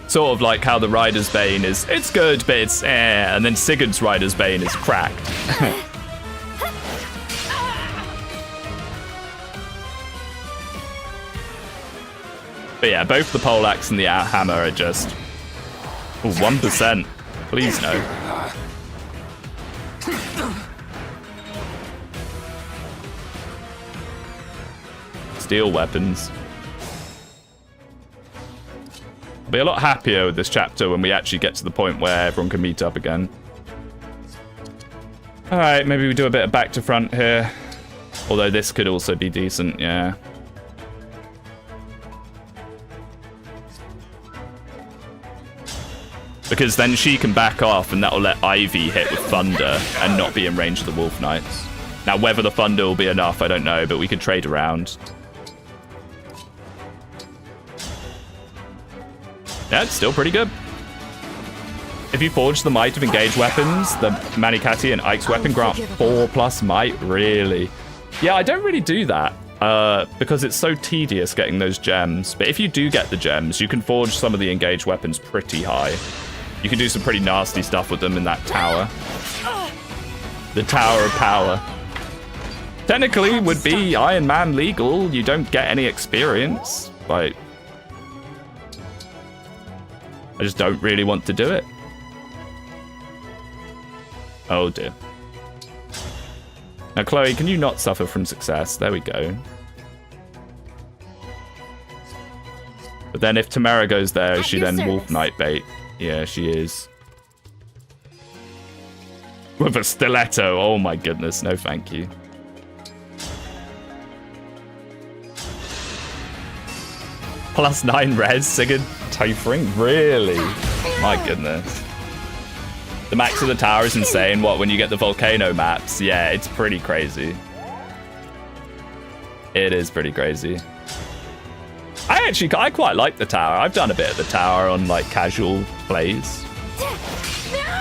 Sort of like how the Rider's Bane is, it's good, but it's eh, and then Sigurd's Rider's Bane is cracked. But yeah, both the poleaxe and the hammer are just... Ooh, 1%. Please no. Steel weapons. I'll be a lot happier with this chapter when we actually get to the point where everyone can meet up again. Alright, maybe we do a bit of back to front here. Although this could also be decent, yeah. Because then she can back off and that'll let Ivy hit with Thunder and not be in range of the Wolf Knights. Now, whether the Thunder will be enough, I don't know, but we could trade around. Yeah, it's still pretty good. If you forge the might of engaged weapons, the Manikati and Ike's weapon grant 4+ might, really? Yeah, I don't really do that. Because it's so tedious getting those gems. But if you do get the gems, you can forge some of the engaged weapons pretty high. You can do some pretty nasty stuff with them in that tower. The Tower of Power. Technically, would be Iron Man legal. You don't get any experience. Like, I just don't really want to do it. Oh dear. Now, Chloe, can you not suffer from success? There we go. But then if Tamara goes there, is she then Wolf Knight bait? Yeah, she is. With a stiletto. Oh my goodness. No, thank you. +9 res, Sigurd Tofring? Really? My goodness. The max of the tower is insane. What, when you get the volcano maps? Yeah, it's pretty crazy. It is pretty crazy. I quite like the tower. I've done a bit of the tower on like casual plays.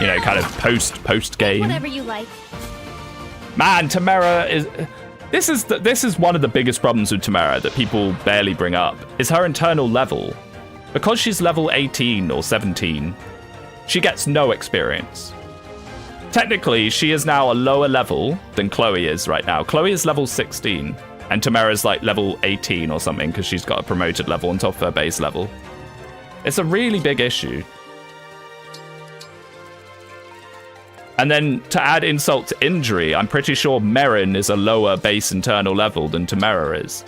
You know, kind of post game. Whatever you like. Man, Tamara is... This is one of the biggest problems with Tamara that people barely bring up, is her internal level. Because she's level 18 or 17, she gets no experience. Technically, she is now a lower level than Chloe is right now. Chloe is level 16, and Tamara's like level 18 or something because she's got a promoted level on top of her base level. It's a really big issue. And then to add insult to injury, I'm pretty sure Merrin is a lower base internal level than Tamara is.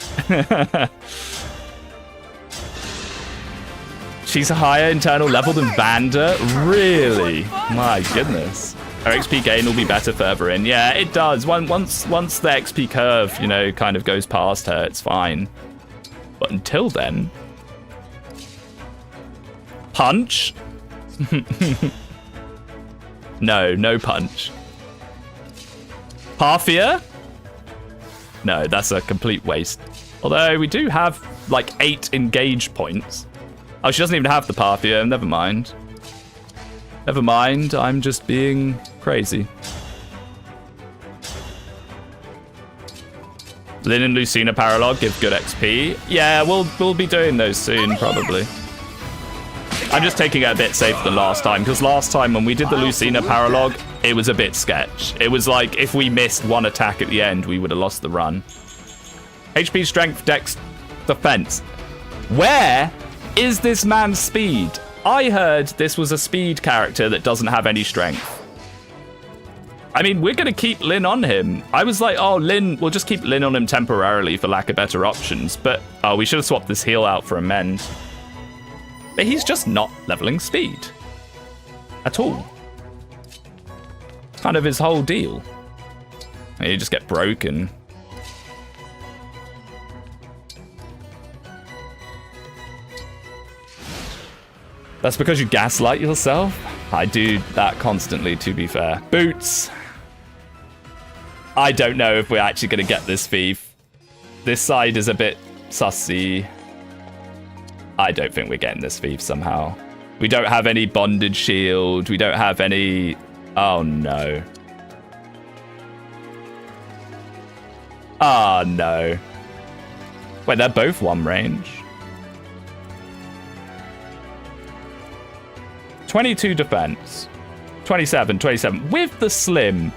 She's a higher internal level than Vanda? Really? My goodness. Her XP gain will be better further in. Yeah, it does. Once the XP curve, you know, kind of goes past her, it's fine. But until then... Punch? No punch. Parthia? No, that's a complete waste. Although we do have like 8 engage points. Oh, she doesn't even have the Parthia. Never mind. Never mind. I'm just being crazy. Lynn and Lucina Paralog give good XP. Yeah, we'll be doing those soon, probably. I'm just taking it a bit safer than last time, because last time when we did the Lucina Paralog, it was a bit sketch. It was like, if we missed one attack at the end, we would have lost the run. HP, Strength, Dex, Defense. Where is this man's speed? I heard this was a speed character that doesn't have any strength. I mean, we're going to keep Lynn on him. I was like, oh, Lynn, we'll just keep Lynn on him temporarily for lack of better options. But, oh, we should have swapped this heal out for a mend. But he's just not leveling speed. At all. Kind of his whole deal. You just get broken. That's because you gaslight yourself? I do that constantly, to be fair. Boots. I don't know if we're actually going to get this thief. This side is a bit sussy. I don't think we're getting this thief somehow. We don't have any bondage shield. We don't have any... Oh, no. Oh, no. Wait, they're both one range. 22 defense. 27. With the slim.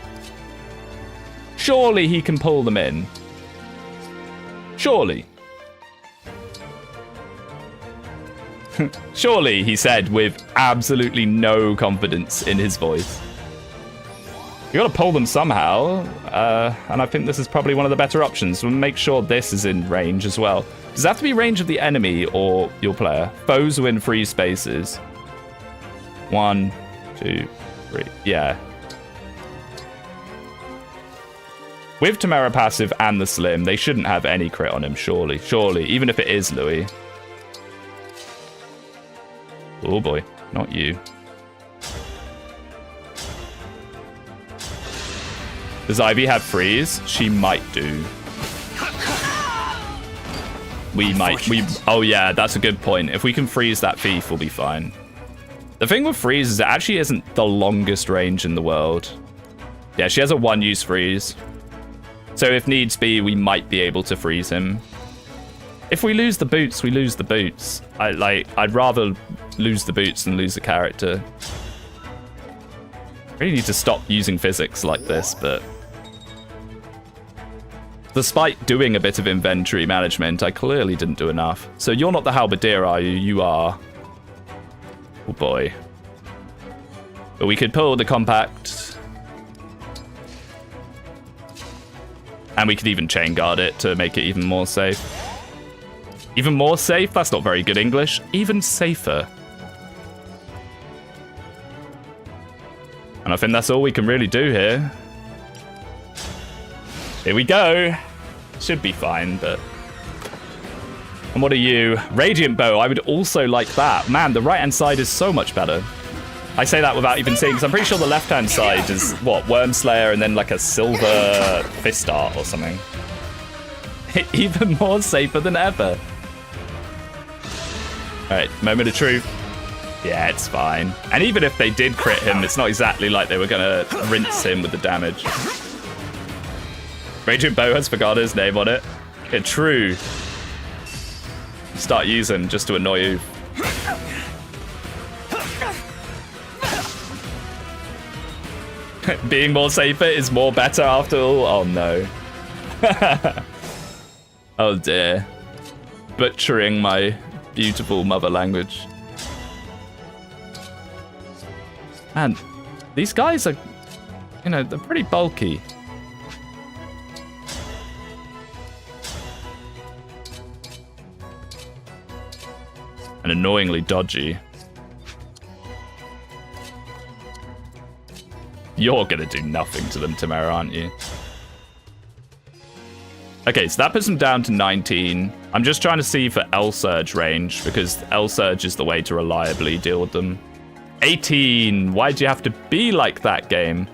Surely he can pull them in. Surely. Surely, he said with absolutely no confidence in his voice. You gotta pull them somehow, and I think this is probably one of the better options. We'll make sure this is in range as well. Does it have to be range of the enemy or your player? Foes win free spaces. 1, 2, 3. Yeah. With Tamara passive and the slim, they shouldn't have any crit on him, surely. Surely, even if it is Louis. Oh boy, not you. Does Ivy have freeze? She might do. Oh yeah, that's a good point. If we can freeze that thief, we'll be fine. The thing with freeze is it actually isn't the longest range in the world. Yeah, she has a 1-use freeze. So if needs be, we might be able to freeze him. If we lose the boots, we lose the boots. I'd rather lose the boots than lose the character. Really need to stop using physics like this, but... Despite doing a bit of inventory management, I clearly didn't do enough. So you're not the halberdier, are you? You are. Oh boy. But we could pull the compact. And we could even chain guard it to make it even more safe. Even more safe? That's not very good English. Even safer. And I think that's all we can really do here. Here we go. Should be fine, but... And what are you? Radiant Bow. I would also like that. Man, the right-hand side is so much better. I say that without even seeing, because I'm pretty sure the left-hand side is, what, Wormslayer and then like a silver fist art or something. Even more safer than ever. Alright, moment of truth. Yeah, it's fine. And even if they did crit him, it's not exactly like they were going to rinse him with the damage. Radiant Bow has Fagada's name on it. Yeah, true. Start using just to annoy you. Being more safer is more better after all. Oh no. Oh dear. Butchering my beautiful mother language. Man, these guys are, you know, they're pretty bulky. And annoyingly dodgy. You're gonna do nothing to them, Tamara, aren't you? Okay, so that puts them down to 19. I'm just trying to see for L-Surge range, because L-Surge is the way to reliably deal with them. 18! Why'd you have to be like that, game?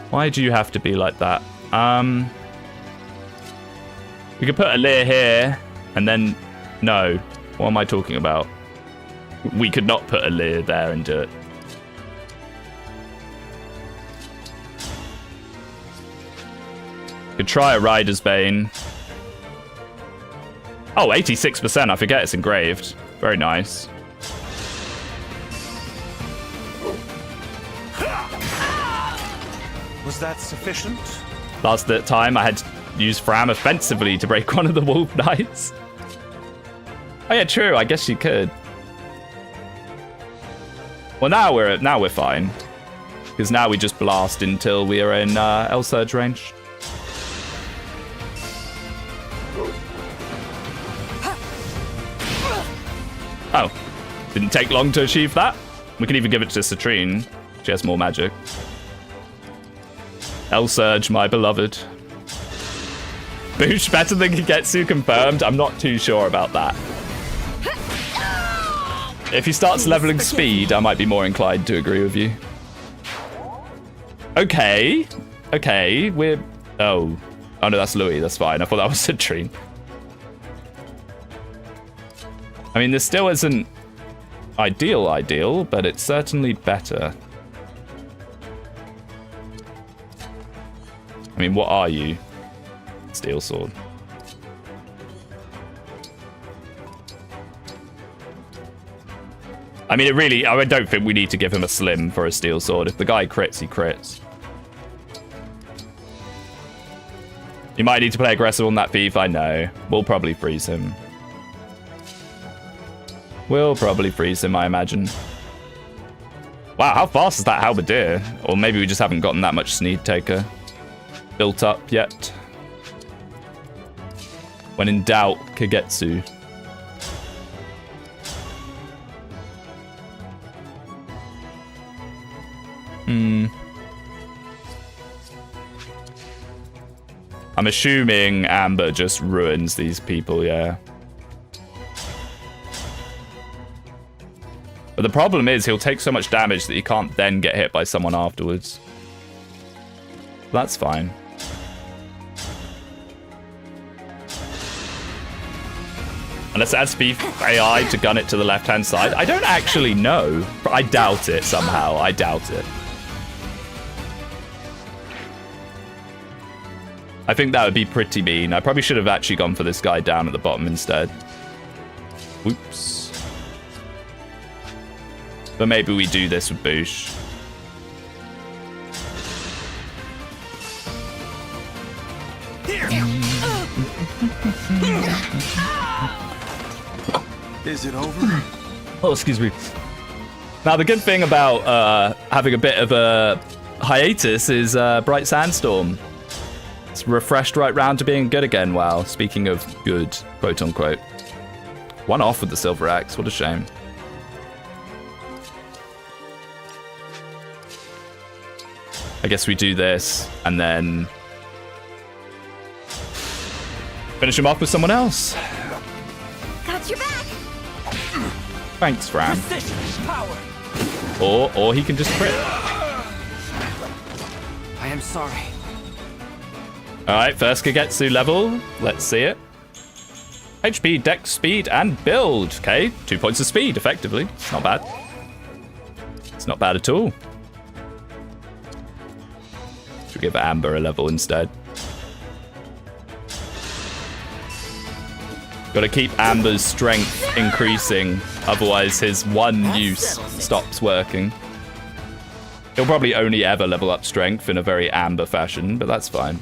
Why do you have to be like that? We could put a Lear here, and then... No. What am I talking about? We could not put a Lear there and do it. Could try a Rider's Bane. Oh, 86%. I forget it's engraved. Very nice. Was that sufficient? Last time I had to use Fram offensively to break one of the Wolf Knights. Oh yeah, true. I guess you could. Well, now we're fine. Because now we just blast until we are in L-Surge range. Oh. Didn't take long to achieve that. We can even give it to Citrine. She has more magic. L-Surge, my beloved. Boosh better than Kagetsu confirmed. I'm not too sure about that. If he starts leveling speed, I might be more inclined to agree with you. Okay. Okay, we're... Oh. Oh no, that's Louis. That's fine. I thought that was Citrine. I mean, this still isn't ideal, but it's certainly better. I mean, what are you? Steel Sword. I mean, I don't think we need to give him a slim for a Steel Sword. If the guy crits, he crits. You might need to play aggressive on that thief, I know. We'll probably freeze him. We'll probably freeze him, I imagine. Wow, how fast is that Halberdier? Or maybe we just haven't gotten that much Sneed Taker built up yet. When in doubt, Kagetsu. I'm assuming Amber just ruins these people, yeah. But the problem is he'll take so much damage that he can't then get hit by someone afterwards. That's fine. Unless it adds speed AI to gun it to the left-hand side. I don't actually know. I doubt it somehow. I doubt it. I think that would be pretty mean. I probably should have actually gone for this guy down at the bottom instead. Whoops. But maybe we do this with Boosh. Is it over? Oh, excuse me. Now, the good thing about having a bit of a hiatus is Bright Sandstorm. It's refreshed right round to being good again. Wow, speaking of good, quote unquote. One off with the Silver Axe, what a shame. I guess we do this and then finish him off with someone else. Got your back. Thanks, Fran. Or he can just crit. I am sorry. Alright, first Kagetsu level. Let's see it. HP, dex, speed, and build. Okay, 2 points of speed, effectively. It's not bad. It's not bad at all. Should we give Amber a level instead? Gotta keep Amber's strength increasing, otherwise his one use stops working. He'll probably only ever level up strength in a very Amber fashion, but that's fine.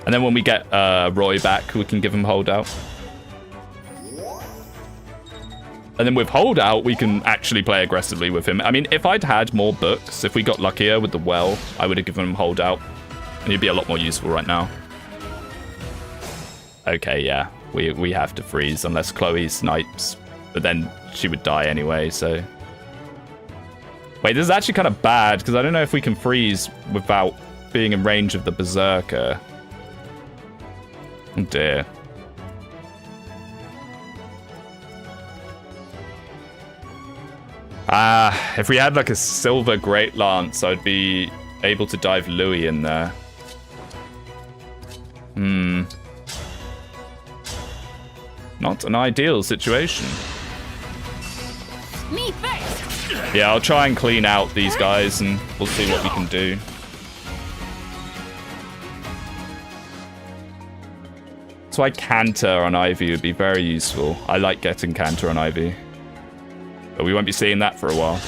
And then when we get Roy back, we can give him Holdout. And then with Holdout, we can actually play aggressively with him. I mean, if I'd had more books, if we got luckier with the well, I would have given him Holdout. And he'd be a lot more useful right now. Okay, yeah. We have to freeze unless Chloe snipes. But then she would die anyway, so... Wait, this is actually kind of bad, because I don't know if we can freeze without being in range of the Berserker. Oh dear. If we had like a silver Great Lance, I'd be able to dive Louis in there. Not an ideal situation. Me first. Yeah, I'll try and clean out these guys and we'll see what we can do. That's why Canter on Ivy would be very useful. I like getting Canter on Ivy. But we won't be seeing that for a while.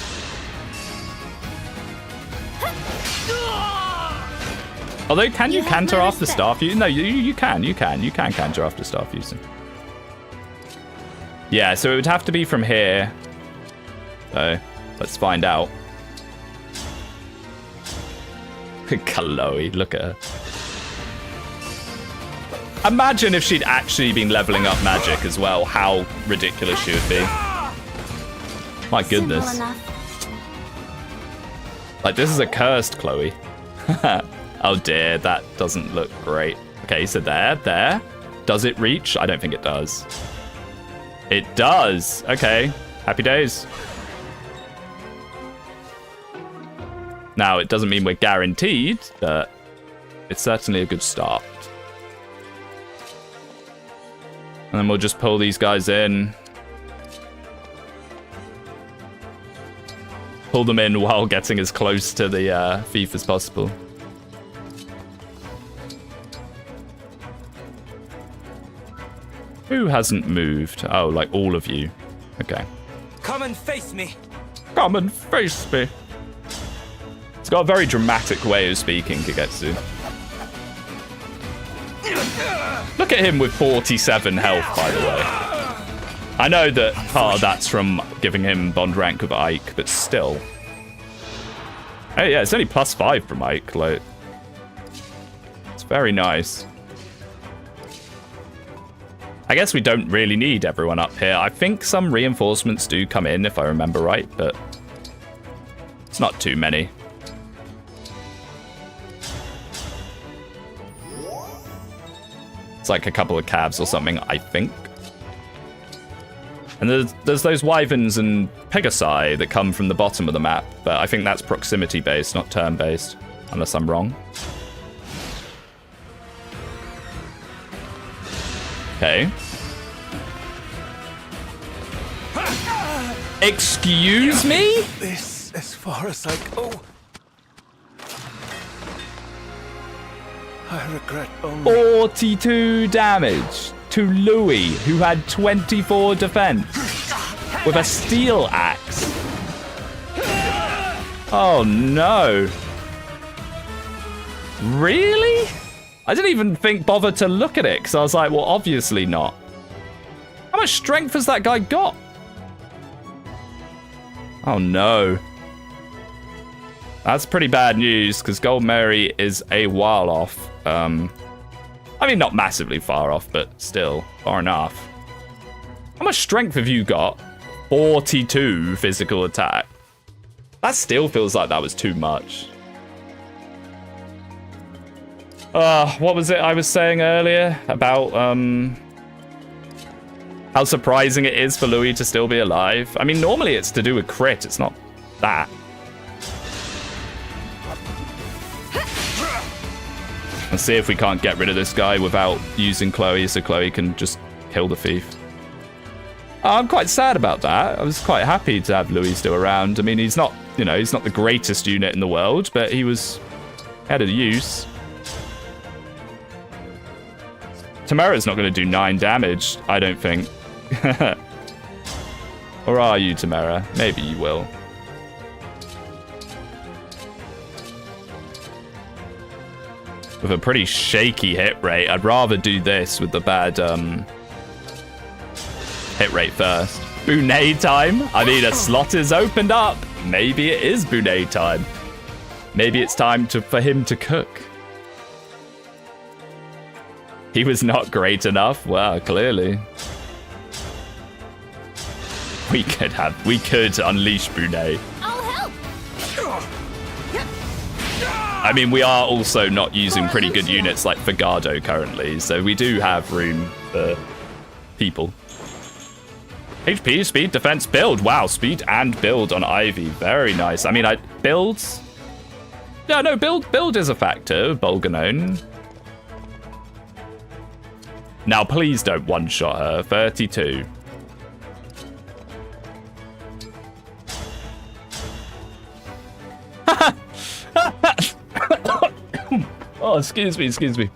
Although, can you Canter after Staff Using? No, you can. You can Canter after Staff Using. Yeah, so it would have to be from here. So, let's find out. Chloe, look at her. Imagine if she'd actually been leveling up magic as well, how ridiculous she would be. My goodness. Like, this is a cursed Chloe. Oh dear, that doesn't look great. Okay, so there. Does it reach? I don't think it does. It does. Okay, happy days. Now, it doesn't mean we're guaranteed, but it's certainly a good start. And then we'll just pull these guys in. Pull them in while getting as close to the thief as possible. Who hasn't moved? Oh, like all of you. Okay. Come and face me. Come and face me. It's got a very dramatic way of speaking, Kagetsu. Look at him with 47 health, by the way. I know that part of that's from giving him bond rank with Ike, but still. Hey, yeah, it's only +5 from Ike. Like, it's very nice. I guess we don't really need everyone up here. I think some reinforcements do come in, if I remember right, but it's not too many. It's like a couple of cabs or something, I think. And there's those wyverns and pegasi that come from the bottom of the map, but I think that's proximity based, not turn based, unless I'm wrong. Okay. Excuse me? This as far as I go. I regret only 42 damage to Louis, who had 24 defense with a steel axe. Oh no. Really? I didn't even bother to look at it, because I was like, well, obviously not. How much strength has that guy got? Oh no. That's pretty bad news, because Gold Mary is a while off. I mean, not massively far off, but still, far enough. How much strength have you got? 42 physical attack. That still feels like that was too much. What was it I was saying earlier about how surprising it is for Louis to still be alive? I mean, normally it's to do with crit, it's not that. Let's see if we can't get rid of this guy without using Chloe, so Chloe can just kill the thief. I'm quite sad about that. I was quite happy to have Louis still around. I mean, he's not, he's not the greatest unit in the world, but he had a use. Tamara's not going to do 9 damage, I don't think. Or are you, Tamara? Maybe you will. With a pretty shaky hit rate. I'd rather do this with the bad hit rate first. Bunet time? I mean, a slot is opened up. Maybe it is Bunet time. Maybe it's time for him to cook. He was not great enough. Well, clearly. We could unleash Bunet. I'll help. I mean, we are also not using pretty good units like Fagado currently, so we do have room for people. HP, speed, defense, build. Wow, speed and build on Ivy. Very nice. I mean, builds. Yeah, no, build is a factor, Bolganone. Now, please don't one-shot her. 32. Oh, excuse me.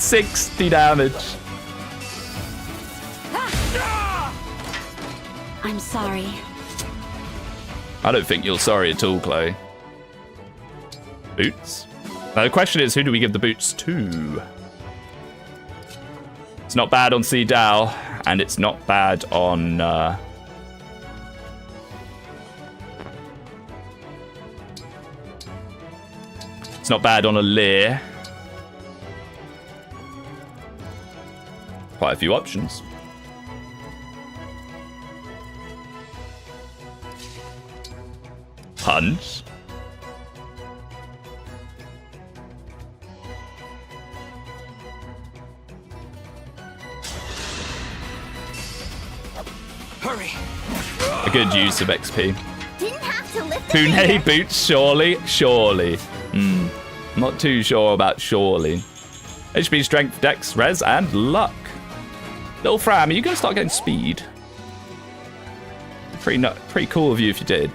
60 damage. I'm sorry. I don't think you're sorry at all, Chloe. Boots? Now the question is, who do we give the boots to? It's not bad on Sea Dow, and it's not bad on... It's not bad on a Lear. Quite a few options. Punch. Hurry. A good use of XP. Didn't have to lift Pune boots, surely? Surely. Not too sure about surely. HP, strength, dex, res, and luck. Little Fram, are you going to start getting speed? Pretty cool of you if you did.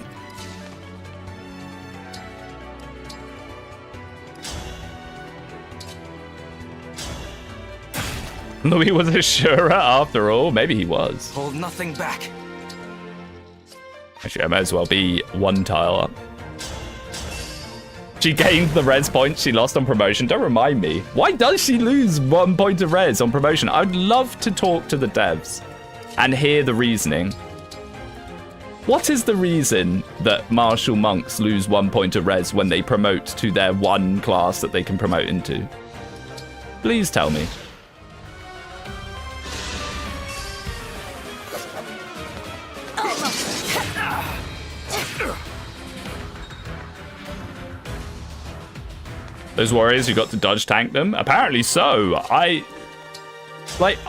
Louis was a Shura after all. Maybe he was. Hold nothing back. Actually, I might as well be one tile up. She gained the res points she lost on promotion. Don't remind me. Why does she lose 1 point of res on promotion? I'd love to talk to the devs and hear the reasoning. What is the reason that martial monks lose 1 point of res when they promote to their one class that they can promote into? Please tell me. Those warriors who got to dodge tank them? Apparently so. I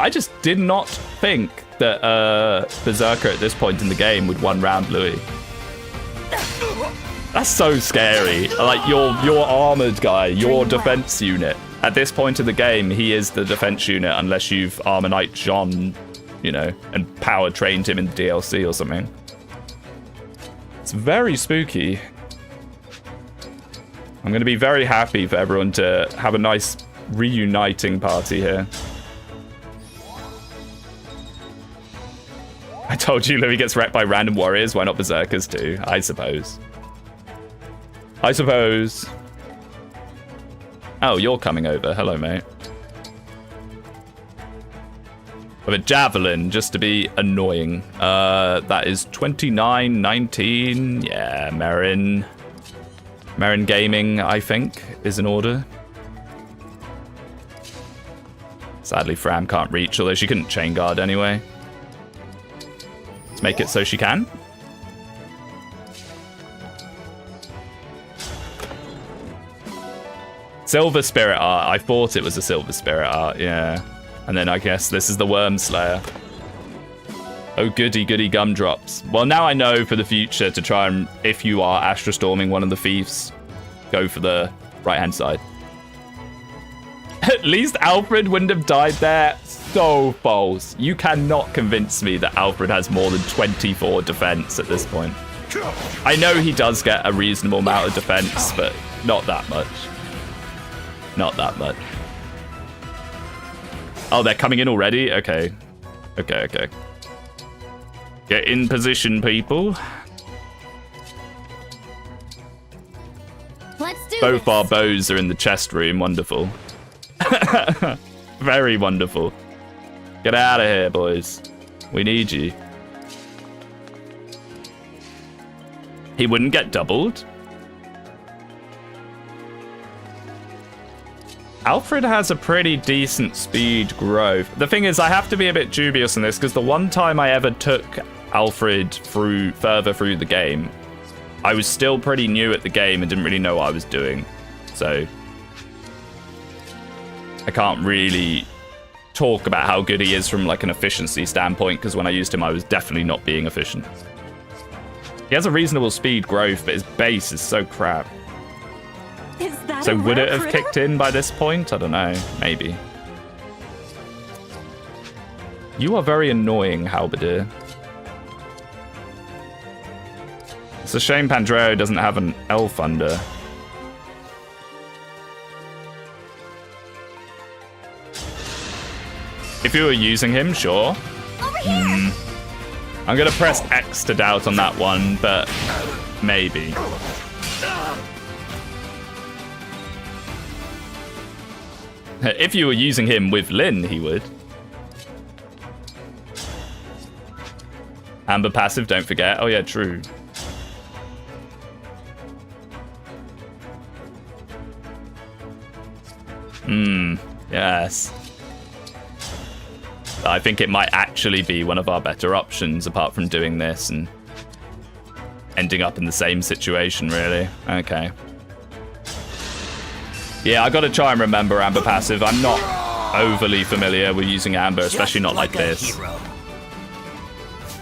just did not think that Berserker at this point in the game would one round Louis. That's so scary. Like your armored guy, your defense unit. At this point in the game, he is the defense unit unless you've Armor Knight John, you know, and power trained him in the DLC or something. It's very spooky. I'm going to be very happy for everyone to have a nice reuniting party here. I told you Louis gets wrecked by random warriors. Why not Berserkers too? I suppose. I suppose. Oh, you're coming over. Hello, mate. With a javelin, just to be annoying. That is 29, 19. Yeah, Marin. Marin Gaming, I think, is in order. Sadly, Fram can't reach, although she couldn't chain guard anyway. Let's make it so she can. Silver Spirit Art. I thought it was a Silver Spirit Art, yeah. And then I guess this is the Worm Slayer. Oh, goody, goody gumdrops. Well, now I know for the future to try and, if you are Astra Storming one of the thieves, go for the right-hand side. At least Alfred wouldn't have died there. So false. You cannot convince me that Alfred has more than 24 defense at this point. I know he does get a reasonable amount of defense, but not that much. Not that much. Oh, they're coming in already? Okay. Okay. Get in position, people. Let's do Both our bows are in the chest room. Wonderful. Very wonderful. Get out of here, boys. We need you. He wouldn't get doubled. Alfred has a pretty decent speed growth. The thing is, I have to be a bit dubious on this because the one time I ever took Alfred further through the game, I was still pretty new at the game and didn't really know what I was doing. So I can't really talk about how good he is from like an efficiency standpoint, because when I used him, I was definitely not being efficient. He has a reasonable speed growth, but his base is so crap. Is that So a would rare it have critter? kicked in by this point? I don't know. Maybe. You are very annoying, Halberdier. It's a shame Pandreo doesn't have an elf under. If you were using him, sure. Over here! I'm gonna press X to doubt on that one, but maybe. If you were using him with Lynn, he would. Amber passive, don't forget. Oh yeah, true. Yes. I think it might actually be one of our better options, apart from doing this and ending up in the same situation, really. Okay. Yeah, I gotta try and remember Amber passive. I'm not overly familiar with using Amber, especially not like this.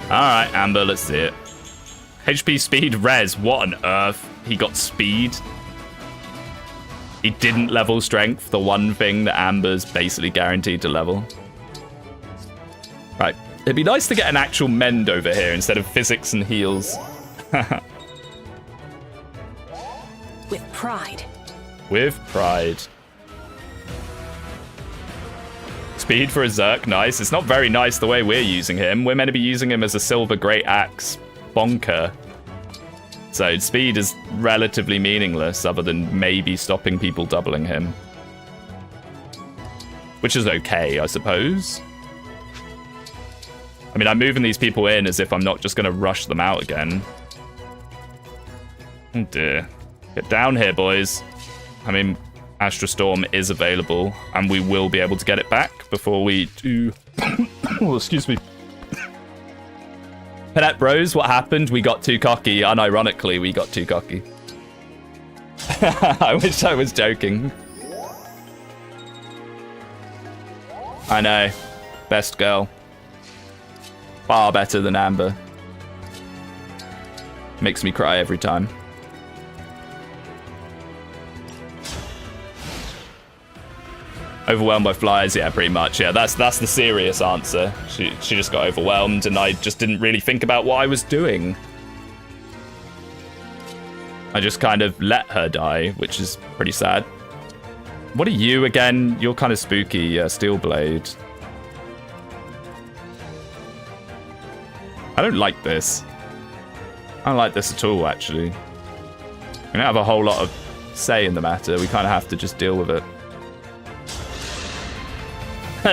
Alright, Amber, let's see it. HP speed res, what on earth? He got speed? He didn't level strength, the one thing that Amber's basically guaranteed to level. Right, it'd be nice to get an actual mend over here instead of physics and heals. With pride. With pride. Speed for a Zerk, nice. It's not very nice the way we're using him. We're meant to be using him as a silver great axe bonker. So speed is relatively meaningless other than maybe stopping people doubling him. Which is okay, I suppose. I mean, I'm moving these people in as if I'm not just going to rush them out again. Oh dear. Get down here, boys. I mean, Astra Storm is available, and we will be able to get it back before we do... Oh, excuse me. Peanut Bros, what happened? We got too cocky. Unironically, we got too cocky. I wish I was joking. I know. Best girl. Far better than Amber. Makes me cry every time. Overwhelmed by flies, yeah, pretty much. Yeah, that's the serious answer. She just got overwhelmed, and I just didn't really think about what I was doing. I just kind of let her die, which is pretty sad. What are you again? You're kind of spooky, Steelblade. I don't like this. I don't like this at all, actually. We don't have a whole lot of say in the matter. We kind of have to just deal with it.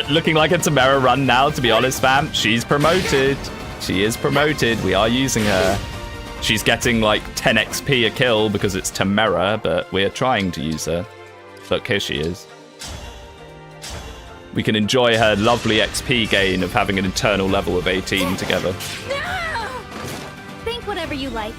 Looking like a Tamara run now, to be honest, fam. She's promoted. She is promoted. We are using her. She's getting like 10 XP a kill because it's Tamara, but we're trying to use her. Look, here she is. We can enjoy her lovely XP gain of having an internal level of 18 together. No! Think whatever you like.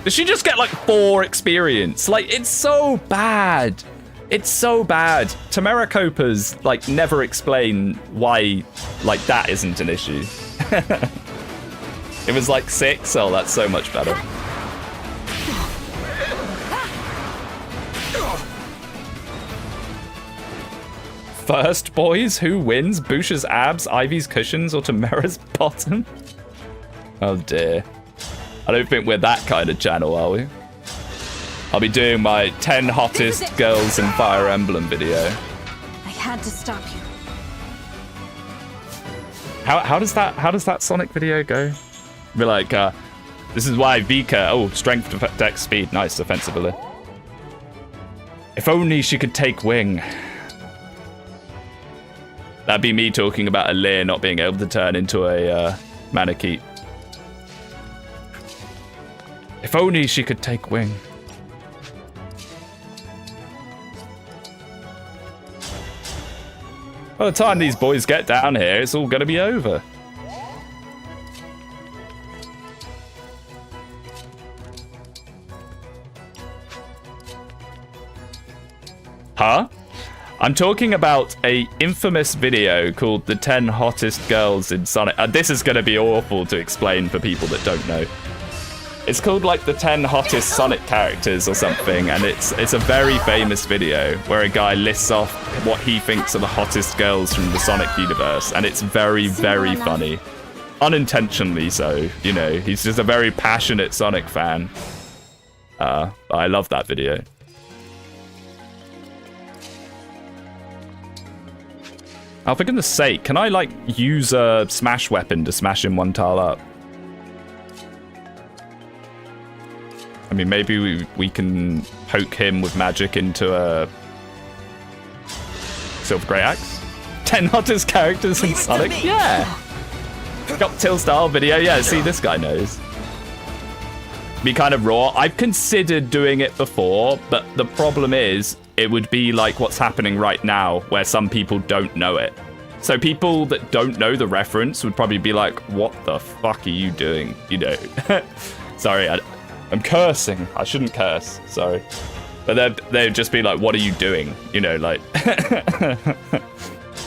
Does she just get like 4 experience? Like, it's so bad. It's so bad. Tamara Copas, like, never explain why, like, that isn't an issue. It was like 6. Oh, that's so much better. First, boys, who wins? Busha's abs, Ivy's cushions, or Tamara's bottom? Oh, dear. I don't think we're that kind of channel, are we? I'll be doing my 10 hottest girls in Fire Emblem video. I had to stop you. How does that Sonic video go? Be like, this is why Vika. Oh, strength, dex, speed, nice, offensive ability. If only she could take wing. That'd be me talking about Alir not being able to turn into a Manakete. If only she could take wing. By the time these boys get down here, it's all going to be over. Huh? I'm talking about a infamous video called The 10 Hottest Girls in Sonic. This is going to be awful to explain for people that don't know. It's called like the 10 hottest Sonic characters or something, and it's a very famous video where a guy lists off what he thinks are the hottest girls from the Sonic universe, and it's very, very funny. Unintentionally so, you know. He's just a very passionate Sonic fan. I love that video. Oh, for goodness sake, can I, like, use a smash weapon to smash him one tile up? I mean, maybe we can poke him with magic into a Silver Grey Axe? 10 hottest characters in Sonic? Yeah! Got Till style video, yeah, see, this guy knows. Be kind of raw. I've considered doing it before, but the problem is, it would be like what's happening right now, where some people don't know it. So people that don't know the reference would probably be like, what the fuck are you doing? You know. Sorry, I'm cursing. I shouldn't curse, sorry. But they'd just be like, what are you doing? You know, like...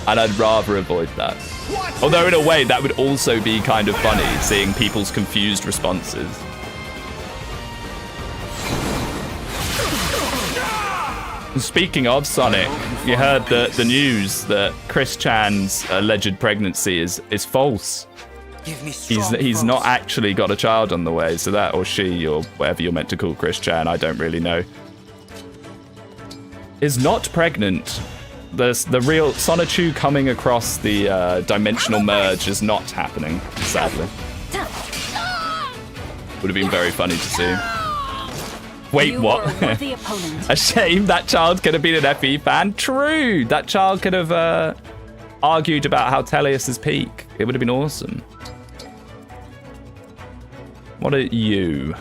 And I'd rather avoid that. Although in a way, that would also be kind of funny, seeing people's confused responses. Speaking of Sonic, you heard the news that Chris Chan's alleged pregnancy is false. He's not actually got a child on the way, so that, or she, or whatever you're meant to call Chris Chan, I don't really know, is not pregnant. The real Sonichu coming across the dimensional merge is not happening, sadly. Would have been very funny to see. Wait, what? A shame that child could have been an FE fan. True, that child could have argued about how Teleus is peak. It would have been awesome. What are you?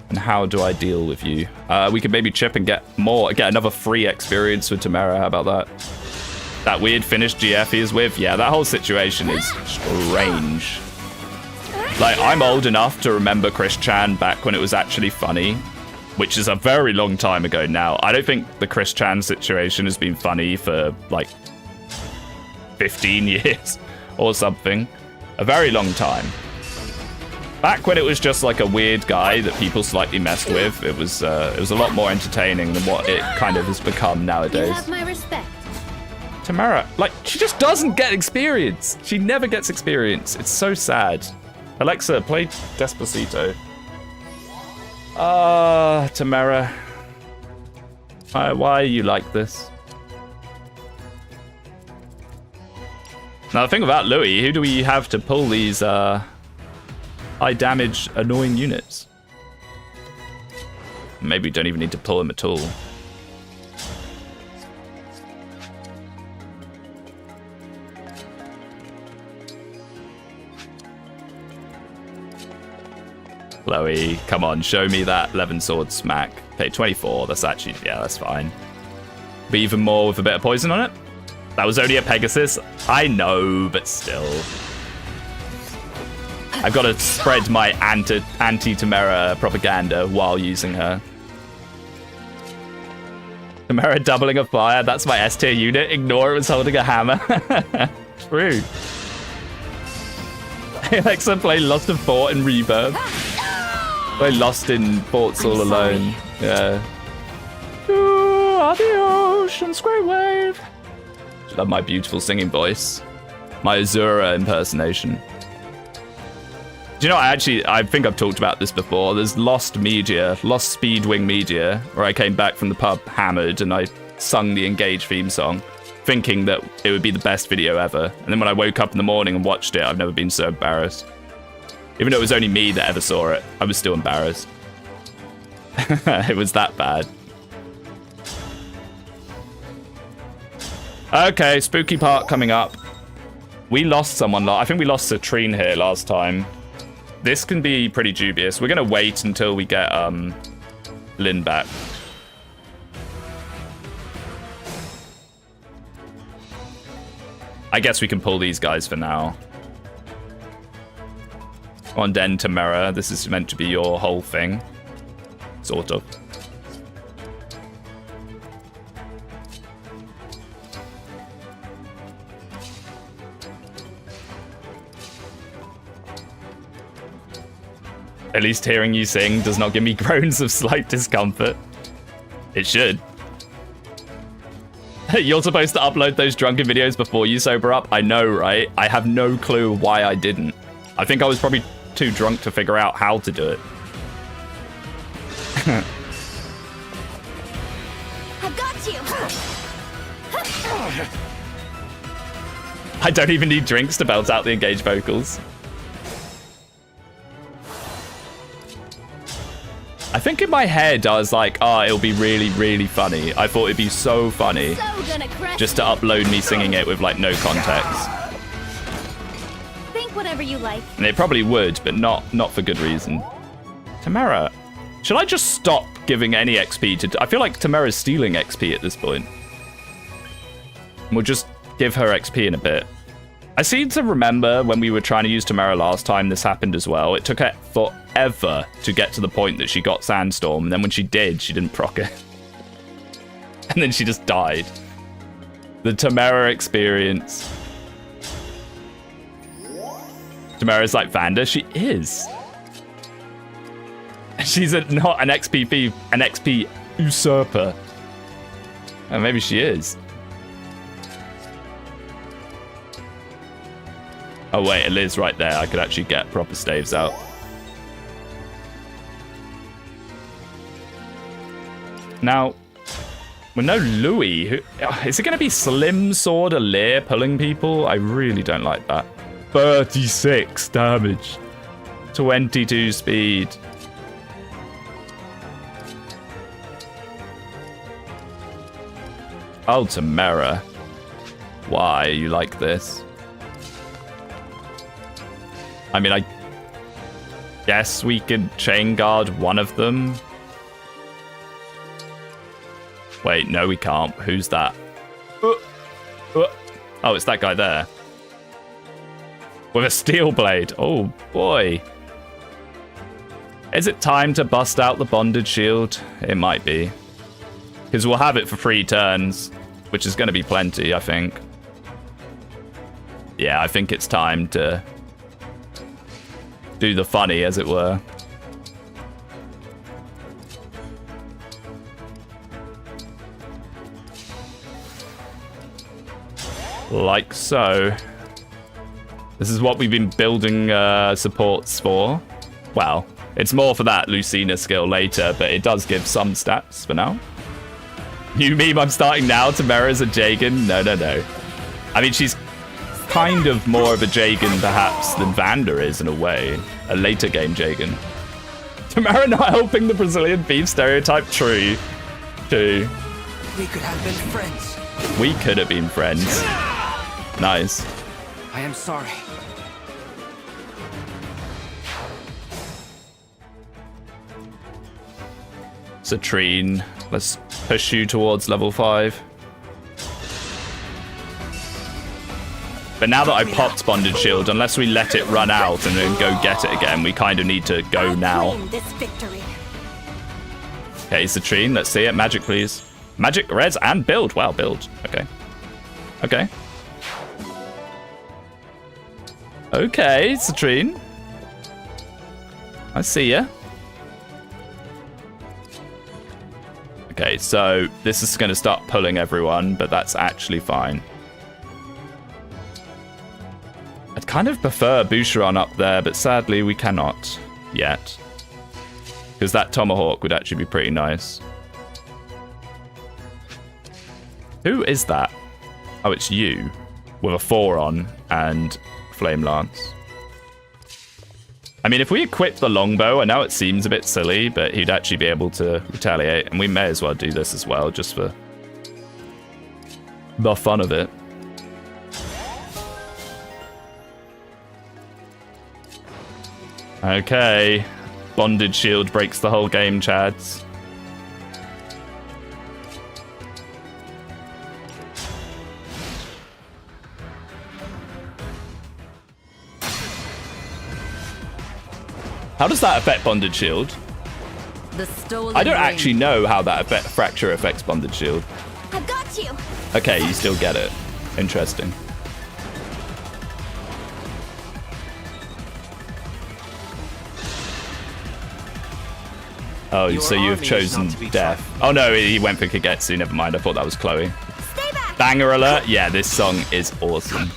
And how do I deal with you? We could maybe chip and get another free experience with Tamara. How about that? That weird Finnish GF he is with. Yeah, that whole situation is strange. Like, I'm old enough to remember Chris Chan back when it was actually funny, which is a very long time ago now. I don't think the Chris Chan situation has been funny for, like, 15 years or something. A very long time. Back when it was just like a weird guy that people slightly messed with, it was a lot more entertaining than what it kind of has become nowadays. You have my respect. Tamara, like, she just doesn't get experience. She never gets experience. It's so sad. Alexa, play Despacito. Tamara. Why are you like this? Now, the thing about Louis, who do we have to pull these high damage, annoying units? Maybe we don't even need to pull him at all. Chloe, come on, show me that 11 sword smack. Okay, 24, that's actually, yeah, that's fine. But even more with a bit of poison on it? That was only a Pegasus. I know, but still. I've got to spread my anti-Tamara propaganda while using her. Tamara doubling a fire, that's my S tier unit. Ignore it was holding a hammer. True. Alexa, play Lost in Fort and Rebirth. Play Lost in Forts all alone. Yeah. You are the ocean's great wave. Love my beautiful singing voice. My Azura impersonation. Do you know, I think I've talked about this before. There's Lost Speedwing Media, where I came back from the pub hammered and I sung the Engage theme song, thinking that it would be the best video ever. And then when I woke up in the morning and watched it, I've never been so embarrassed. Even though it was only me that ever saw it, I was still embarrassed. It was that bad. Okay, spooky part coming up. We lost someone. I think we lost Citrine here last time. This can be pretty dubious. We're going to wait until we get Lynn back. I guess we can pull these guys for now. On Den Tamara, this is meant to be your whole thing. Sort of. At least hearing you sing does not give me groans of slight discomfort. It should. You're supposed to upload those drunken videos before you sober up? I know, right? I have no clue why I didn't. I think I was probably too drunk to figure out how to do it. I've got you. I don't even need drinks to belt out the engaged vocals. I think in my head I was like, oh, it'll be really, really funny. I thought it'd be so funny just to upload me singing it with like no context. Think whatever you like. And it probably would, but not for good reason. Tamara, should I just stop giving any XP to... I feel like Tamara's stealing XP at this point. We'll just give her XP in a bit. I seem to remember when we were trying to use Tamara last time, this happened as well. It took her forever to get to the point that she got Sandstorm, and then when she did, she didn't proc it. And then she just died. The Tamara experience. Tamara's like Vander. She is. She's not an XP usurper. And maybe she is. Oh wait, it is right there. I could actually get proper staves out. Now, with no Louis, is it going to be Slim Sword Lear pulling people? I really don't like that. 36 damage. 22 speed. Oh, Tamara. Why are you like this? I mean, I guess we could chain guard one of them. Wait, no, we can't. Who's that? Oh, it's that guy there. With a steel blade. Oh, boy. Is it time to bust out the bonded shield? It might be. Because we'll have it for 3 turns, which is going to be plenty, I think. Yeah, I think it's time to do the funny, as it were. Like so. This is what we've been building supports for. Well, it's more for that Lucina skill later, but it does give some stats for now. New meme I'm starting now, Tamara's a Jagan. No. I mean, she's kind of more of a Jagan, perhaps, than Vander is, in a way. A later game Jagan. Tamara not helping the Brazilian beef stereotype? True. We could have been friends. We could have been friends. Nice. I am sorry. Citrine, let's push you towards level 5. But now that I popped Bonded Shield, unless we let it run out and then go get it again, we kind of need to go now. Okay, Citrine, let's see it. Magic, please. Magic, res, and build. Wow, build. Okay. Okay, Citrine. I see ya. Okay, so this is going to start pulling everyone, but that's actually fine. I'd kind of prefer Boucheron up there, but sadly we cannot yet. Because that Tomahawk would actually be pretty nice. Who is that? Oh, it's you. With a 4 on and Flame Lance. I mean, if we equip the longbow, I know it seems a bit silly, but he'd actually be able to retaliate. And we may as well do this as well, just for the fun of it. Okay. Bonded Shield breaks the whole game, Chads. How does that affect Bonded Shield? I don't actually know how that fracture affects Bonded Shield. I've got you. Okay, you still get it. Interesting. Oh, so you have chosen death. Oh no, he went for Kagetsu. Never mind. I thought that was Chloe. Stay back. Banger alert. Yeah, this song is awesome.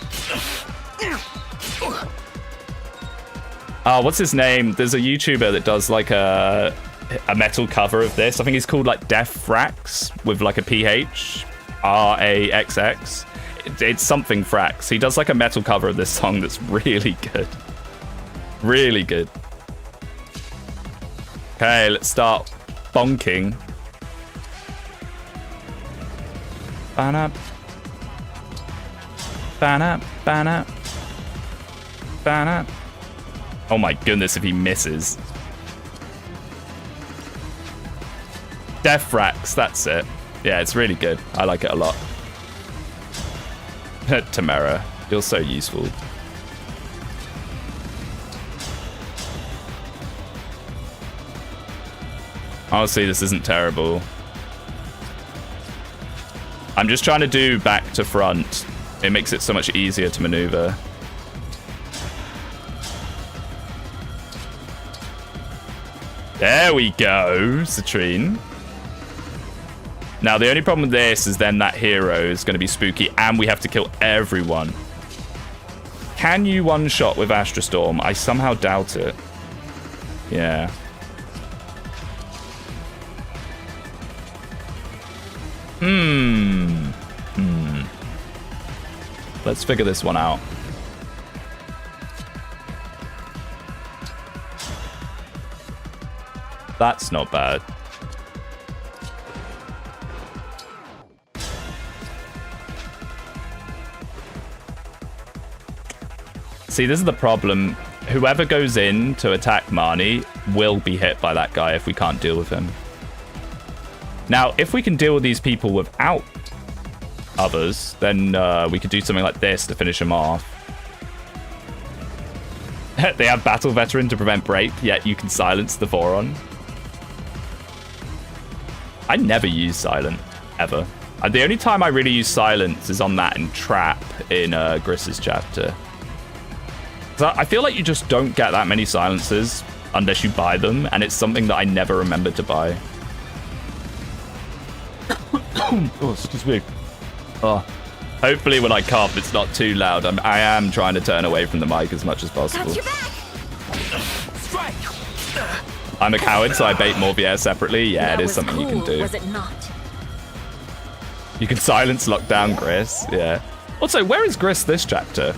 Oh, what's his name? There's a YouTuber that does like a metal cover of this. I think he's called like Death Frax with like a PH. RAXX. it's something Frax. He does like a metal cover of this song that's really good. Really good. Okay, let's start bonking. Banna. Banna. Banna. Banna. Oh my goodness, if he misses. Death Frax, that's it. Yeah, it's really good. I like it a lot. Tamara, you're so useful. Honestly, this isn't terrible. I'm just trying to do back to front. It makes it so much easier to maneuver. There we go, Citrine. Now, the only problem with this is then that hero is going to be spooky and we have to kill everyone. Can you one-shot with Astra Storm? I somehow doubt it. Yeah. Let's figure this one out. That's not bad. See, this is the problem. Whoever goes in to attack Marnie will be hit by that guy if we can't deal with him. Now, if we can deal with these people without others, then we could do something like this to finish them off. They have Battle Veteran to prevent break, yet you can silence the Voron. I never use Silent, ever. The only time I really use Silence is on that and Trap in Griss's chapter. So I feel like you just don't get that many silences unless you buy them, and it's something that I never remember to buy. Oh, excuse me. Oh. Hopefully when I cough, it's not too loud. I am trying to turn away from the mic as much as possible. Got your back. Strike. I'm a coward, so I bait Morbier separately. Yeah, That it is was something cool, you can do. was it not? You can silence lockdown Griss. Yeah. Also, where is Griss this chapter?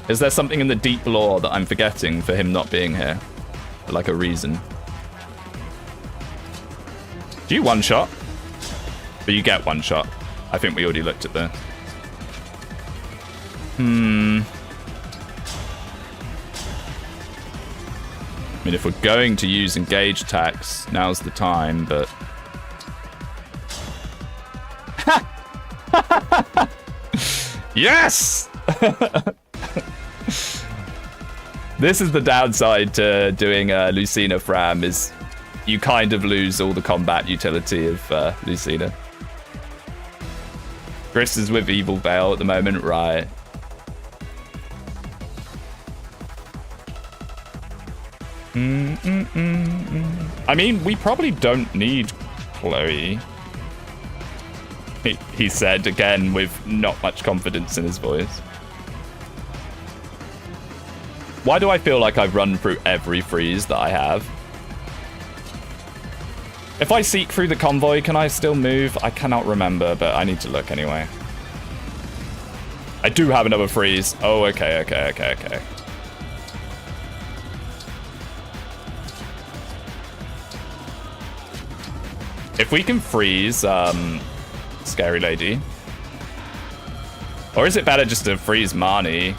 Is there something in the deep lore that I'm forgetting for him not being here? Like a reason. Do you one-shot? But you get one-shot. I think we already looked at this. I mean, if we're going to use engage attacks, now's the time, but... Yes! This is the downside to doing Lucina Fram, is you kind of lose all the combat utility of Lucina. Griss is with Evil Veil at the moment, right? I mean, we probably don't need Chloe. He said, again, with not much confidence in his voice. Why do I feel like I've run through every freeze that I have? If I seek through the convoy, can I still move? I cannot remember, but I need to look anyway. I do have another freeze. Oh, okay. If we can freeze, Scary Lady. Or is it better just to freeze Marnie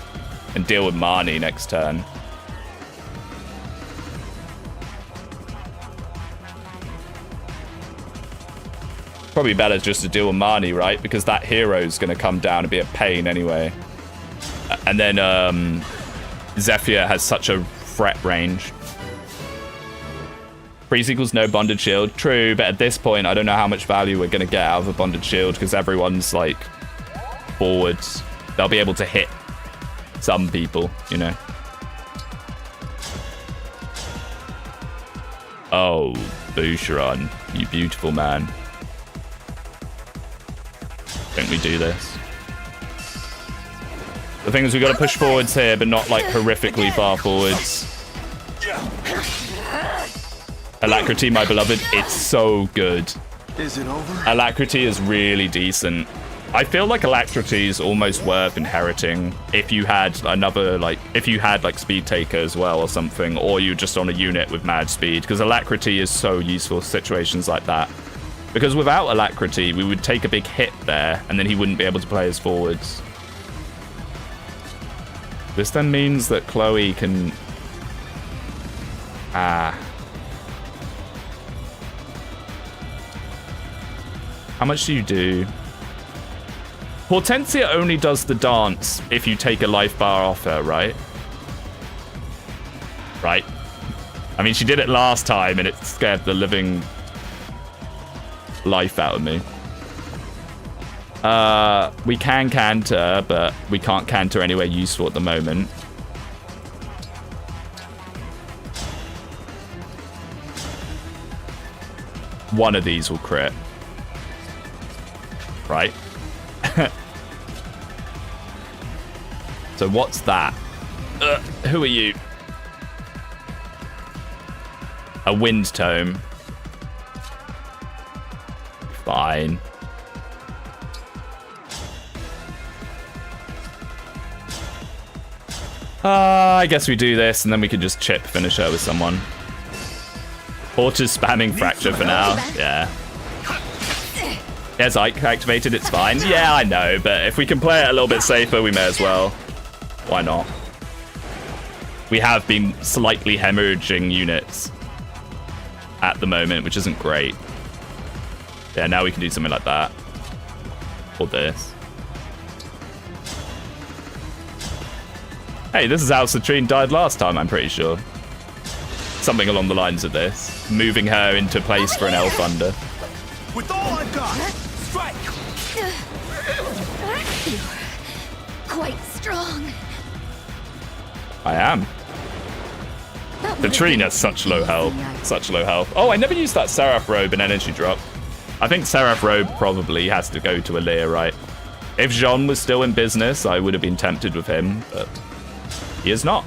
and deal with Marnie next turn? Probably better just to deal with Marnie, right? Because that hero's going to come down and be a pain anyway. And then Zephyr has such a threat range. Freeze equals no bonded shield. True, but at this point, I don't know how much value we're going to get out of a bonded shield because everyone's like forwards. They'll be able to hit some people, you know. Oh, Boucheron, you beautiful man. Think we do this? The thing is, we got to push forwards here, but not like horrifically far forwards. Alacrity, my beloved, it's so good. Is it over? Alacrity is really decent. I feel like Alacrity is almost worth inheriting if you had another, like, if you had, like, Speed Taker as well or something, or you're just on a unit with mad speed, because Alacrity is so useful for situations like that. Because without Alacrity, we would take a big hit there, and then he wouldn't be able to play us forwards. This then means that Chloe can... How much do you do? Hortensia only does the dance if you take a life bar off her, right? Right. I mean, she did it last time, and it scared the living life out of me. We can canter, but we can't canter anywhere useful at the moment. One of these will crit. Right? So what's that? Who are you? A wind tome. Fine. I guess we do this, and then we can just chip finish her with someone. Porter's spamming Fracture for now. Yeah. Yes, Ike activated, it's fine. Yeah, I know, but if we can play it a little bit safer, we may as well. Why not? We have been slightly hemorrhaging units at the moment, which isn't great. Yeah, now we can do something like that. Or this. Hey, this is how Citrine died last time, I'm pretty sure. Something along the lines of this. Moving her into place for an elf under. With all I've got, strike! Quite strong. I am. Citrine has such low health. Such low health. Oh, I never used that Seraph Robe and energy drop. I think Seraph Robe probably has to go to Alear, right? If Jean was still in business, I would have been tempted with him, but he is not.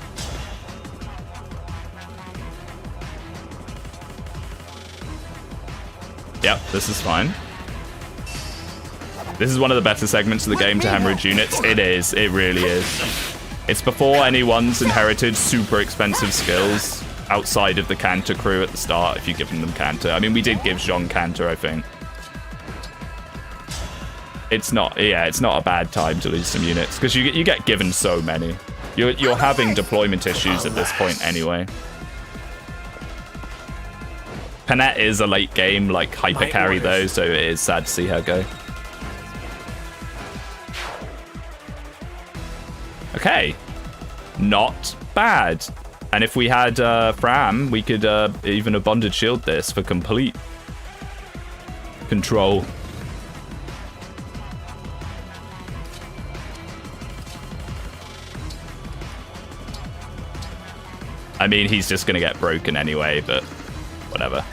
Yep, this is fine. This is one of the better segments of the game to hemorrhage units. It is. It really is. It's before anyone's inherited super expensive skills outside of the Canter crew at the start, if you're giving them Canter. I mean, we did give Jean Canter, I think. It's not, yeah, it's not a bad time to lose some units, because you get given so many. You're having deployment issues at this point anyway. Panette is a late game, like, hyper carry though, so it is sad to see her go. Okay. Not bad. And if we had Fram, we could even have bonded shield this for complete control. I mean, he's just going to get broken anyway, but whatever.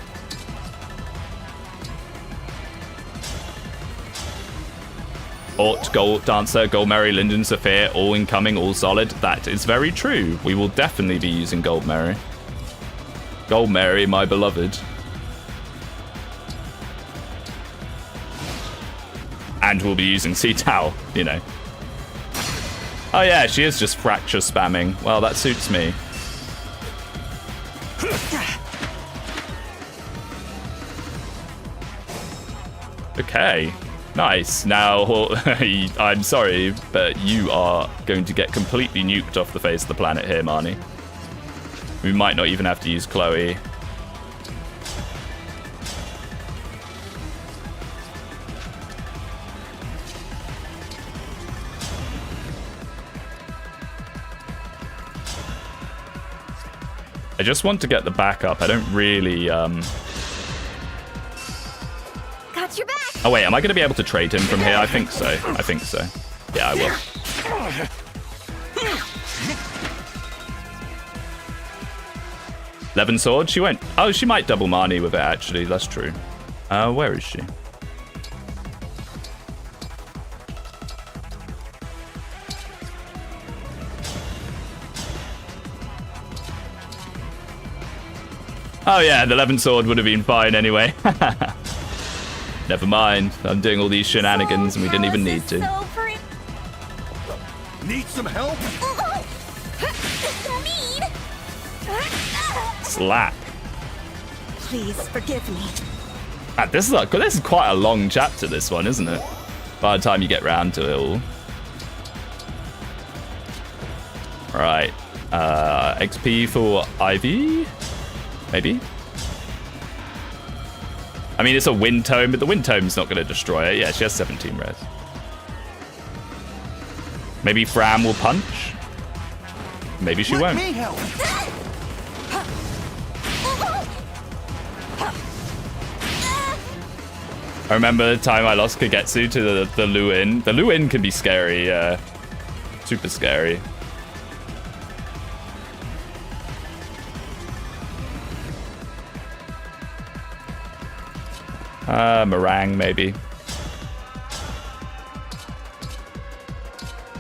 Ort, Gold Dancer, Gold Mary, Linden, Saphir, all incoming, all solid. That is very true. We will definitely be using Gold Mary. Gold Mary, my beloved. And we'll be using Sea Tao, you know. Oh yeah, she is just fracture spamming. Well, that suits me. Okay. Nice. Now, I'm sorry, but you are going to get completely nuked off the face of the planet here, Marnie. We might not even have to use Chloe. I just want to get the backup. I don't really, Got your back. Oh wait, am I going to be able to trade him from here? I think so. I think so. Yeah, I will. Levin Sword, she went... Oh, she might double Marnie with it, actually. That's true. Where is she? Oh yeah, the Levin Sword would have been fine anyway. Never mind. I'm doing all these shenanigans and we didn't even need to. Need some help? Slap. Please forgive me. This is quite a long chapter, this one, isn't it? By the time you get round to it all. Right. XP for Ivy? Maybe? I mean, it's a wind tome, but the wind tome's not going to destroy it. Yeah, she has 17 res. Maybe Fram will punch? Maybe she won't. Let me help. I remember the time I lost Kagetsu to the Luin. The Luin can be scary, yeah. Super scary. Meringue, maybe.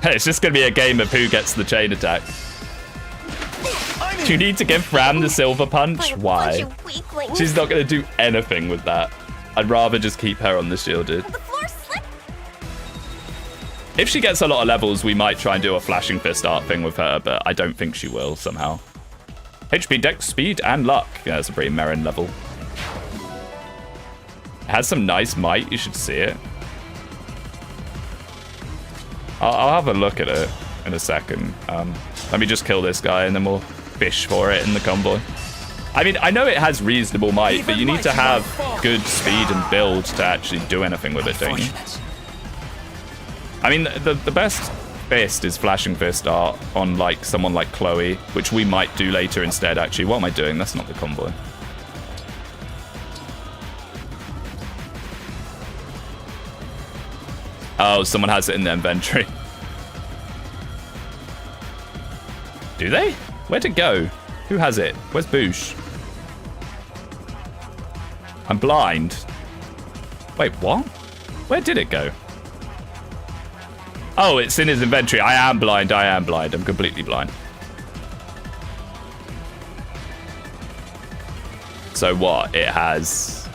It's just gonna be a game of who gets the chain attack. Do you need to give Fram the silver punch? Why? She's not gonna do anything with that. I'd rather just keep her on the shielded. If she gets a lot of levels, we might try and do a flashing fist art thing with her, but I don't think she will somehow. HP, Dex, Speed, and Luck. Yeah, that's a pretty Merrin level. It has some nice might. You should see it. I'll have a look at it in a second. Let me just kill this guy and then we'll fish for it in the convoy. I mean, I know it has reasonable might, but you need to have good speed and build to actually do anything with it, don't you? I mean, the best fist is flashing fist art on like someone like Chloe, which we might do later instead, actually. What am I doing? That's not the convoy. Oh, someone has it in their inventory. Do they? Where'd it go? Who has it? Where's Boosh? I'm blind. Wait, what? Where did it go? Oh, it's in his inventory. I am blind. I am blind. I'm completely blind. So what? It has...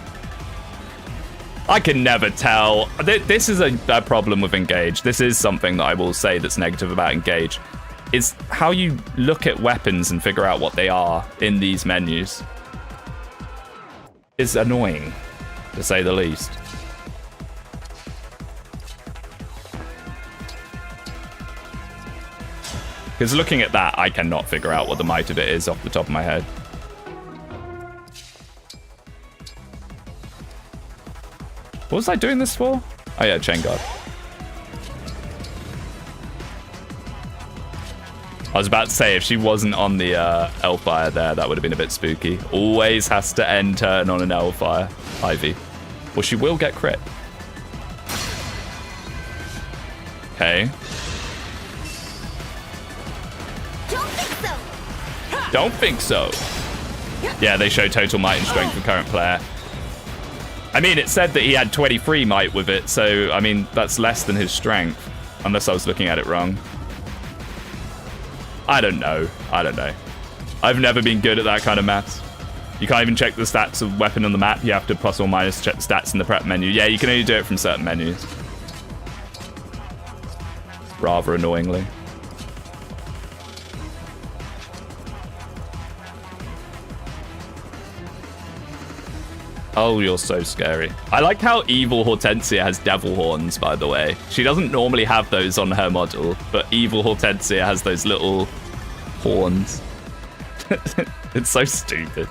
I can never tell. This is a problem with Engage. This is something that I will say that's negative about Engage. Is how you look at weapons and figure out what they are in these menus. Is annoying, to say the least. Because looking at that, I cannot figure out what the might of it is off the top of my head. What was I doing this for? Oh yeah, chain guard. I was about to say, if she wasn't on the Hellfire there, that would have been a bit spooky. Always has to end turn on an Hellfire, Ivy. Well, she will get crit. Okay. Don't think so. Yeah, they show total might and strength for current player. I mean, it said that he had 23 might with it, so, I mean, that's less than his strength. Unless I was looking at it wrong. I don't know. I don't know. I've never been good at that kind of maths. You can't even check the stats of weapon on the map. You have to plus or minus check the stats in the prep menu. Yeah, you can only do it from certain menus. Rather annoyingly. Oh, you're so scary. I like how evil Hortensia has devil horns, by the way. She doesn't normally have those on her model, but evil Hortensia has those little horns. It's so stupid.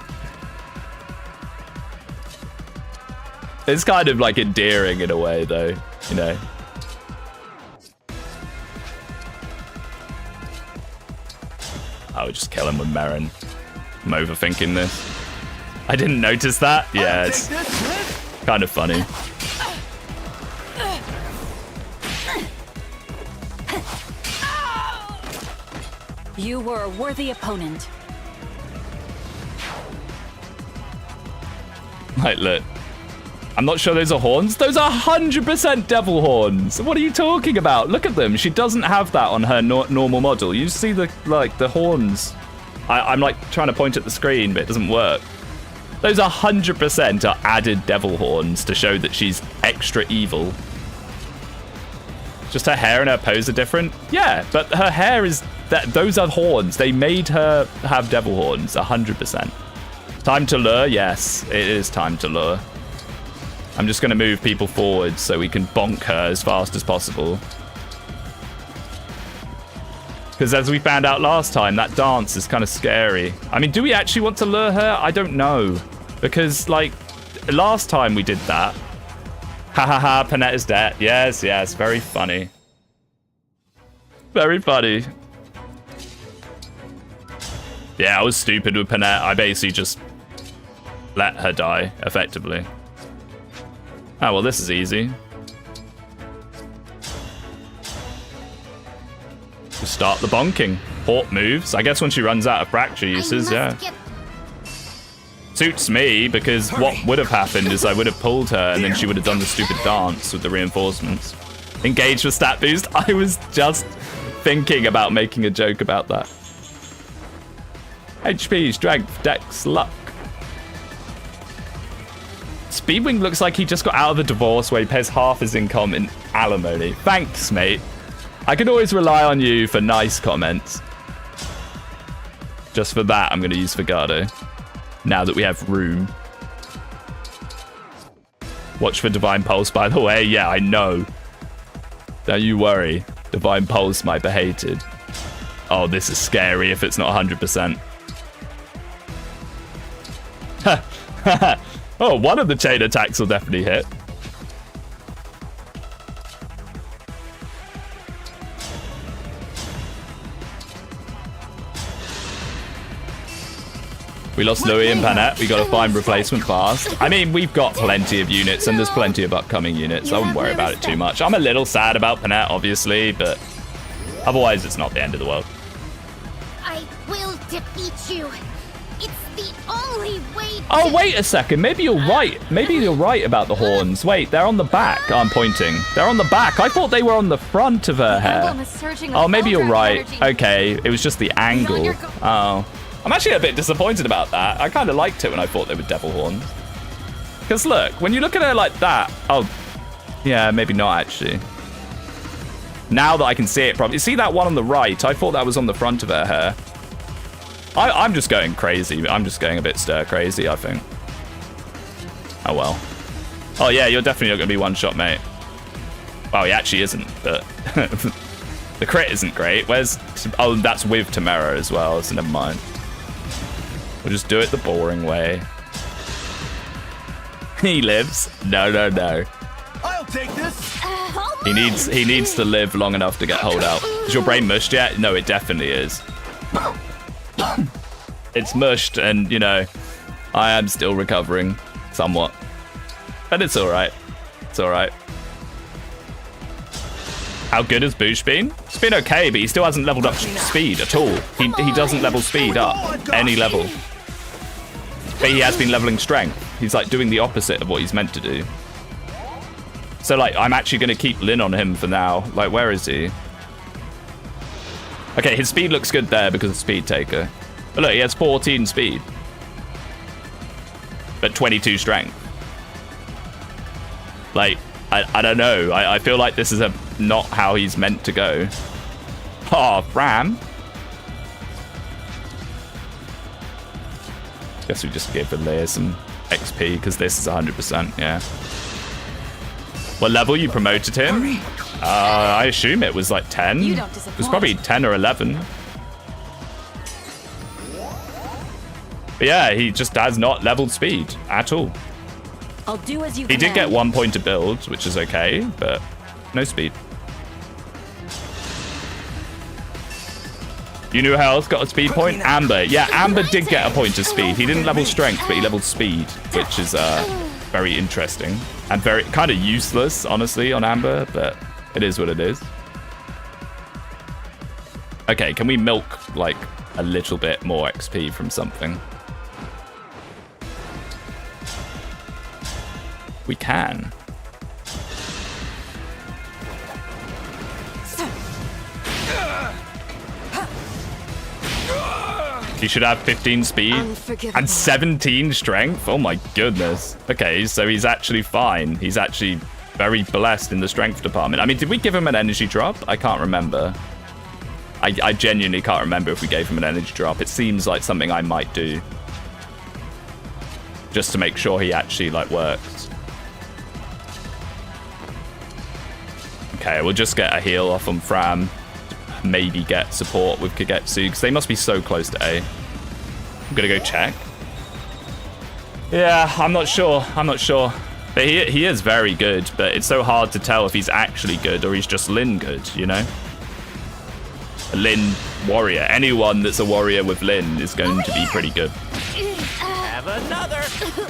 It's kind of like endearing in a way, though, you know. I would just kill him with Merrin. I'm overthinking this. I didn't notice that. Yeah, it's kind of funny. You were a worthy opponent. Like, look. I'm not sure those are horns. Those are 100% devil horns. What are you talking about? Look at them. She doesn't have that on her normal model. You see the horns. I'm like trying to point at the screen, but it doesn't work. Those 100% are added devil horns to show that she's extra evil. Just her hair and her pose are different? Yeah, but her hair is... those are horns. They made her have devil horns, 100%. Time to lure? Yes, it is time to lure. I'm just going to move people forward so we can bonk her as fast as possible. Because as we found out last time, that dance is kind of scary. I mean, do we actually want to lure her? I don't know. Because, like, last time we did that. Ha ha ha, Panette is dead. Yes, yes, very funny. Very funny. Yeah, I was stupid with Panette. I basically just let her die, effectively. Oh, well, this is easy. Just start the bonking. Port moves. I guess when she runs out of fracture uses, yeah. Suits me, because what would have happened is I would have pulled her and then she would have done the stupid dance with the reinforcements. Engage for stat boost. I was just thinking about making a joke about that. HP, strength, dex, luck. Speedwing looks like he just got out of a divorce where he pays half his income in alimony. Thanks, mate. I can always rely on you for nice comments. Just for that, I'm going to use Fagado. Now that we have room. Watch for Divine Pulse, by the way. Yeah, I know. Don't you worry. Divine Pulse might be hated. Oh, this is scary if it's not 100%. Oh, one of the chain attacks will definitely hit. We lost Louis and Panette. We got to find replacement fast. I mean, we've got plenty of units, and there's plenty of upcoming units. I wouldn't worry about it too much. I'm a little sad about Panette, obviously, but otherwise, it's not the end of the world. I will defeat you. It's the only way. Oh, wait a second. Maybe you're right. Maybe you're right about the horns. Wait, they're on the back. I'm pointing. They're on the back. I thought they were on the front of her hair. Oh, maybe you're right. Okay, it was just the angle. Oh. I'm actually a bit disappointed about that. I kind of liked it when I thought they were devil horns. Because look, when you look at her like that... Oh, yeah, maybe not actually. Now that I can see it properly. See that one on the right? I thought that was on the front of her hair. I'm just going crazy. I'm just going a bit stir crazy, I think. Oh, well. Oh, yeah, you're definitely not going to be one shot, mate. Well, he actually isn't, but... the crit isn't great. Where's... Oh, that's with Tamara as well, so never mind. We'll just do it the boring way. He lives. No, no, no. I'll take this. He needs to live long enough to get hold out. Is your brain mushed yet? No, it definitely is. It's mushed, and you know, I am still recovering somewhat, but it's all right. It's all right. How good has Boosh been? It's been okay, but he still hasn't leveled up speed at all. He doesn't level speed up any level. But he has been leveling strength. He's like doing the opposite of what he's meant to do. So like, I'm actually going to keep Lin on him for now. Like, where is he? Okay, his speed looks good there because of Speed Taker. But look, he has 14 speed. But 22 strength. Like, I don't know. I feel like this is not how he's meant to go. Oh, Ram. Guess we just give Leia some XP because this is 100%, yeah. What level you promoted him? I assume it was like 10. It was probably 10 or 11. But yeah, he just has not leveled speed at all. I'll do as you He did get 1 point to build, which is okay, but no speed. You knew how else got a speed point? Amber. Yeah, Amber did get a point of speed. He didn't level strength, but he leveled speed, which is very interesting. And very kind of useless, honestly, on Amber, but it is what it is. Okay, can we milk, like, a little bit more XP from something? We can. He should have 15 speed and 17 strength. Oh my goodness. Okay, so he's actually fine. He's actually very blessed in the strength department. I mean, did we give him an energy drop? I can't remember. I genuinely can't remember if we gave him an energy drop. It seems like something I might do. Just to make sure he actually, like, works. Okay, we'll just get a heal off on Fram. Maybe get support with Kagetsu, because they must be so close to A. I'm gonna go check. Yeah, I'm not sure. But he is very good, but it's so hard to tell if he's actually good or he's just Lin good, you know? A Lin warrior. Anyone that's a warrior with Lin is going to be pretty good. Have another.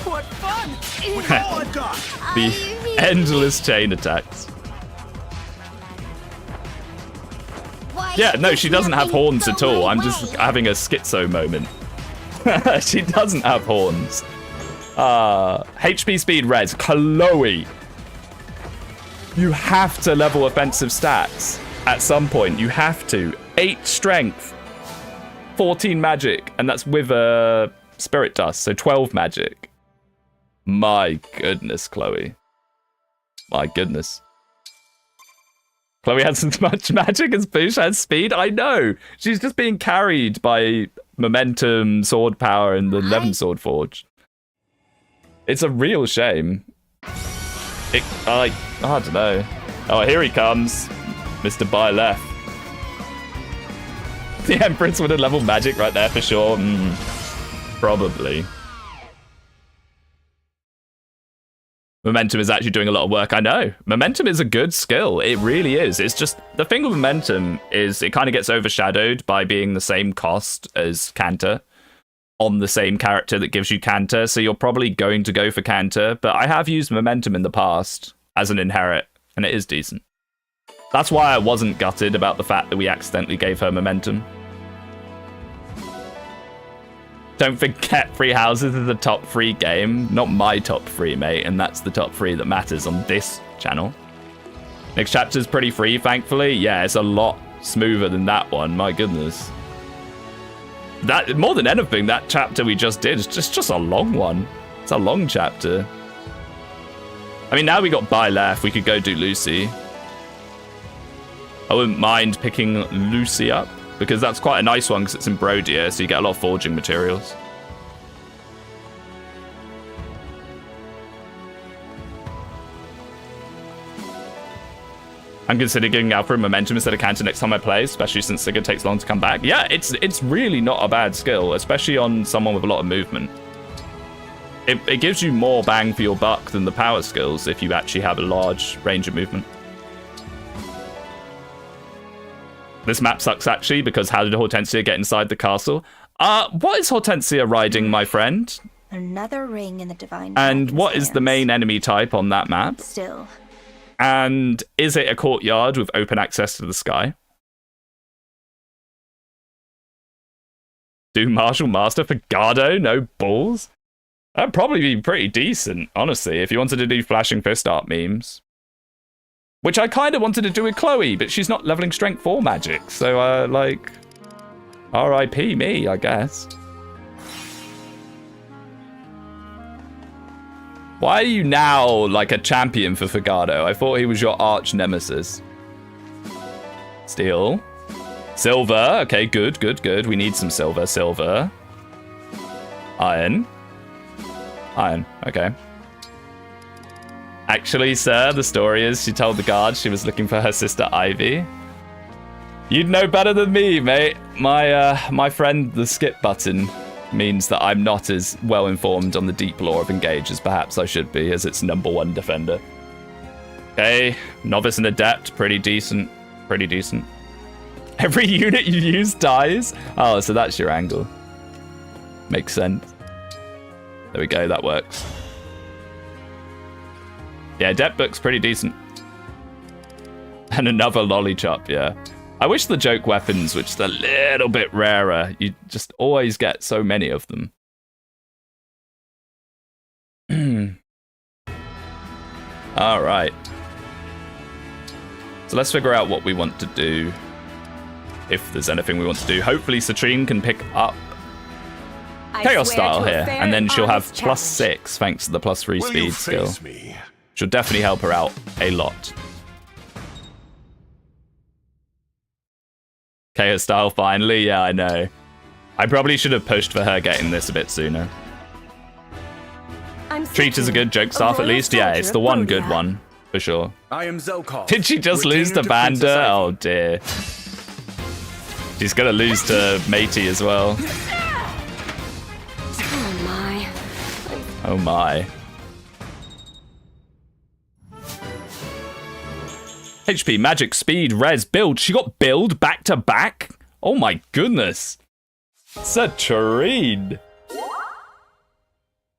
What fun! With all I've got. The endless chain attacks. Yeah, no, she doesn't have horns at all. I'm just having a schizo moment. She doesn't have horns. HP speed res. Chloe. You have to level offensive stats at some point. You have to. 8 strength. 14 magic. And that's with a spirit dust. So 12 magic. My goodness, Chloe. My goodness. Chloe has as much magic as Bush has speed. I know. She's just being carried by momentum, sword power, and the 11 sword forge. It's a real shame. I don't know. Oh, here he comes. Mr. Byleth. The Empress would have leveled magic right there for sure. Probably. Momentum is actually doing a lot of work. I know. Momentum is a good skill. It really is. It's just, the thing with momentum is it kind of gets overshadowed by being the same cost as Canter on the same character that gives you Canter. So you're probably going to go for Canter. But I have used momentum in the past as an inherit, and it is decent. That's why I wasn't gutted about the fact that we accidentally gave her momentum. Don't forget, Free Houses is the top 3 game. Not my top 3, mate, and that's the top 3 that matters on this channel. Next chapter's pretty free, thankfully. Yeah, it's a lot smoother than that one, my goodness. That, more than anything, that chapter we just did is just a long one. It's a long chapter. I mean, now we got Byleth, we could go do Lucy. I wouldn't mind picking Lucy up, because that's quite a nice one, because it's in Brodia, so you get a lot of forging materials. I'm considering giving Alfred momentum instead of Canter next time I play, especially since Sigurd takes long to come back. Yeah, it's really not a bad skill, especially on someone with a lot of movement. It gives you more bang for your buck than the power skills if you actually have a large range of movement. This map sucks, actually, because how did Hortensia get inside the castle? What is Hortensia riding, my friend? Another ring in the divine. And what is the main enemy type on that map? Still. And is it a courtyard with open access to the sky? Do Martial Master for Gardo? No balls? That'd probably be pretty decent, honestly, if you wanted to do Flashing Fist art memes. Which I kind of wanted to do with Chloe, but she's not leveling strength 4 magic. So, like, R.I.P. me, I guess. Why are you now, like, a champion for Fagado? I thought he was your arch nemesis. Steel. Silver. Okay, good, good, good. We need some silver. Silver. Iron. Iron. Okay. Actually, sir, the story is she told the guard she was looking for her sister Ivy. You'd know better than me, mate. My friend, the skip button, means that I'm not as well informed on the deep lore of Engage as perhaps I should be, as its #1 defender. Okay, novice and adept, pretty decent. Pretty decent. Every unit you use dies? Oh, so that's your angle. Makes sense. There we go, that works. Yeah, Adept book's pretty decent. And another Lollichop, yeah. I wish the joke weapons were just a little bit rarer. You just always get so many of them. Alright. So let's figure out what we want to do. If there's anything we want to do. Hopefully Citrine can pick up Chaos swear style to a here, fair and then she'll have honest challenge. +6 thanks to the +3 Will you speed skill. face me? She'll definitely help her out a lot. Chaos style finally, yeah, I know. I probably should have pushed for her getting this a bit sooner. Treat is a good joke staff at least, yeah, it's the one good one, for sure. I am Zokov. Did she just lose to Banda? Oh dear. She's gonna lose to Matey as well. Oh my. Oh my. HP, magic, speed, res, build. She got build back to back? Oh my goodness. Citrine.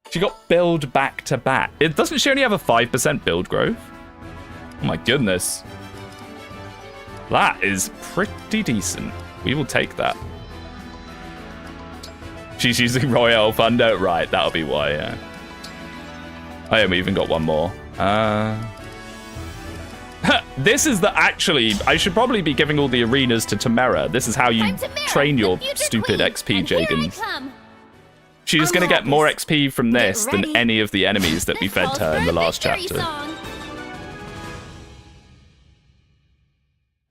She got build back to back. Doesn't she only have a 5% build growth? Oh my goodness. That is pretty decent. We will take that. She's using Royale Thunder? Right, that'll be why, yeah. Oh yeah, we even got one more. This is the actually, I should probably be giving all the arenas to Tamara. This is how you train your stupid XP Jagans. She's going to get more XP from this than any of the enemies that we fed her in the last chapter.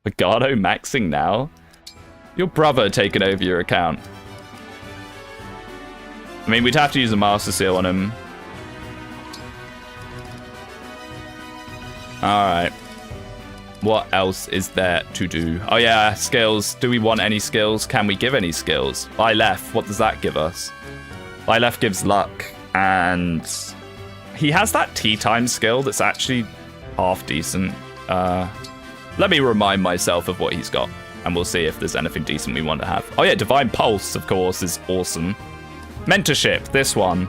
Legato maxing now? Your brother taking over your account. I mean, we'd have to use a Master Seal on him. Alright. What else is there to do? Oh yeah, skills. Do we want any skills? Can we give any skills? Buy left, what does that give us? Buy left gives luck, and he has that tea time skill that's actually half decent. Let me remind myself of what he's got, and we'll see if there's anything decent we want to have. Oh yeah, Divine Pulse, of course, is awesome. Mentorship, this one.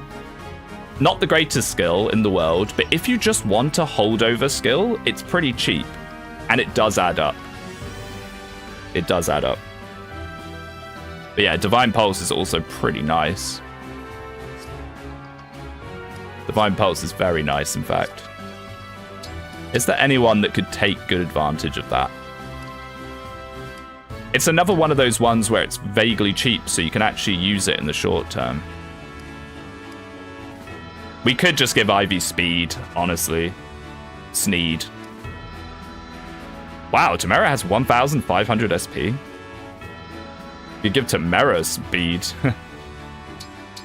Not the greatest skill in the world, but if you just want a holdover skill, it's pretty cheap. And it does add up. It does add up. But yeah, Divine Pulse is also pretty nice. Divine Pulse is very nice, in fact. Is there anyone that could take good advantage of that? It's another one of those ones where it's vaguely cheap, so you can actually use it in the short term. We could just give Ivy speed, honestly. Sneed. Wow, Tamara has 1,500 SP. You give Tamara speed.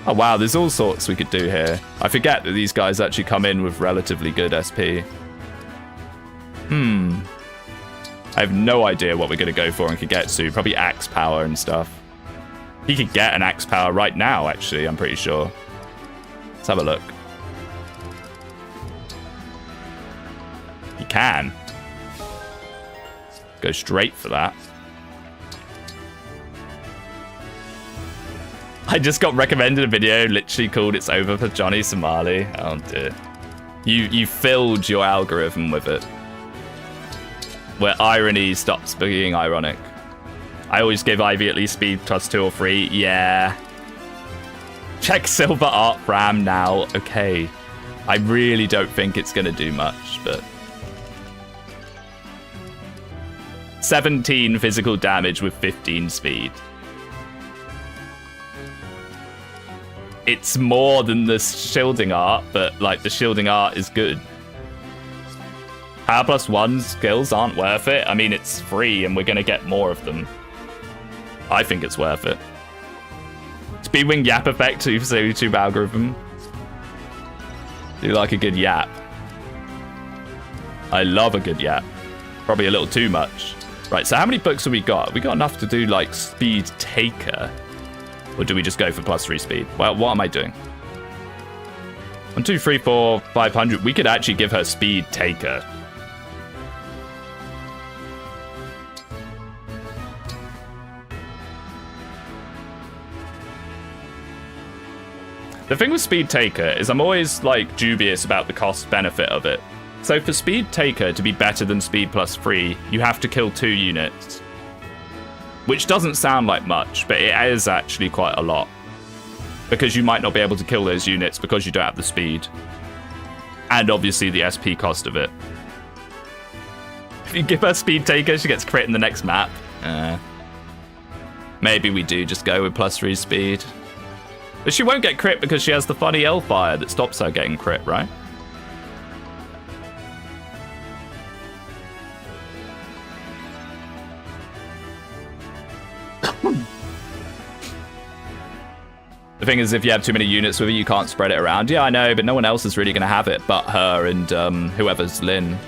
Oh wow, there's all sorts we could do here. I forget that these guys actually come in with relatively good SP. I have no idea what we're going to go for in Kagetsu. Probably Axe Power and stuff. He could get an Axe Power right now, actually, I'm pretty sure. Let's have a look. He can. Go straight for that. I just got recommended a video literally called It's Over for Johnny Somali. Oh dear. You filled your algorithm with it. Where irony stops being ironic. I always give Ivy at least speed +2 or 3. Yeah. Check Silver Art Ram now. Okay. I really don't think it's going to do much, but... 17 physical damage with 15 speed. It's more than the shielding art, but like the shielding art is good. Power +1 skills aren't worth it. I mean, it's free and we're going to get more of them. I think it's worth it. Speedwing Yap effect, YouTube algorithm. Do you like a good yap? I love a good yap. Probably a little too much. Right, so how many books have we got? We got enough to do like Speed Taker. Or do we just go for +3 speed? Well, what am I doing? 1, 2, 3, 4, 500. We could actually give her Speed Taker. The thing with Speed Taker is I'm always like dubious about the cost benefit of it. So for Speed Taker to be better than Speed +3, you have to kill 2 units. Which doesn't sound like much, but it is actually quite a lot. Because you might not be able to kill those units because you don't have the speed. And obviously the SP cost of it. If you give her Speed Taker, she gets crit in the next map. Maybe we do just go with +3 speed. But she won't get crit because she has the funny Hellfire that stops her getting crit, right? The thing is, if you have too many units with it, you can't spread it around. Yeah, I know, but no one else is really going to have it but her and whoever's Lyn.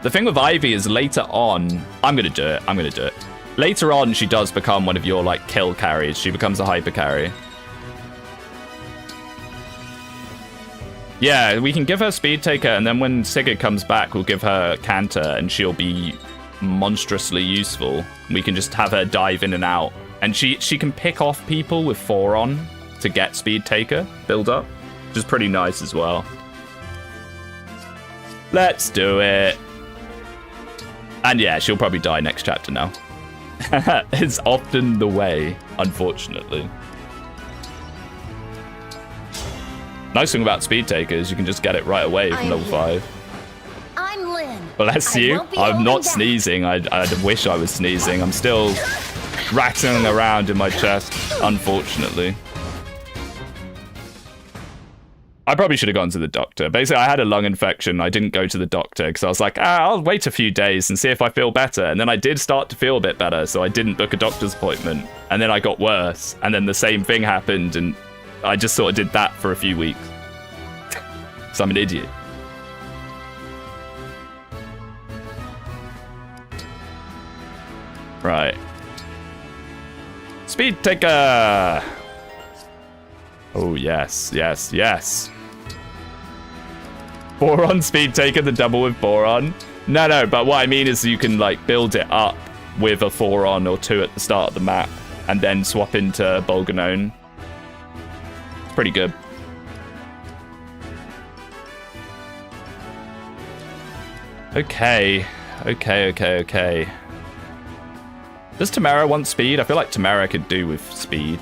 The thing with Ivy is later on... I'm going to do it. I'm going to do it. Later on, she does become one of your, like, kill carries. She becomes a hyper carry. Yeah, we can give her Speed Taker, and then when Sigurd comes back, we'll give her Canter, and she'll be monstrously useful. We can just have her dive in and out. And she can pick off people with 4 on to get Speed Taker build up, which is pretty nice as well. Let's do it. And yeah, she'll probably die next chapter now. It's often the way, unfortunately. Nice thing about Speed Taker is you can just get it right away from level 5. I'm Lyn. Bless you. I'm not sneezing. I wish I was sneezing. I'm still rattling around in my chest, unfortunately. I probably should have gone to the doctor. Basically, I had a lung infection. I didn't go to the doctor because I was like, I'll wait a few days and see if I feel better. And then I did start to feel a bit better, so I didn't book a doctor's appointment. And then I got worse. And then the same thing happened, and I just sort of did that for a few weeks. So I'm an idiot. Right. Speed Taker! Oh, yes, yes, yes. Boron Speed Taker, the double with Boron. No, but what I mean is you can, like, build it up with a 4 on or 2 at the start of the map and then swap into Bolganone. It's pretty good. Okay. Does Tamara want speed? I feel like Tamara could do with speed.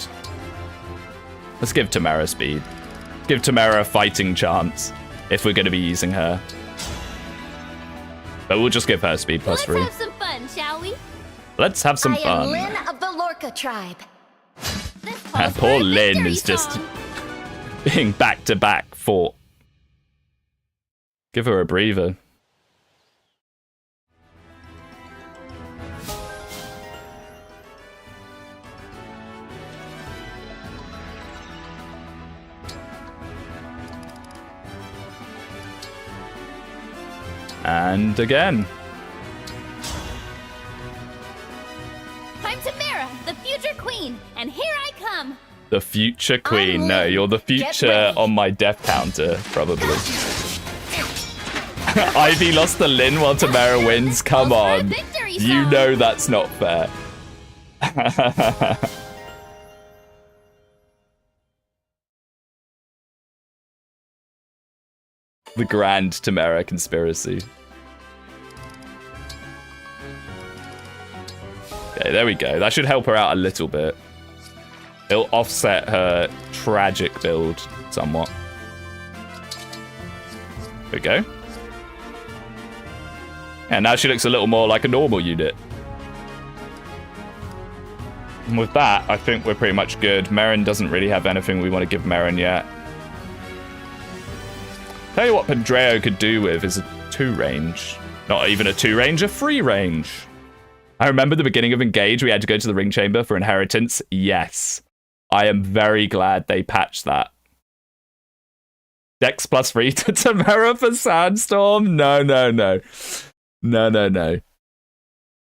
Let's give Tamara speed. Give Tamara a fighting chance if we're going to be using her. But we'll just give her speed plus 3. Let's have some fun, shall we? Let's have some I fun. am Lyn of the Lorca tribe. Poor Lyn is just being back-to-back fought. Give her a breather. And again. I'm Tamara, the future queen, and here I come. The future queen. No, you're the future on my death counter, probably. Ivy lost the Lyn while Tamara wins. Come on. You know that's not fair. The grand Tamara conspiracy. Okay, there we go. That should help her out a little bit. It'll offset her tragic build somewhat. There we go. And now she looks a little more like a normal unit. And with that, I think we're pretty much good. Merrin doesn't really have anything we want to give Merrin yet. Tell you what Pandreo could do with is a 2 range. Not even a 2 range, a 3 range. I remember the beginning of Engage, we had to go to the ring chamber for inheritance. Yes. I am very glad they patched that. Dex plus 3 to Tamara for Sandstorm? No.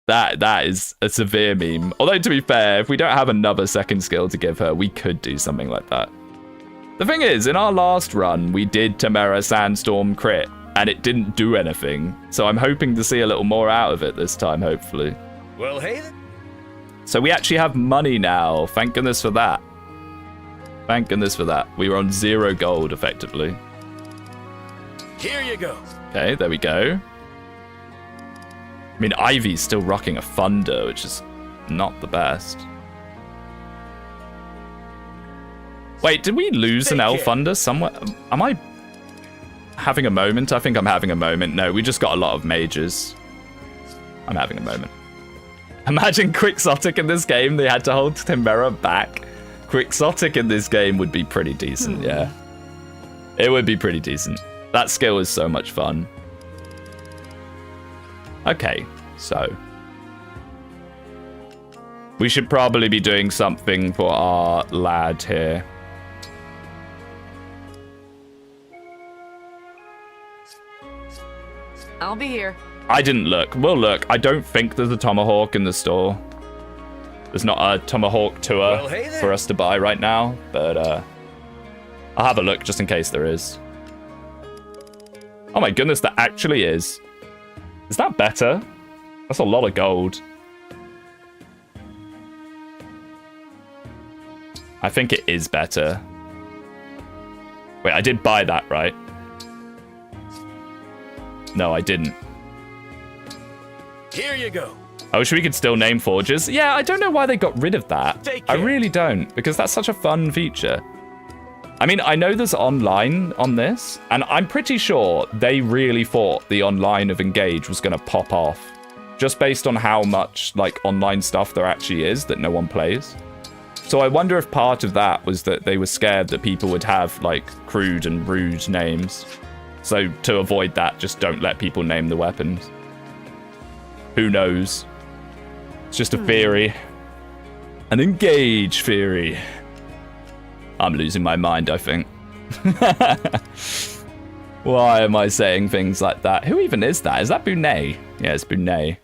That is a severe meme. Although, to be fair, if we don't have another second skill to give her, we could do something like that. The thing is, in our last run, we did Tamara Sandstorm crit, and it didn't do anything. So I'm hoping to see a little more out of it this time, hopefully. Well, hey. So we actually have money now. Thank goodness for that. Thank goodness for that. We were on 0 gold, effectively. Here you go. Okay, there we go. I mean, Ivy's still rocking a Thunder, which is not the best. Wait, did we lose an Elf Thunder somewhere? Am I having a moment? I think I'm having a moment. No, we just got a lot of mages. I'm having a moment. Imagine Quixotic in this game. They had to hold Timbera back. Quixotic in this game would be pretty decent, yeah. It would be pretty decent. That skill is so much fun. Okay, so we should probably be doing something for our lad here. I'll be here. I didn't look. We'll look. I don't think there's a tomahawk in the store. There's not a tomahawk tour Well, hey there. for us to buy right now, but I'll have a look just in case there is. Oh my goodness, there actually is. Is that better? That's a lot of gold. I think it is better. Wait, I did buy that, right? No, I didn't. Here you go. Oh, so we could still name forges? Yeah, I don't know why they got rid of that. Take I care. really don't, because that's such a fun feature. I mean, I know there's online on this, and I'm pretty sure they really thought the online of Engage was going to pop off, just based on how much, like, online stuff there actually is that no one plays. So I wonder if part of that was that they were scared that people would have, like, crude and rude names. So to avoid that, just don't let people name the weapons. Who knows? It's just a theory. An Engage theory. I'm losing my mind, I think. Why am I saying things like that? Who even is that? Is that Bunet? Yeah, it's Bunet.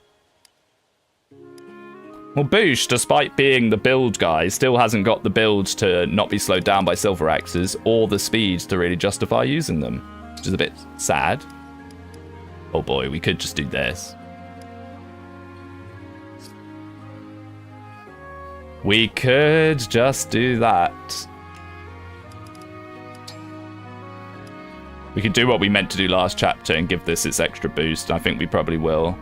Well, Boosh, despite being the build guy, still hasn't got the build to not be slowed down by silver axes or the speed to really justify using them, which is a bit sad. Oh boy, we could just do this. We could just do that. We could do what we meant to do last chapter and give this its extra boost. I think we probably will.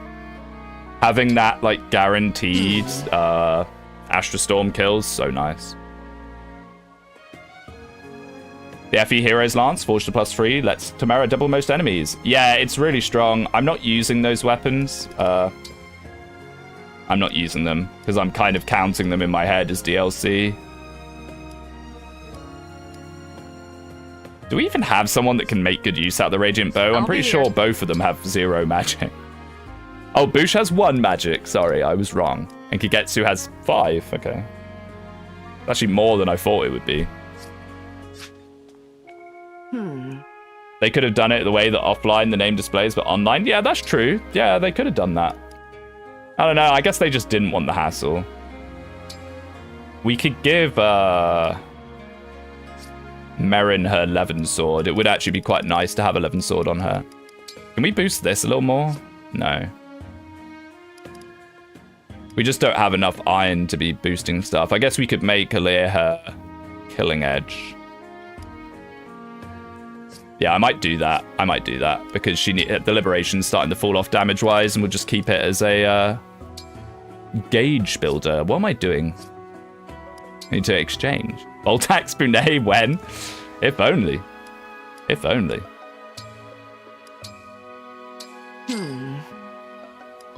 Having that, like, guaranteed Astra Storm kills, so nice. The FE Heroes Lance, forged to +3, lets Tamara double most enemies. Yeah, it's really strong. I'm not using those weapons. I'm not using them, because I'm kind of counting them in my head as DLC. Do we even have someone that can make good use out of the Radiant Bow? I'm pretty sure both of them have 0 magic. Oh, Boosh has 1 magic. Sorry, I was wrong. And Kigetsu has 5. Okay. Actually more than I thought it would be. They could have done it the way that offline the name displays, but online? Yeah, that's true. Yeah, they could have done that. I don't know. I guess they just didn't want the hassle. We could give Merrin her Levin sword. It would actually be quite nice to have a Levin sword on her. Can we boost this a little more? No. We just don't have enough iron to be boosting stuff. I guess we could make Alir her Killing Edge. Yeah, I might do that. I might do that because the Liberation's starting to fall off damage-wise, and we'll just keep it as a gauge builder. What am I doing? I need to exchange. Voltax Bunet when? If only. If only.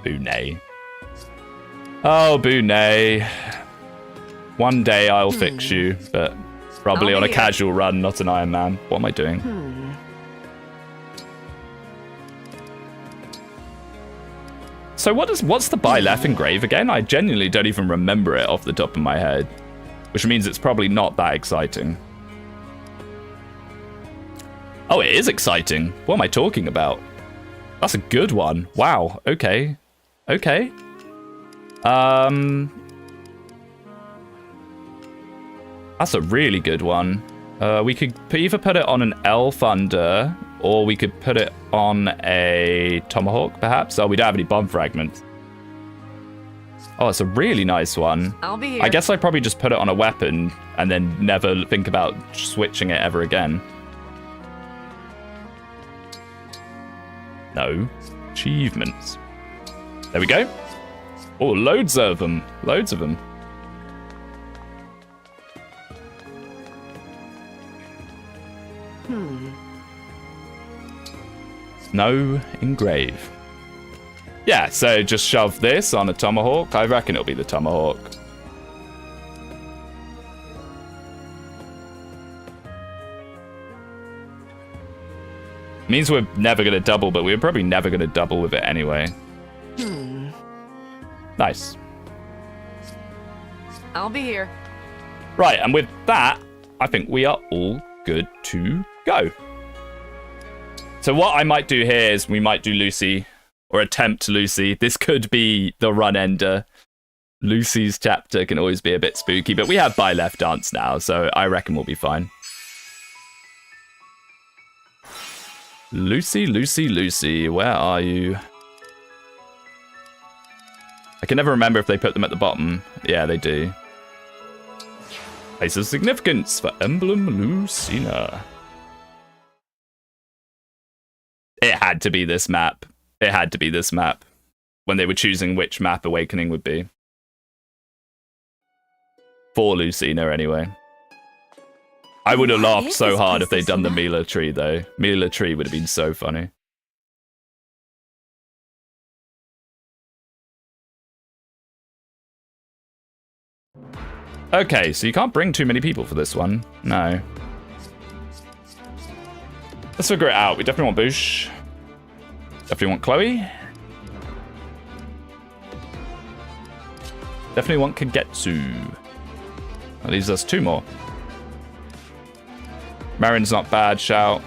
Bunet. Oh, Bunet. One day I'll fix you, but probably on a casual run, not an Ironman. What am I doing? So what's the Byleth engrave again? I genuinely don't even remember it off the top of my head, which means it's probably not that exciting. Oh, it is exciting. What am I talking about? That's a good one. Wow. Okay. Okay. That's a really good one. We could either put it on an Elf Thunder, or we could put it on a Tomahawk, perhaps. Oh, we don't have any bomb fragments. Oh, it's a really nice one. I'll be here. I guess I probably just put it on a weapon and then never think about switching it ever again. No. Achievements. There we go. Oh, loads of them. Loads of them. No engrave. Yeah, so just shove this on a tomahawk. I reckon it'll be the tomahawk. Means we're never going to double, but we're probably never going to double with it anyway. Nice. I'll be here. Right, and with that, I think we are all good to go. So what I might do here is we might do Lucy, or attempt Lucy. This could be the run ender. Lucy's chapter can always be a bit spooky, but we have By Left Dance now, so I reckon we'll be fine. Lucy, Lucy, Lucy, where are you? I can never remember if they put them at the bottom. Yeah, they do. Place of significance for emblem Lucina. It had to be this map. It had to be this map. When they were choosing which map Awakening would be. For Lucina, anyway. I would have laughed so hard if they'd done the Mila tree, though. Mila tree would have been so funny. Okay, so you can't bring too many people for this one. No. Let's figure it out. We definitely want Boosh. Definitely want Chloe. Definitely want Kagetsu. That leaves us 2 more. Marin's not bad, shout.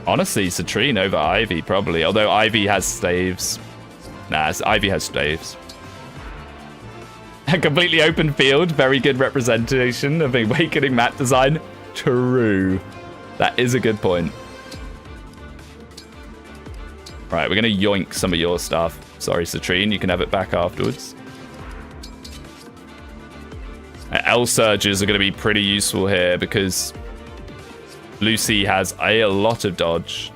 Honestly, Citrine over Ivy, probably. Although Ivy has staves. Nah, Ivy has staves. A completely open field. Very good representation of Awakening map design. True. That is a good point. Right, we're going to yoink some of your stuff. Sorry, Citrine, you can have it back afterwards. L surges are going to be pretty useful here because Lucy has a lot of dodge.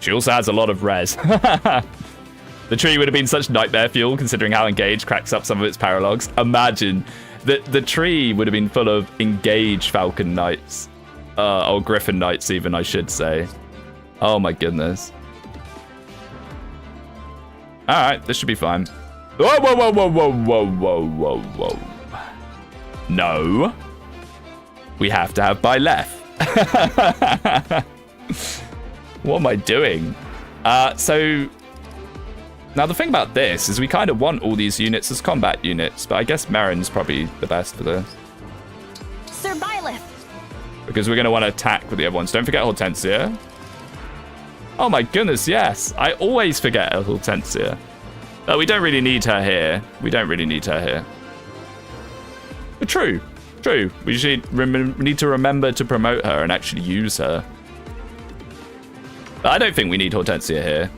She also has a lot of res. The tree would have been such nightmare fuel considering how Engage cracks up some of its paralogs. Imagine that the tree would have been full of Engage Falcon Knights. Or Griffin Knights even, I should say. Oh my goodness. Alright, this should be fine. Whoa, whoa, whoa, whoa, whoa, whoa, whoa, whoa, whoa. No. We have to have by left. What am I doing? So... Now, the thing about this is we kind of want all these units as combat units, but I guess Marin's probably the best for this. Sir Byleth. Because we're going to want to attack with the other ones. Don't forget Hortensia. Oh my goodness, yes. I always forget Hortensia. We don't really need her here. We don't really need her here. But true. True. We should need to remember to promote her and actually use her. But I don't think we need Hortensia here.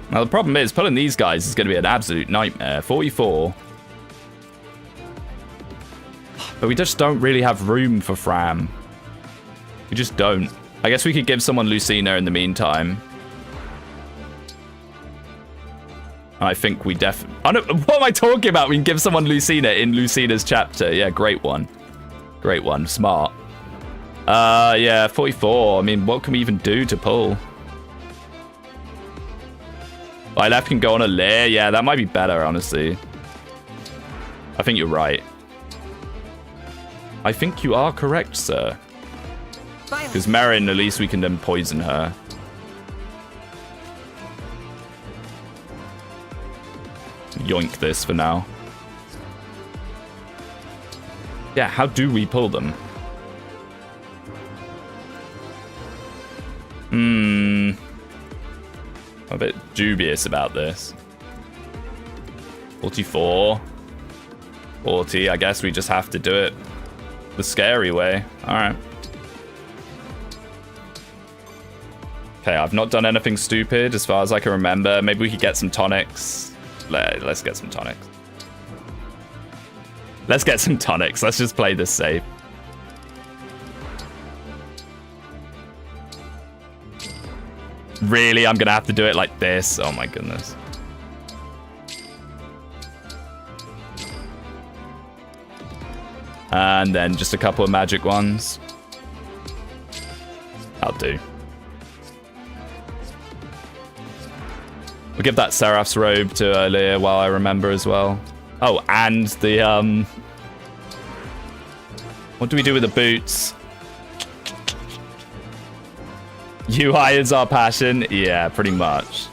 Now, the problem is, pulling these guys is going to be an absolute nightmare. 44. But we just don't really have room for Fram. We just don't. I guess we could give someone Lucina in the meantime. I think we what am I talking about? We can give someone Lucina in Lucina's chapter. Yeah, great one. Great one. Smart. Yeah, 44. I mean, what can we even do to pull? By left can go on a lair. Yeah, that might be better, honestly. I think you're right. I think you are correct, sir. Because Marin, at least we can then poison her. Yoink this for now. Yeah, how do we pull them? I'm a bit dubious about this. 44. 40, I guess we just have to do it the scary way. Alright. Okay, I've not done anything stupid as far as I can remember. Maybe we could get some tonics. Let's get some tonics. Let's get some tonics. Let's just play this safe. Really? I'm going to have to do it like this? Oh my goodness. And then just a couple of magic ones. That'll do. We'll give that Seraph's robe to Leia while I remember as well. Oh, and the, what do we do with the boots? UI is our passion? Yeah, pretty much.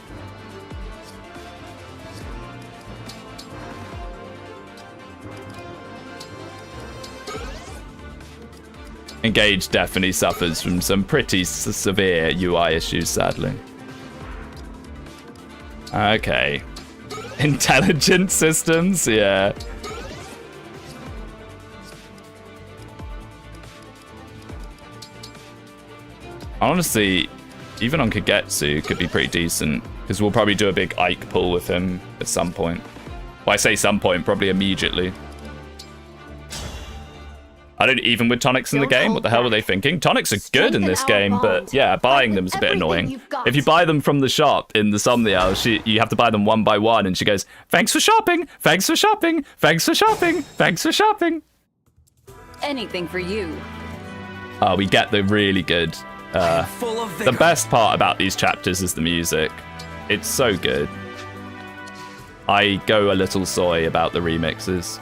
Engage definitely suffers from some pretty severe UI issues, sadly. Okay. Intelligent systems, yeah. Honestly, even on Kagetsu could be pretty decent, because we'll probably do a big Ike pull with him at some point. Well, I say some point, probably immediately. I don't even with tonics in the game. What the hell were they thinking? Tonics are good in this game, but yeah, buying them is a bit annoying. If you buy them from the shop in the thumbnail, you have to buy them one by one, and she goes, "Thanks for shopping, thanks for shopping, thanks for shopping, thanks for shopping." Anything for you. We get the really good. The best part about these chapters is the music. It's so good. I go a little soy about the remixes.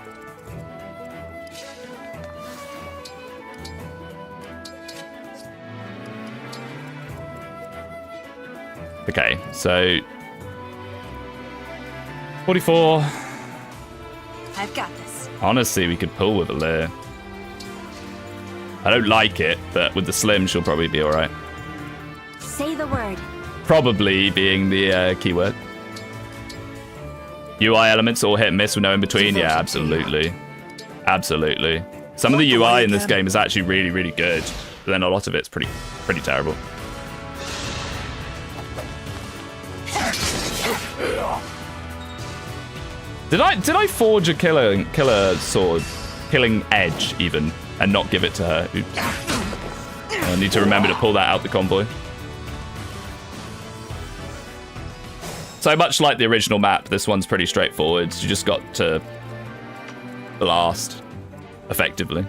Okay, so 44. I've got this. Honestly, we could pull with a Leia. I don't like it, but with the slim, she'll probably be alright. Say the word. Probably being the keyword. UI elements all hit and miss with no in between. Yeah, absolutely. Absolutely. Some of the UI in this game is actually really, really good, but then a lot of it's pretty terrible. Did I forge a killer sword, killing edge even, and not give it to her? Oops. I need to remember to pull that out the convoy. So much like the original map, this one's pretty straightforward. You just got to blast effectively,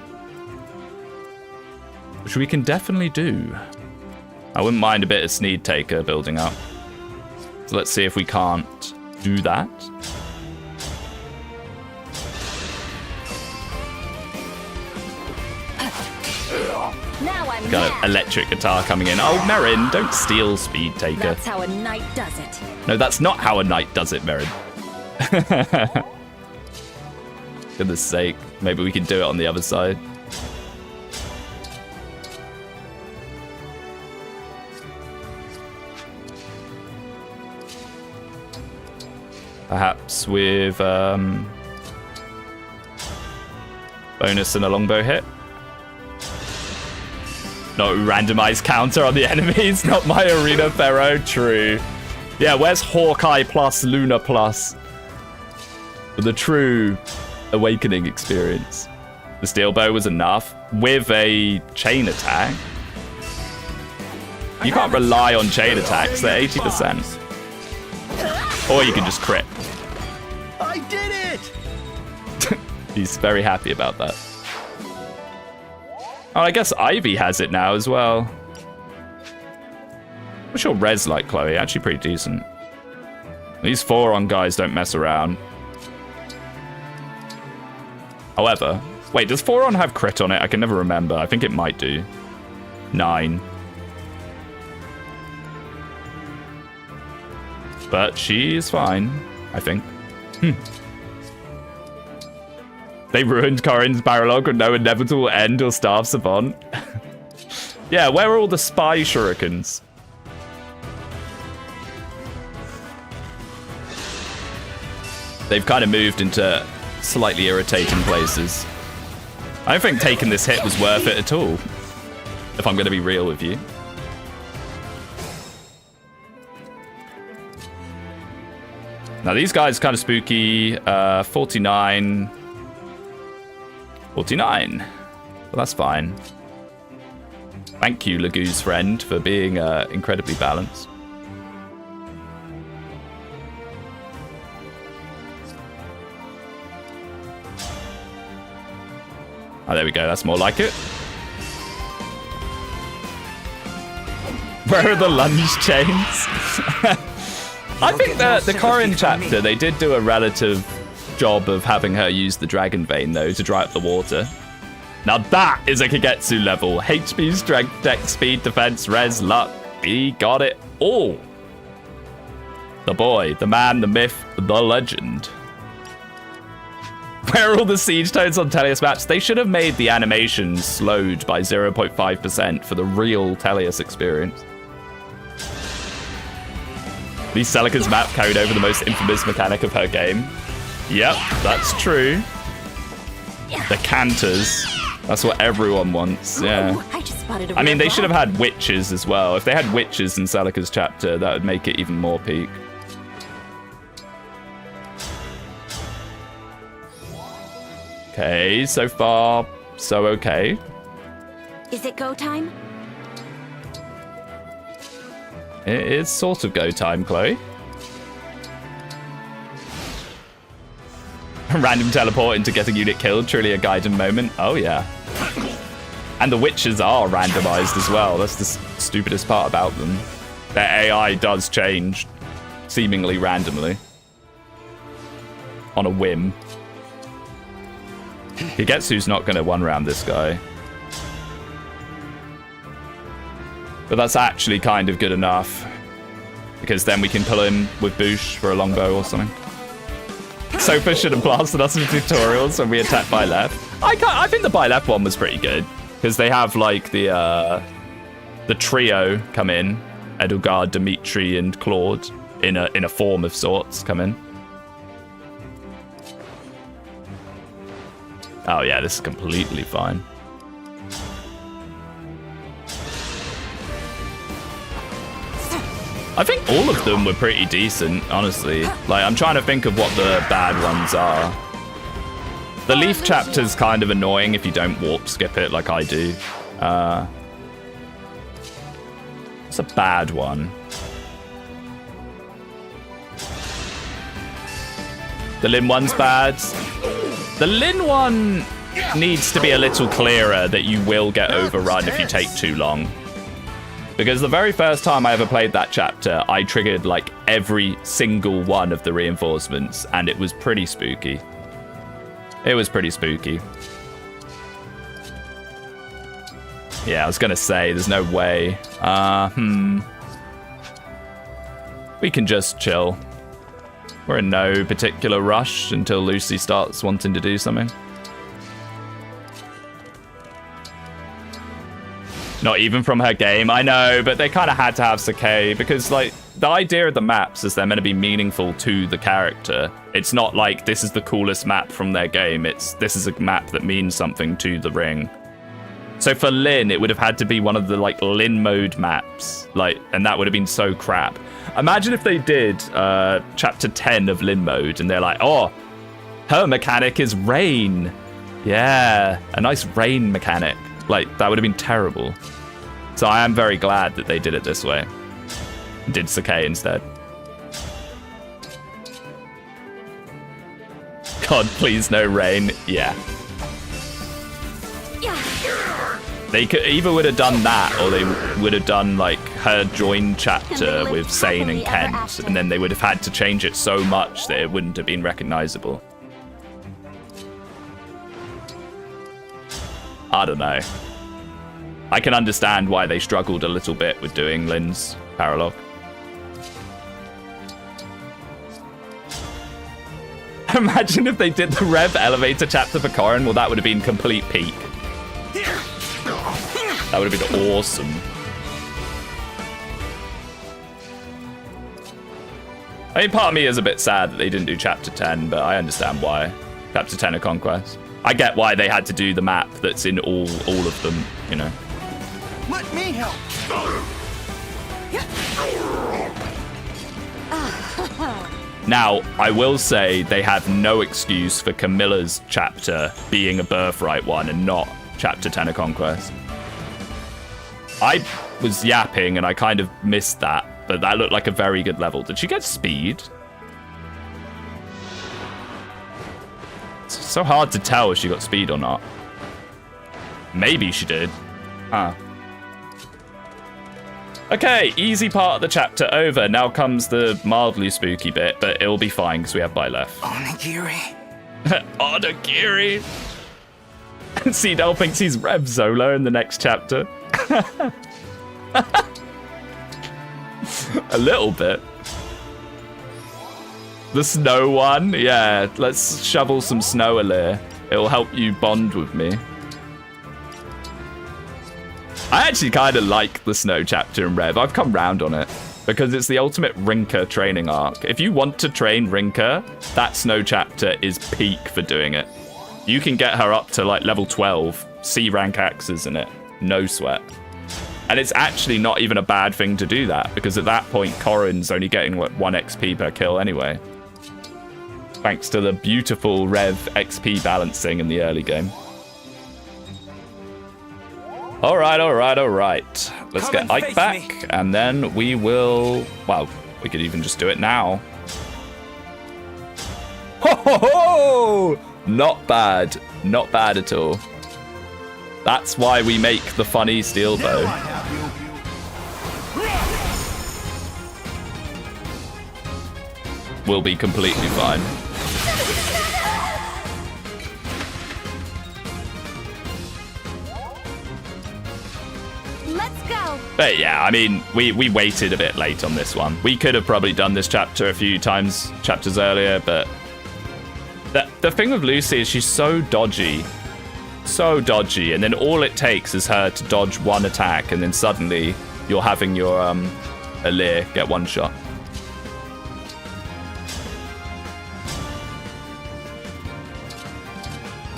which we can definitely do. I wouldn't mind a bit of Sneed Taker building up. So let's see if we can't do that. Now I'm Got an electric guitar coming in. Oh, Merrin, don't steal Speed Taker. That's how a knight does it. No, that's not how a knight does it, Merrin. Goodness sake. Maybe we can do it on the other side. Perhaps with bonus and a longbow hit. No randomized counter on the enemies. Not my arena, Pharaoh. True. Yeah, where's Hawkeye plus Luna plus? The true awakening experience. The steel bow was enough with a chain attack. You can't rely on chain attacks. They're 80%. Or you can just crit. I did it! He's very happy about that. Oh, I guess Ivy has it now as well. What's your res like, Chloe? Actually pretty decent. These 4-on guys don't mess around. However, wait, does 4-on have crit on it? I can never remember. I think it might do. 9. But she's fine, I think. They ruined Corin's Paralog with no inevitable end or staff savant. Yeah, where are all the spy shurikens? They've kind of moved into slightly irritating places. I don't think taking this hit was worth it at all, if I'm going to be real with you. Now, these guys are kind of spooky. 49. 49. Well, that's fine. Thank you, Lagoo's friend, for being incredibly balanced. Oh, there we go. That's more like it. Where are the lunge chains? I think that the Corrin chapter, they did do a relative job of having her use the Dragon Vein, though, to dry up the water. Now that is a Kagetsu level. HP, strength, dex, speed, defense, res, luck. He got it all. The boy, the man, the myth, the legend. Where are all the siege tones on Teleus maps? They should have made the animations slowed by 0.5% for the real Teleus experience. These Celica's map carried over the most infamous mechanic of her game. Yep, that's true. The canters. That's what everyone wants, yeah. I mean, they should have had witches as well. If they had witches in Celica's chapter, that would make it even more peak. Okay, so far, so okay. Is it go time? It is sort of go time, Chloe. Random teleport into getting unit killed, truly a Gaiden moment. Oh yeah. And the witches are randomized as well. That's the stupidest part about them. Their AI does change, seemingly randomly. On a whim. Kagetsu's not going to one-round this guy. But that's actually kind of good enough. Because then we can pull him with Boosh for a longbow or something. Sofa should have blasted us with tutorials when we attacked by left. I think the by left one was pretty good. Because they have like the trio come in. Edelgard, Dimitri, and Claude in a form of sorts come in. Oh yeah, this is completely fine. I think all of them were pretty decent, honestly. Like, I'm trying to think of what the bad ones are. The Leaf chapter's kind of annoying if you don't warp skip it like I do. It's a bad one. The Lin one's bad. The Lin one needs to be a little clearer that you will get overrun if you take too long. Because the very first time I ever played that chapter, I triggered like every single one of the reinforcements, and it was pretty spooky. It was pretty spooky. Yeah, I was gonna say, there's no way. We can just chill. We're in no particular rush until Lucy starts wanting to do something. Not even from her game, I know, but they kind of had to have Sakai because, like, the idea of the maps is they're meant to be meaningful to the character. It's not like this is the coolest map from their game. This is a map that means something to the ring. So for Lin, it would have had to be one of the like Lin mode maps, like, and that would have been so crap. Imagine if they did chapter 10 of Lin mode, and they're like, oh, her mechanic is rain. Yeah, a nice rain mechanic. Like, that would have been terrible. So I am very glad that they did it this way. Did Sakai instead. God, please no rain. Yeah. They could either would have done that, or they would have done like her join chapter with Sane and Kent, and then they would have had to change it so much that it wouldn't have been recognizable. I don't know. I can understand why they struggled a little bit with doing Lin's paralogue. Imagine if they did the Rev elevator chapter for Corrin. Well, that would have been complete peak. That would have been awesome. I mean, part of me is a bit sad that they didn't do chapter 10, but I understand why. Chapter 10 of Conquest. I get why they had to do the map that's in all of them, you know. Let me help. Now, I will say they have no excuse for Camilla's chapter being a birthright one and not chapter 10 of Conquest. I was yapping and I kind of missed that, but that looked like a very good level. Did she get speed? It's so hard to tell if she got speed or not. Maybe she did. Huh. Okay, easy part of the chapter over. Now comes the mildly spooky bit, but it'll be fine because we have Byleth. Onigiri. Onigiri. Seedell thinks he's Rev Zola in the next chapter. A little bit. The snow one? Yeah, let's shovel some snow, Alir. It'll help you bond with me. I actually kind of like the snow chapter in Rev. I've come round on it because it's the ultimate Rinka training arc. If you want to train Rinka, that snow chapter is peak for doing it. You can get her up to like level 12, C rank axes in it, no sweat. And it's actually not even a bad thing to do that because at that point, Corrin's only getting like 1 XP per kill anyway. Thanks to the beautiful Rev XP balancing in the early game. All right. Let's get Ike back, and then we will... Well, we could even just do it now. Ho, ho, ho! Not bad. Not bad at all. That's why we make the funny steel bow. We'll be completely fine. Let's go. But yeah, I mean, we waited a bit late on this one. We could have probably done this chapter a few chapters earlier, but the thing with Lucy is she's so dodgy. So dodgy, and then all it takes is her to dodge one attack, and then suddenly you're having your Alir get one shot.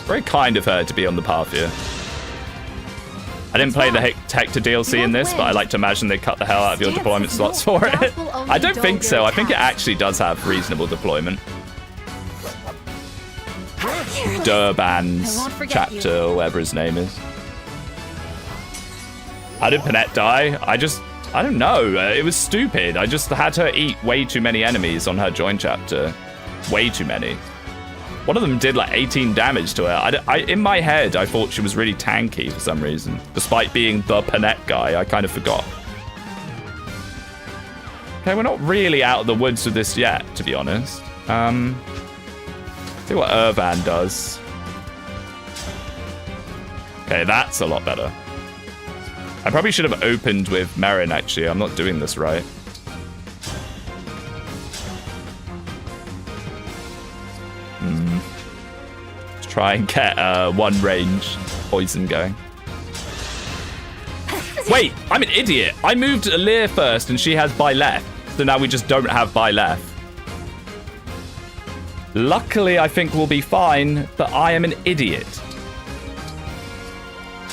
Very kind of her to be on the path here. I didn't play the Hector DLC in this, but I like to imagine they cut the hell out of your deployment slots for it. I don't think so. I think it actually does have reasonable deployment. Durban's chapter, or whatever his name is. How did Panette die? I don't know. It was stupid. I just had her eat way too many enemies on her join chapter. Way too many. One of them did like 18 damage to her. In my head, I thought she was really tanky for some reason. Despite being the Panette guy, I kind of forgot. Okay, we're not really out of the woods with this yet, to be honest. See what Irvan does. Okay, that's a lot better. I probably should have opened with Marin, actually. I'm not doing this right. Let's try and get one range poison going. Wait, I'm an idiot. I moved Alir first and she has Byleth. So now we just don't have Byleth. Luckily, I think we'll be fine, but I am an idiot.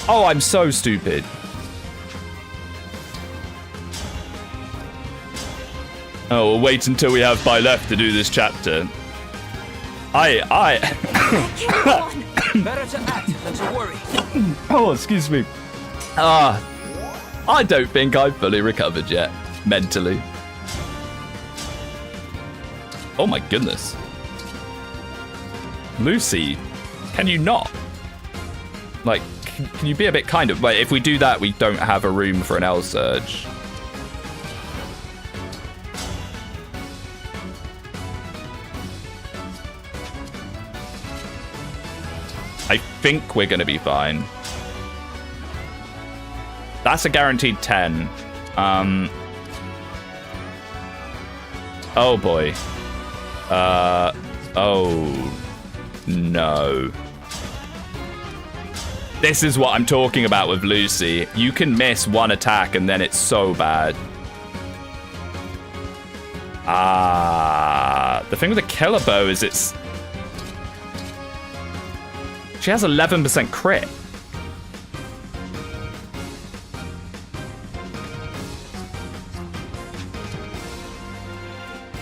Oh, I'm so stupid. Oh, we'll wait until we have Byleth to do this chapter. Better to act than to worry. Oh, excuse me. I don't think I've fully recovered yet, mentally. Oh my goodness. Lucy, can you not? Like, can you be a bit kind of... Like, if we do that, we don't have a room for an L surge. I think we're going to be fine. That's a guaranteed 10. Oh, boy. Oh... No. This is what I'm talking about with Lucy. You can miss one attack and then it's so bad. The thing with the killer bow is it's... She has 11% crit.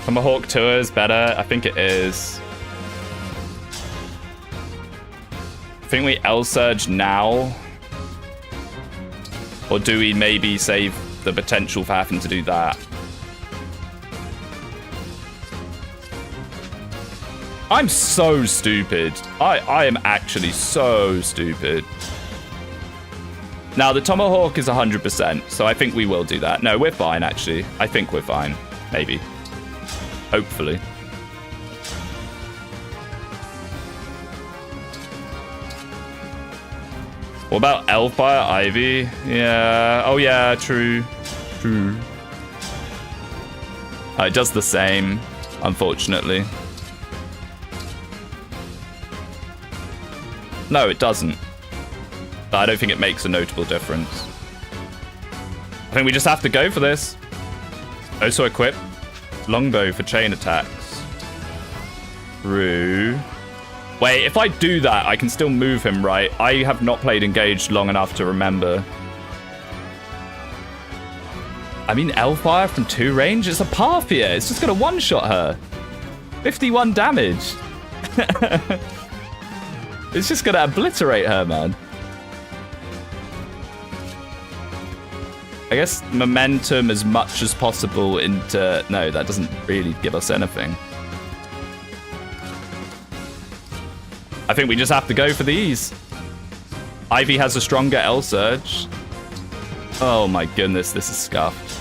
Tomahawk 2 is better. I think it is. I think we L-Surge now. Or do we maybe save the potential for having to do that? I'm so stupid. I am actually so stupid. Now, the Tomahawk is 100%, so I think we will do that. No, we're fine, actually. I think we're fine. Maybe. Hopefully. What about Elfire Ivy? Yeah. Oh, yeah, true. True. It does the same, unfortunately. No, it doesn't. But I don't think it makes a notable difference. I think we just have to go for this. Also equip longbow for chain attacks. True. Wait, if I do that, I can still move him, right? I have not played Engaged long enough to remember. I mean, Elfire from 2 range? It's a Parthia. It's just going to one-shot her. 51 damage. It's just going to obliterate her, man. I guess momentum as much as possible into... No, that doesn't really give us anything. I think we just have to go for these. Ivy has a stronger L Surge. Oh my goodness, this is scuffed.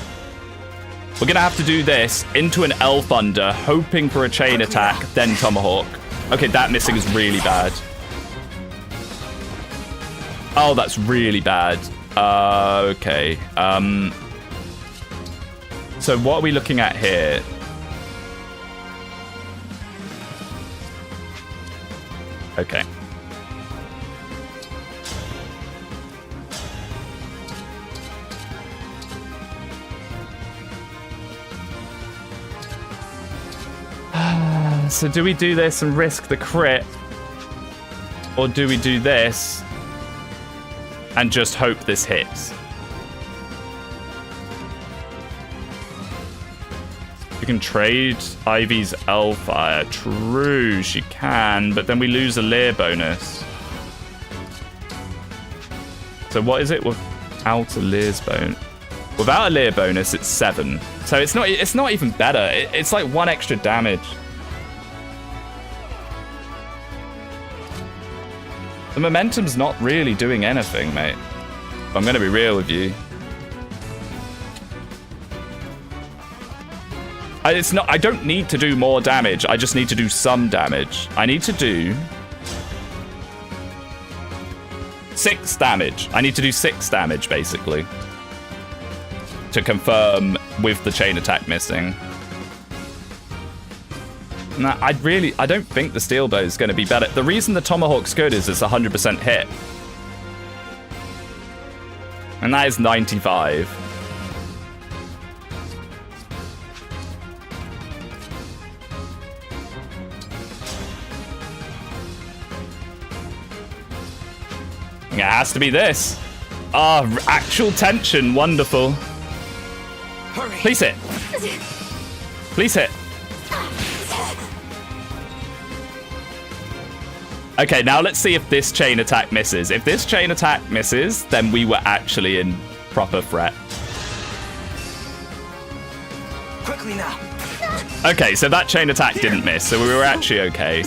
We're going to have to do this into an L Thunder, hoping for a chain attack, then Tomahawk. Okay, that missing is really bad. Oh, that's really bad. Okay. So what are we looking at here? Okay. So do we do this and risk the crit? Or do we do this and just hope this hits? We can trade Ivy's Elfire. True, she can, but then we lose a Leer bonus. So what is it without a Leer's bonus? Without a Leer bonus, it's 7. So it's not even better. It's like 1 extra damage. The momentum's not really doing anything, mate. I'm gonna be real with you. I don't need to do more damage. I just need to do some damage. I need to do 6 damage. I need to do 6 damage, basically, to confirm with the chain attack missing. Nah, I don't think the steel bow is going to be better. The reason the Tomahawk's good is it's 100% hit. And that is 95. It has to be this. Ah, oh, actual tension. Wonderful. Hurry. Please hit. Please hit. Okay, now let's see if this chain attack misses. If this chain attack misses, then we were actually in proper threat. Quickly now. Okay, so that chain attack didn't miss, so we were actually okay.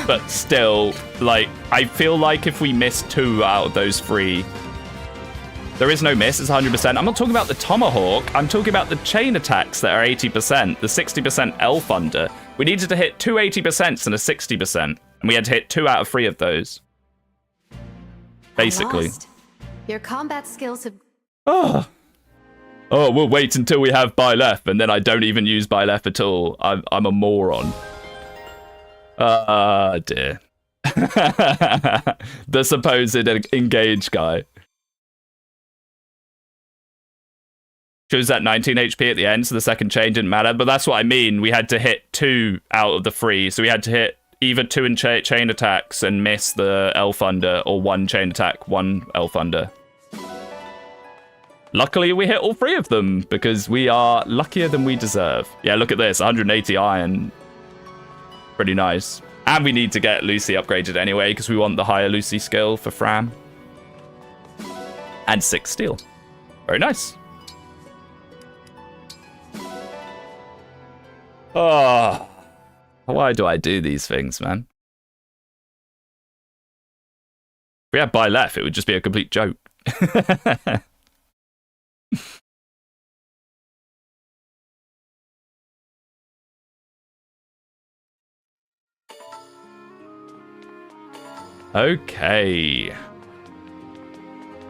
But still, like, I feel like if we miss 2 out of those 3, there is no miss, it's 100%. I'm not talking about the Tomahawk, I'm talking about the chain attacks that are 80%, the 60% L Thunder. We needed to hit 2 80% and a 60%, and we had to hit 2 out of 3 of those. Basically. Your combat skills have... Oh, we'll wait until we have Byleth, and then I don't even use Byleth at all. I'm a moron. Dear. The supposed engaged guy. She was at 19 HP at the end, so the second chain didn't matter. But that's what I mean. We had to hit 2 out of the 3. So we had to hit either 2 in chain attacks and miss the L Thunder, or 1 chain attack, 1 L Thunder. Luckily, we hit all 3 of them, because we are luckier than we deserve. Yeah, look at this. 180 iron. Pretty nice. And we need to get Lucy upgraded anyway, because we want the higher Lucy skill for Fram. And 6 steel. Very nice. Oh, why do I do these things, man? If we had Byleth, it would just be a complete joke. Okay.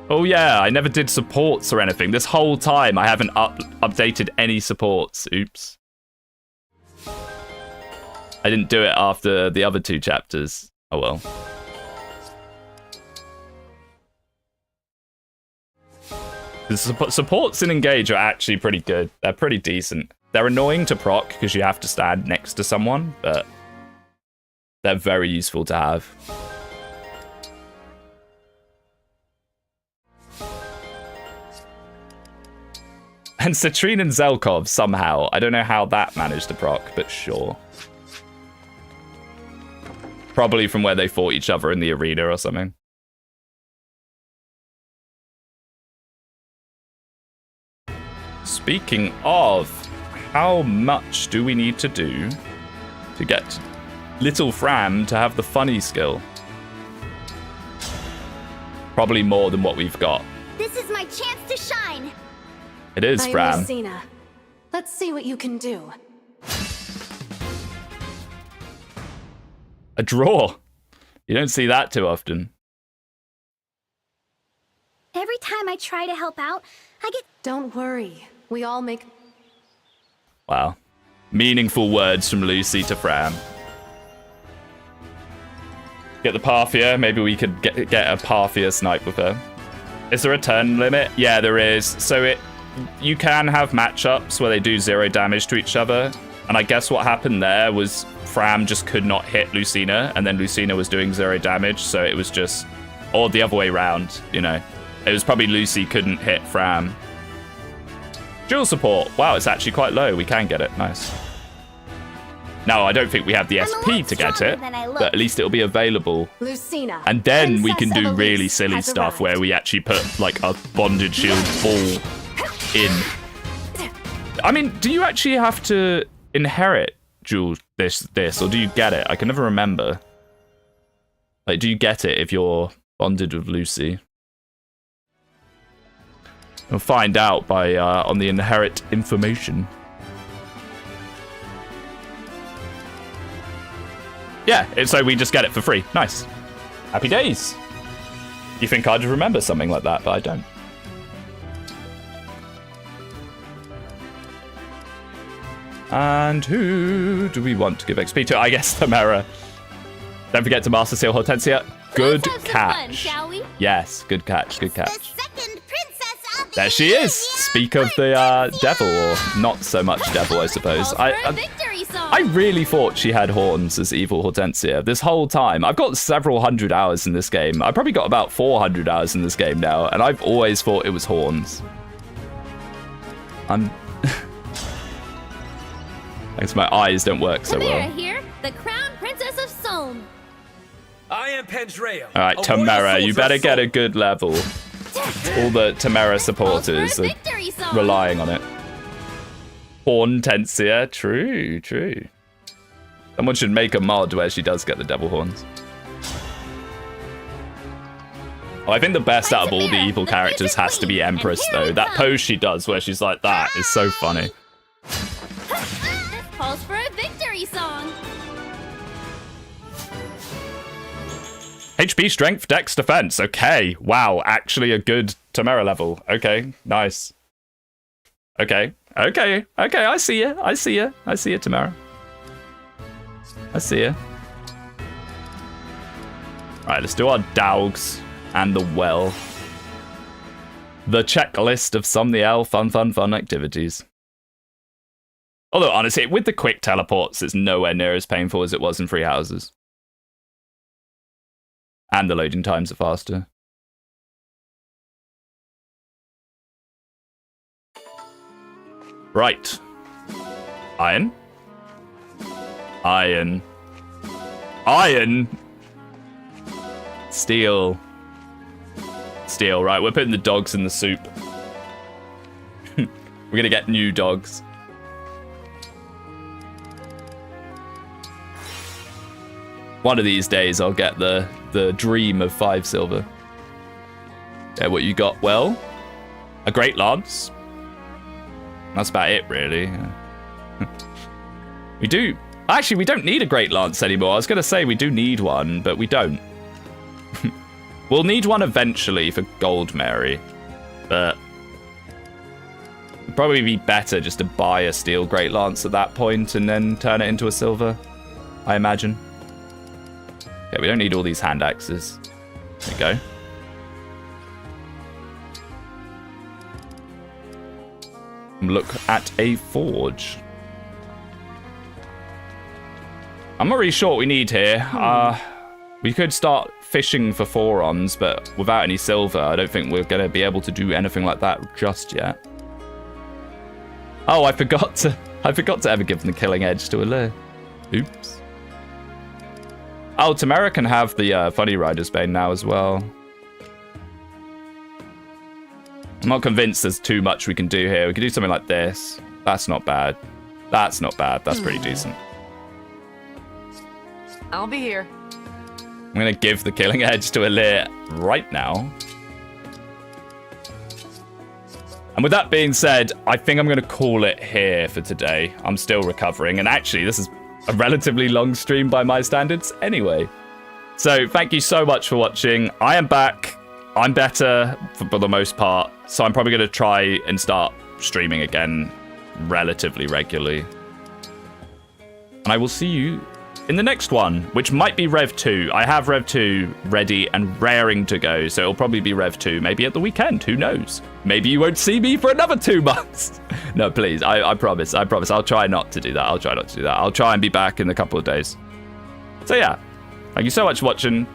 Oh yeah, I never did supports or anything. This whole time I haven't updated any supports. Oops. I didn't do it after the other 2 chapters. Oh well. The supports in Engage are actually pretty good. They're pretty decent. They're annoying to proc because you have to stand next to someone, but they're very useful to have. And Citrine and Zelkov somehow. I don't know how that managed to proc, but sure. Probably from where they fought each other in the arena or something. Speaking of, how much do we need to do to get little Fram to have the funny skill? Probably more than what we've got. This is my chance to shine. It is, Fram. Lucina. Let's see what you can do. A draw. You don't see that too often. Every time I try to help out, I get... Don't worry. We all make... Wow. Meaningful words from Lucy to Fram. Get the Parthia. Maybe we could get a Parthia snipe with her. Is there a turn limit? Yeah, there is. So you can have matchups where they do 0 damage to each other. And I guess what happened there was Fram just could not hit Lucina, and then Lucina was doing 0 damage, so it was just... Or the other way around, you know. It was probably Lucy couldn't hit Fram. Dual support. Wow, it's actually quite low. We can get it. Nice. No, I don't think we have the SP to get it, but at least it'll be available. Lucina, and then we can do Princess really Eloise silly has stuff arrived. where we actually put like a bonded shield ball in. I mean, do you actually have to inherit Jewel this, or do you get it? I can never remember. Like, do you get it if you're bonded with Lucy? We'll find out by on the inherit information. Yeah, so we just get it for free. Nice. Happy days. You think I'd remember something like that, but I don't. And who do we want to give XP to? I guess Tamara. Don't forget to Master Seal Hortensia. Good Let's have some catch. fun, shall we? Yes, good catch, good catch. The second princess of the There she is. Speak of the devil, or not so much devil, I suppose. Calls for a victory song. I really thought she had horns as evil Hortensia this whole time. I've got several hundred hours in this game. I've probably got about 400 hours in this game now, and I've always thought it was horns. I guess my eyes don't work so Tamara well. here, the crown princess of Somme. I am Pendreo. All right, Tamara, you better get a good level. All the Tamara supporters are Victory song. relying on it. Hortensia, true, true. Someone should make a mod where she does get the devil horns. Oh, I think the best out of all the evil characters has to be Empress, though. That pose she does where she's like that is so funny. This calls for a victory song. HP, strength, dex, defense. Okay, wow, actually a good Tamara level. Okay, nice. Okay, I see you. I see you, Tamara. I see you. Right, let's do our dogs and the well. The checklist of some the L fun activities. Although, honestly, with the quick teleports, it's nowhere near as painful as it was in Free Houses. And the loading times are faster. Right. Iron. Iron. Iron! Steel. Steel, right. We're putting the dogs in the soup. We're gonna get new dogs. One of these days I'll get the dream of 5 silver. Yeah, what you got? Well, a great lance. That's about it, really. We do... Actually, we don't need a great lance anymore. I was going to say we do need one, but we don't. We'll need one eventually for Gold Mary, but it'd probably be better just to buy a steel great lance at that point and then turn it into a silver, I imagine. Okay, we don't need all these hand axes. There we go. Look at a forge. I'm not really sure what we need here. We could start fishing for forons, but without any silver, I don't think we're going to be able to do anything like that just yet. Oh, I forgot to ever give them the killing edge to Allure. Oops. Oh, Tamara can have the Funny Rider's Bane now as well. I'm not convinced there's too much we can do here. We could do something like this. That's not bad. That's not bad. That's pretty decent. I'll be here. I'm going to give the killing edge to Allure right now. And with that being said, I think I'm going to call it here for today. I'm still recovering. And actually, this is a relatively long stream by my standards anyway. So thank you so much for watching. I am back. I'm better for the most part. So I'm probably going to try and start streaming again relatively regularly. And I will see you in the next one, which might be Rev 2. I have Rev 2 ready and raring to go, so it'll probably be Rev 2, maybe at the weekend, who knows? Maybe you won't see me for another 2 months. No, please, I promise, I'll try not to do that, I'll try and be back in a couple of days. So yeah, thank you so much for watching.